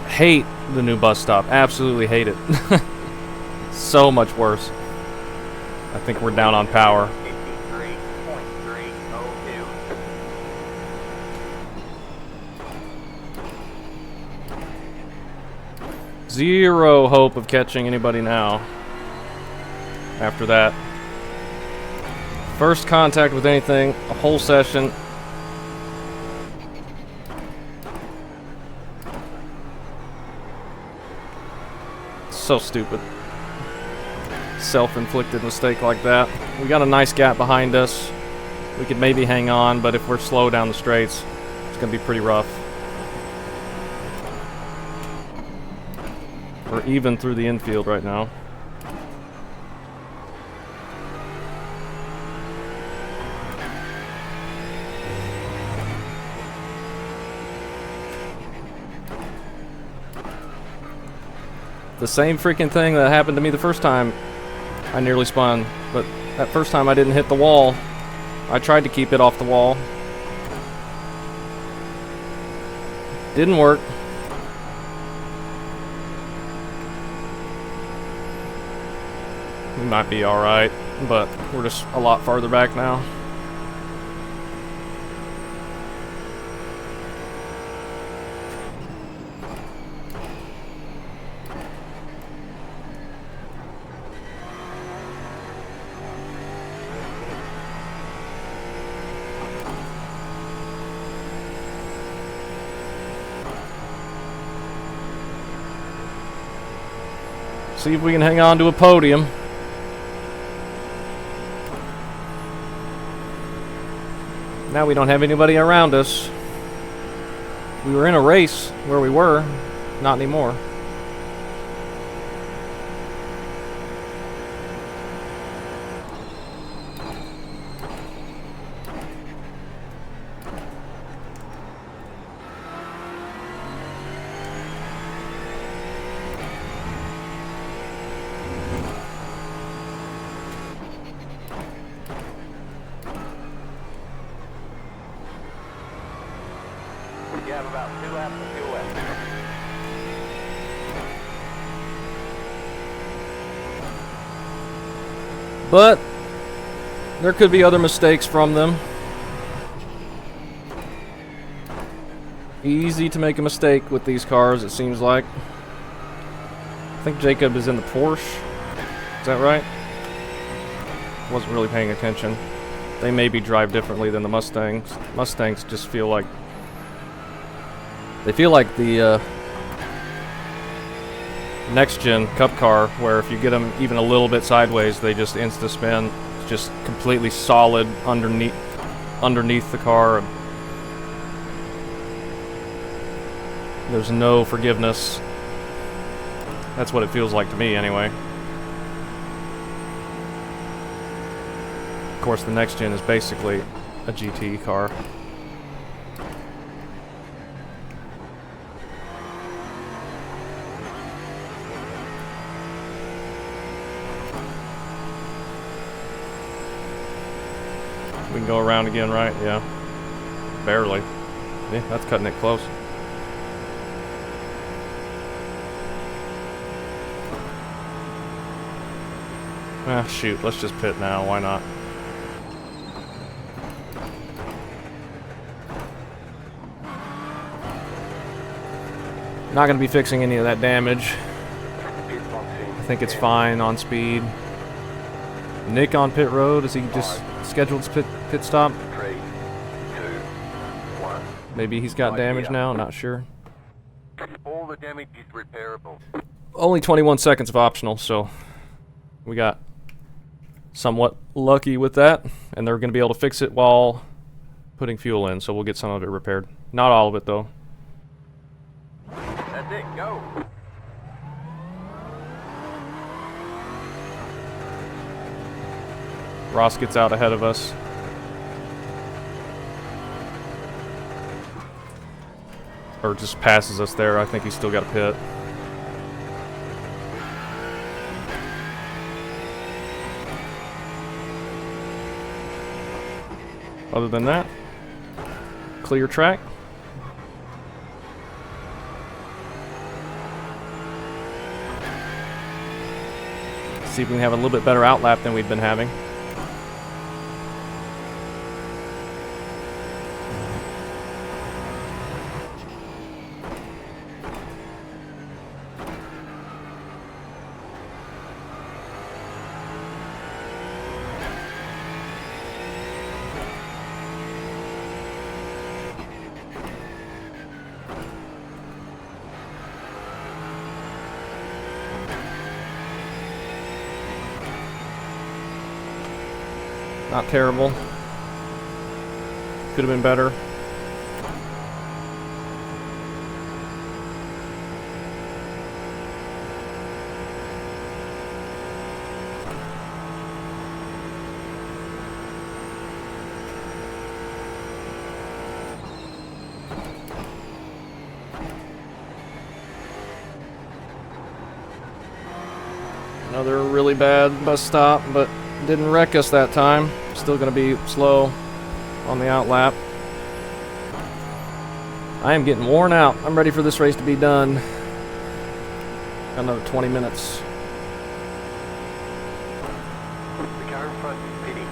Hate the new bus stop. Absolutely hate it. So much worse. I think we're down on power. 53.302. Zero hope of catching anybody now. After that. First contact with anything, a whole session. So stupid. Self-inflicted mistake like that. We got a nice gap behind us. We could maybe hang on, but if we're slow down the straights, it's gonna be pretty rough. We're even through the infield right now. The same freaking thing that happened to me the first time I nearly spun, but that first time I didn't hit the wall. I tried to keep it off the wall. Didn't work. We might be alright, but we're just a lot farther back now. See if we can hang on to a podium. Now we don't have anybody around us. We were in a race where we were, not anymore. You have about 2 laps of fuel left. But there could be other mistakes from them. Easy to make a mistake with these cars, it seems like. I think Jacob is in the Porsche. Is that right? Wasn't really paying attention. They maybe drive differently than the Mustangs. Mustangs just feel like... They feel like the next-gen Cup car, where if you get them even a little bit sideways, they just insta-spin. It's just completely solid underneath the car. There's no forgiveness. That's what it feels like to me, anyway. Of course, the next gen is basically a GT car. We can go around again, right? Yeah. Barely. Yeah, that's cutting it close. Ah, shoot. Let's just pit now. Why not? Not going to be fixing any of that damage. I think it's fine on speed. Nick on pit road. Is he just scheduled his pit stop? 3, 2, 1. Maybe he's got damage now. Not sure. All the damage is repairable. Only 21 seconds of optional, so we got somewhat lucky with that, and they're going to be able to fix it while putting fuel in, so we'll get some of it repaired. Not all of it, though. That's it, go. Ross gets out ahead of us. Or just passes us there. I think he's still got a pit. Other than that, clear track. See if we can have a little bit better outlap than we've been having. Not terrible. Could have been better. Another really bad bus stop, but didn't wreck us that time. Still gonna be slow on the outlap. I am getting worn out. I'm ready for this race to be done. Got another 20 minutes. The car in front is pitting.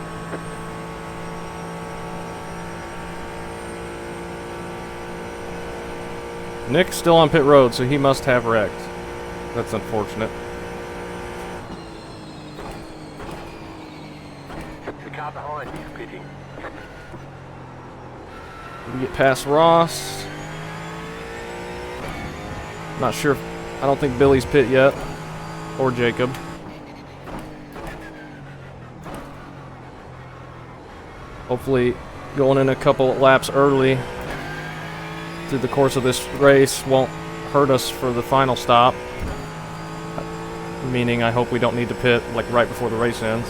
Nick's still on pit road, so he must have wrecked. That's unfortunate. The car behind is pitting. We get past Ross. Not sure. I don't think Billy's pit yet. Or Jacob. Hopefully going in a couple laps early through the course of this race won't hurt us for the final stop. Meaning I hope we don't need to pit like right before the race ends.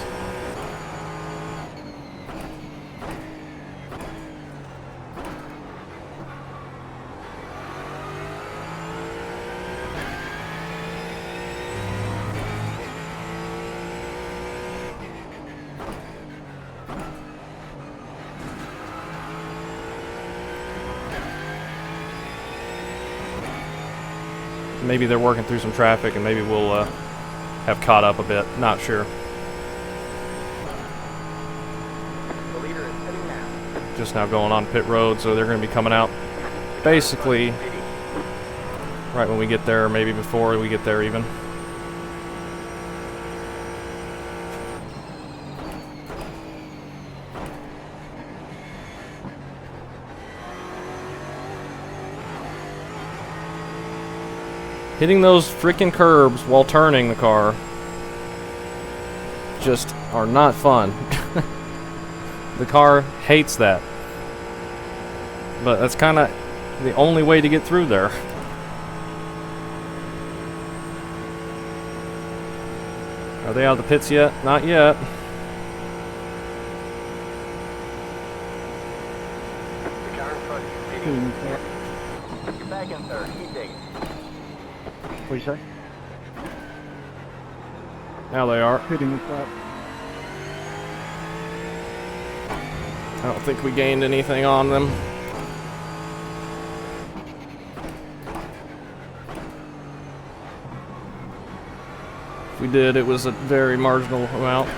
Maybe they're working through some traffic and maybe we'll have caught up a bit. Not sure. The leader is pitting now. Just now going on pit road, so they're going to be coming out basically right when we get there, or maybe before we get there even. Hitting those freaking curbs while turning the car just are not fun. The car hates that. But that's kind of the only way to get through there. Are they out of the pits yet? Not yet. The car in front is pitting. You're back in third. Keep digging. What'd you say? Now they are. Pitting is up. I don't think we gained anything on them. If we did, it was a very marginal amount.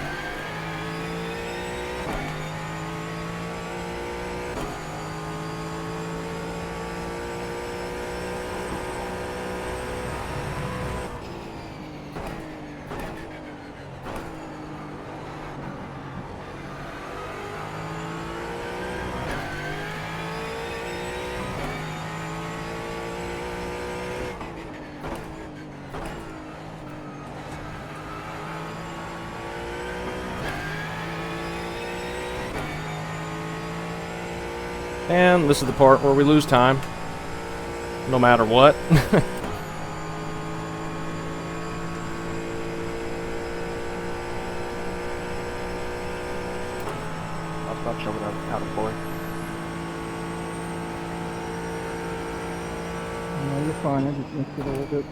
And this is the part where we lose time. No matter what. I'll stop shoving out of boy. No, you're fine. I just missed it a little bit.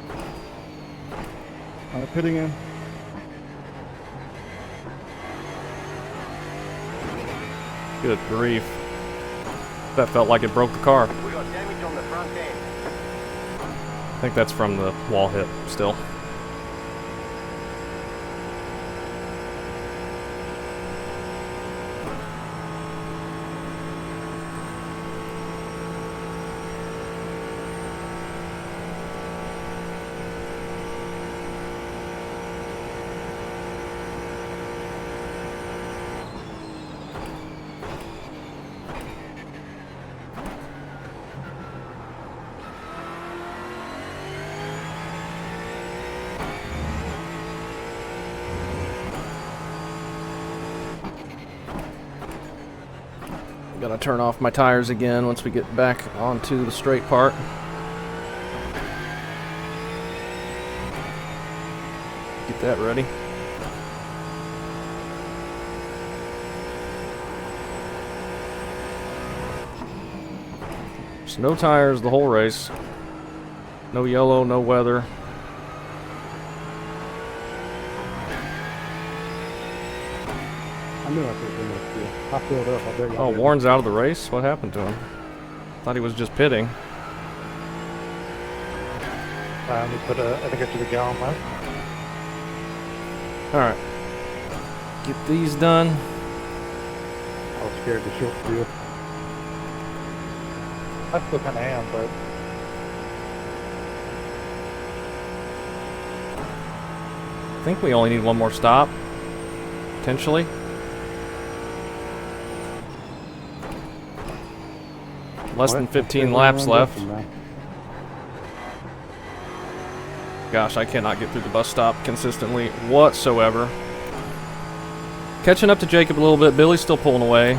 Pitting in. Good grief. That felt like it broke the car. We got damage on the front end. I think that's from the wall hit still. Gotta turn off my tires again once we get back onto the straight part. Get that ready. There's no tires the whole race. No yellow, no weather. I knew I could have been there too. I filled up. I bet you. Oh, Warren's out of the race? What happened to him? Thought he was just pitting. I only put I think I took a gallon left. Alright. Get these done. I was scared to short field. I still kind of am, but I think we only need one more stop. Potentially. Less than 15 laps left. Gosh, I cannot get through the bus stop consistently whatsoever. Catching up to Jacob a little bit. Billy's still pulling away.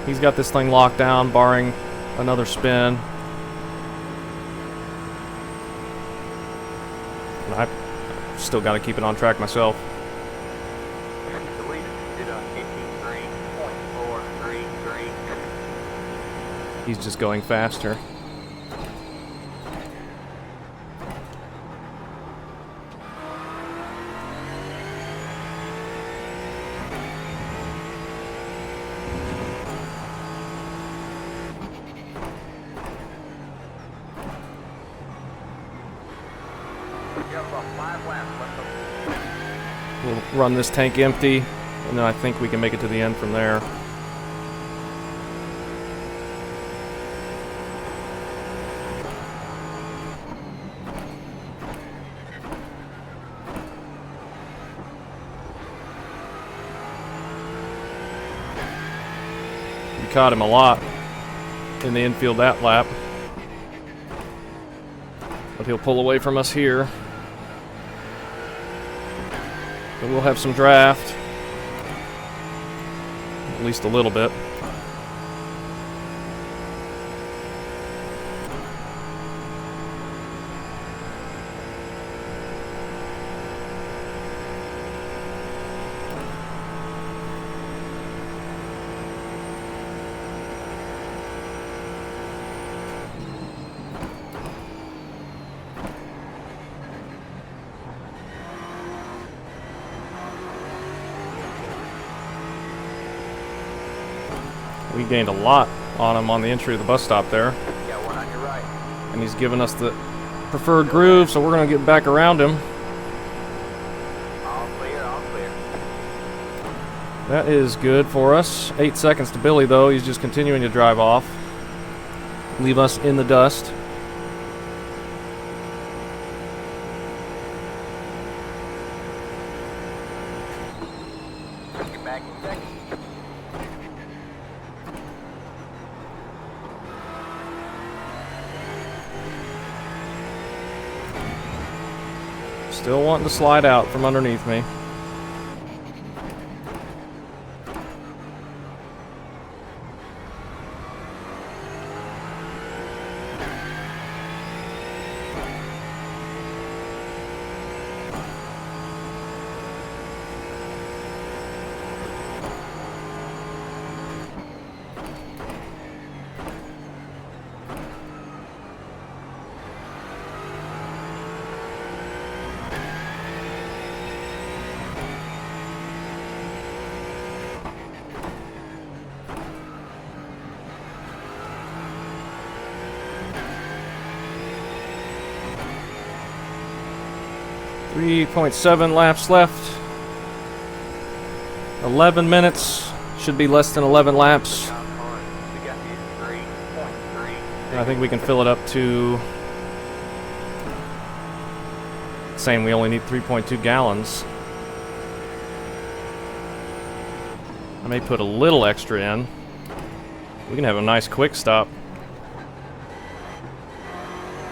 He's got this thing locked down, barring another spin. And I've still got to keep it on track myself. The leader did a 53.433. He's just going faster. You have about 5 laps left. We'll run this tank empty, and then I think we can make it to the end from there. We caught him a lot. in the infield that lap. But he'll pull away from us here. But we'll have some draft. At least a little bit. We gained a lot on him on the entry of the bus stop there. Got one on your right. And he's given us the preferred groove, so we're going to get back around him. All clear, all clear. That is good for us. 8 seconds to Billy, though. He's just continuing to drive off. Leave us in the dust. You're back in second. Still wanting to slide out from underneath me. .7 laps left. 11 minutes. Should be less than 11 laps. Top on. We got you 3.3. And I think we can fill it up to... Saying we only need 3.2 gallons. I may put a little extra in. We can have a nice quick stop.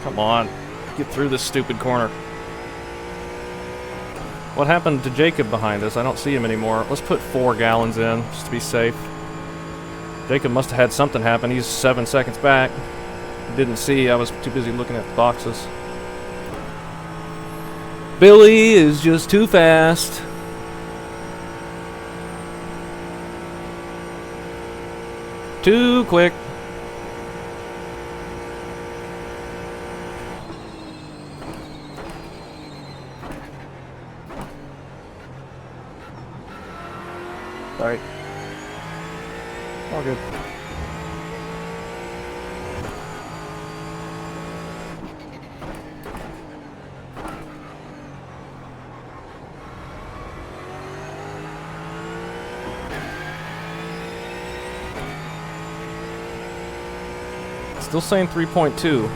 Come on. Get through this stupid corner. What happened to Jacob behind us? I don't see him anymore. Let's put 4 gallons in, just to be safe. Jacob must have had something happen. He's 7 seconds back. Didn't see. I was too busy looking at the boxes. Billy is just too fast. Too quick. Sorry. All good. Still saying 3.2.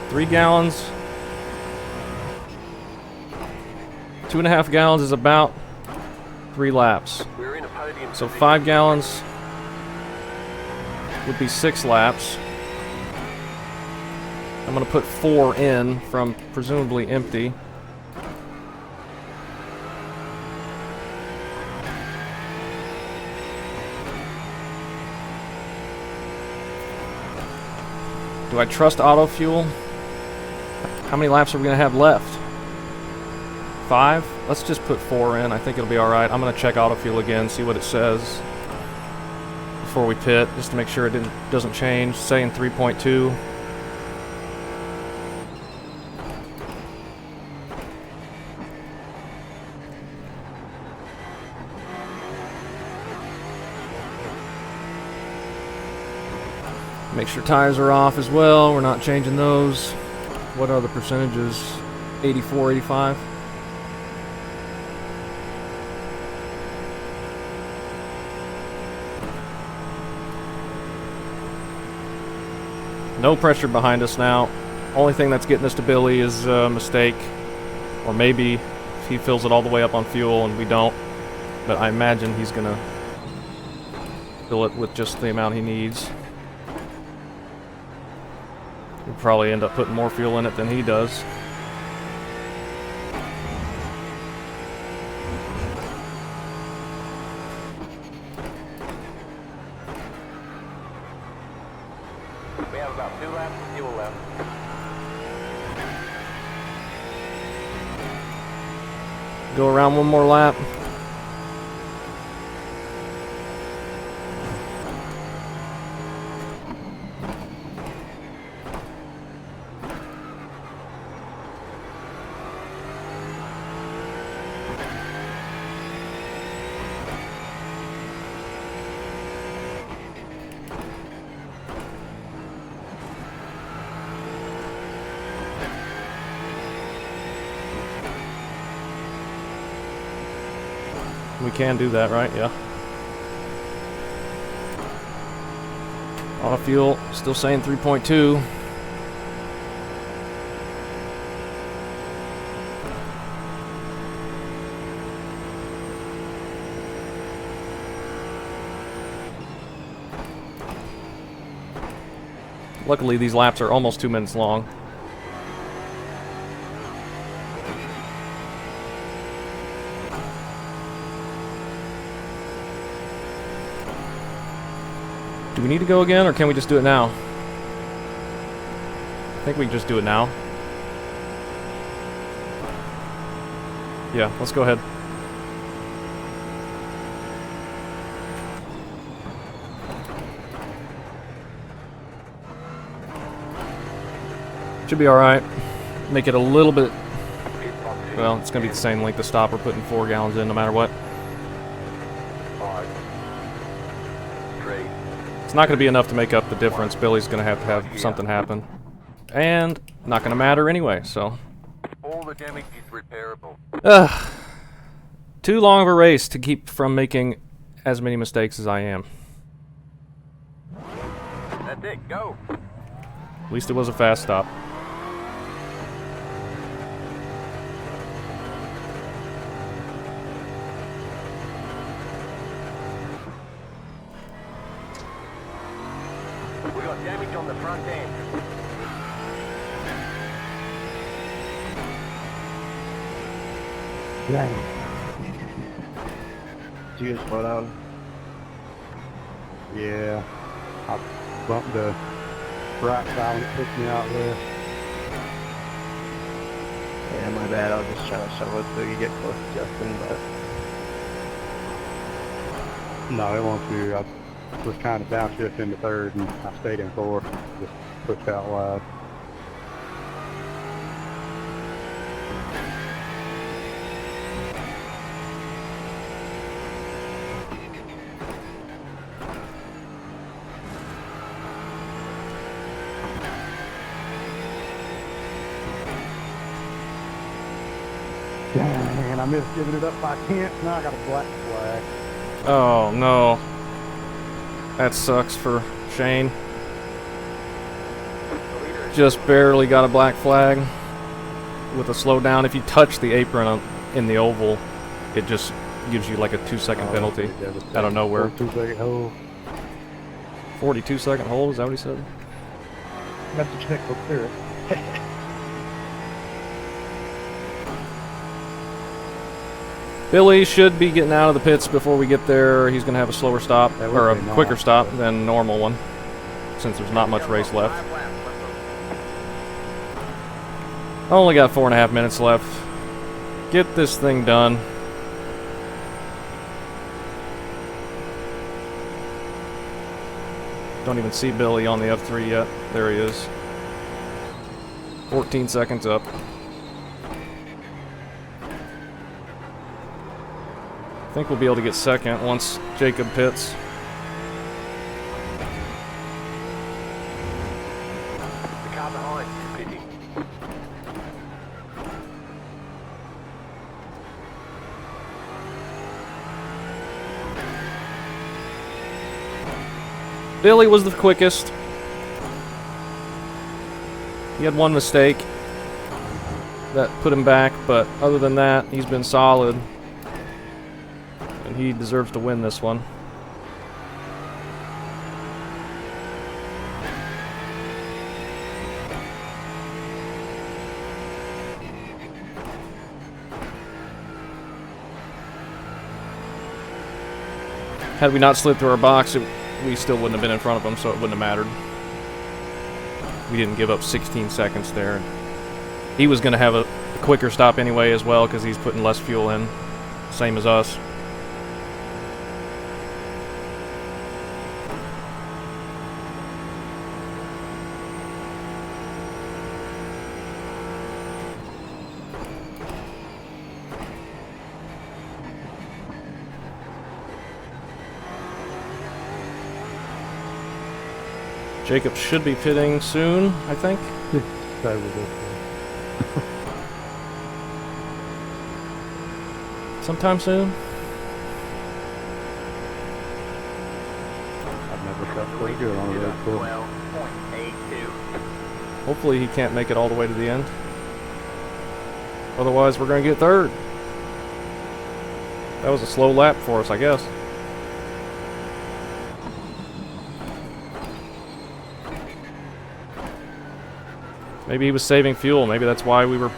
3 gallons. 2.5 gallons is about 3 laps. We're in a podium So position. 5 gallons would be 6 laps. I'm going to put 4 in from presumably empty. Do I trust auto fuel? How many laps are we going to have left? 5? Let's just put 4 in. I think it'll be alright. I'm going to check auto fuel again, see what it says before we pit, just to make sure it doesn't change. Saying 3.2. Make sure tires are off as well. We're not changing those. What are the percentages? 84, 85? No pressure behind us now. Only thing that's getting us to Billy is a mistake. Or maybe if he fills it all the way up on fuel and we don't. But I imagine he's gonna fill it with just the amount he needs. He'll probably end up putting more fuel in it than he does. We have about 2 laps of fuel left. Go around one more lap. We can do that, right? Yeah. Auto fuel, still saying 3.2. Luckily, these laps are almost 2 minutes long. Do we need to go again, or can we just do it now? I think we can just do it now. Yeah, let's go ahead. Should be alright. Make it a little bit... Well, it's going to be the same length of stop. We're putting 4 gallons in no matter what. 5, 3. It's not going to be enough to make up the difference. Billy's going to have something happen. And not going to matter anyway, so... All the damage is repairable. Too long of a race to keep from making as many mistakes as I am. That's it, go! At least it was a fast stop. We got damage on the front end. Dang. Did you just slow down? Yeah. I bumped the right side and it pushed me out there. Yeah, my bad. I was just trying to shovel it so you get close to Justin, but No, it won't do. I was trying to downshift into third and I stayed in fourth. Just pushed out wide. Dang, I missed giving it up by 10. Now I got a black flag. Oh, no. That sucks for Shane. Just barely got a black flag with a slowdown. If you touch the apron in the oval, it just gives you like a 2-second penalty out of nowhere. 2-second hold. 42-second hold, is that what he said? Message Nick will clear it. Billy should be getting out of the pits before we get there. He's going to have a slower stop, That would or a be nice, quicker stop but- than normal one, since there's not much race left. 5 laps left. Only got 4.5 minutes left. Get this thing done. Don't even see Billy on the F3 yet. There he is. 14 seconds up. I think we'll be able to get second once Jacob pits. The car behind is pitting. Billy was the quickest. He had one mistake that put him back, but other than that, he's been solid. And he deserves to win this one. Had we not slid through our box, we still wouldn't have been in front of him, so it wouldn't have mattered. We didn't give up 16 seconds there. He was going to have a quicker stop anyway as well because he's putting less fuel in, same as us. Jacob should be pitting soon, I think. So ridiculous. Sometime soon. I've never felt so good on a road course. 12.82. Hopefully he can't make it all the way to the end. Otherwise, we're going to get third. That was a slow lap for us, I guess. Maybe he was saving fuel. Maybe that's why we were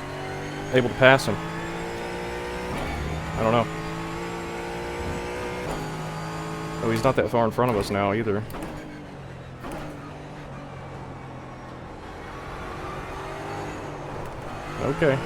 able to pass him. I don't know. Oh, he's not that far in front of us now either. Okay.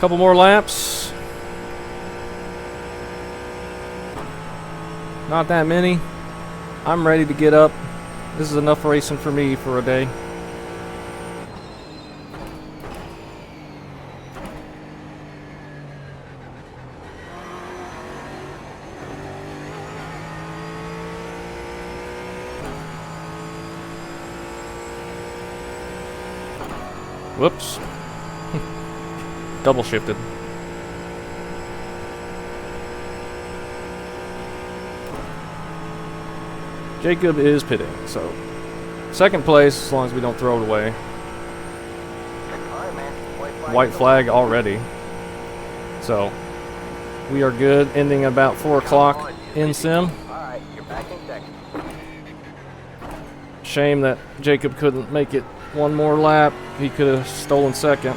Couple more laps. Not that many. I'm ready to get up. This is enough racing for me for a day. Whoops. Double shifted. Jacob is pitting, so second place as long as we don't throw it away. Alright, man. White flag already. So we are good, ending about 4 o'clock in sim. Alright, you're back in second. Shame that Jacob couldn't make it one more lap. He could have stolen second.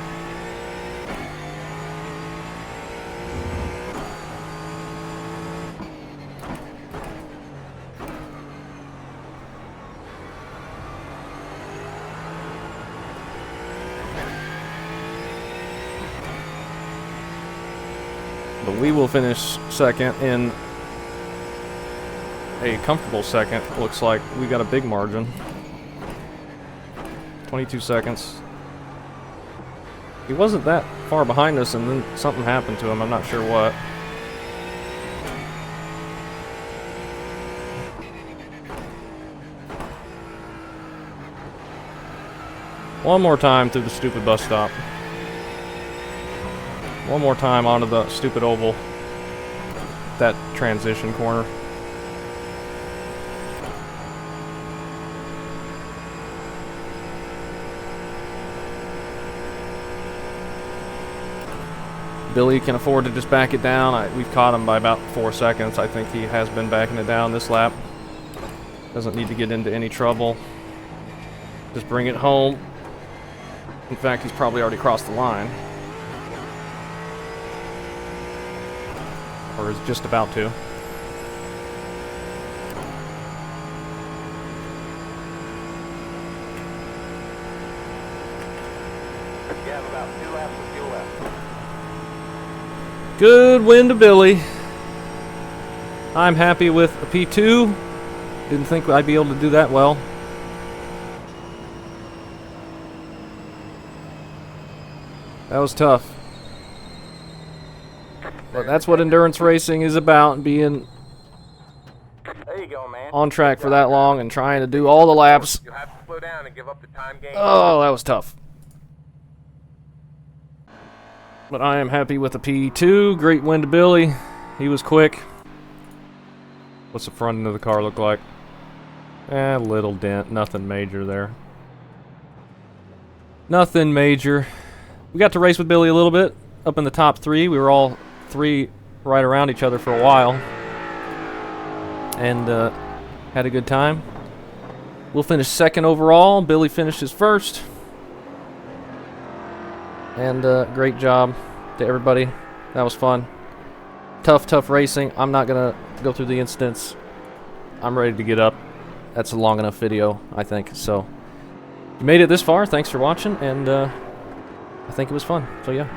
But we will finish second in a comfortable second. Looks like we got a big margin. 22 seconds. He wasn't that far behind us, and then something happened to him. I'm not sure what. One more time through the stupid bus stop. One more time onto the stupid oval. That transition corner. Billy can afford to just back it down. We've caught him by about 4 seconds. I think he has been backing it down this lap. Doesn't need to get into any trouble. Just bring it home. In fact, he's probably already crossed the line. Or is just about to. You have about 2 laps of fuel left. Good win to Billy. I'm happy with a P2. Didn't think I'd be able to do that well. That was tough. But that's what endurance racing is about, being There you go, man. on track for that long and trying to do all the laps. You'll have to slow down and give up the time gain. Oh, that was tough. But I am happy with the P2. Great win to Billy. He was quick. What's the front end of the car look like? A little dent. Nothing major there. Nothing major. We got to race with Billy a little bit. Up in the top 3. We were all 3 right around each other for a while. And had a good time. We'll finish 2nd overall. Billy finishes 1st. And great job to everybody. That was fun. Tough racing. I'm not going to go through the incidents. I'm ready to get up. That's a long enough video, I think. So, if you made it this far, thanks for watching. And I think it was fun. So, yeah.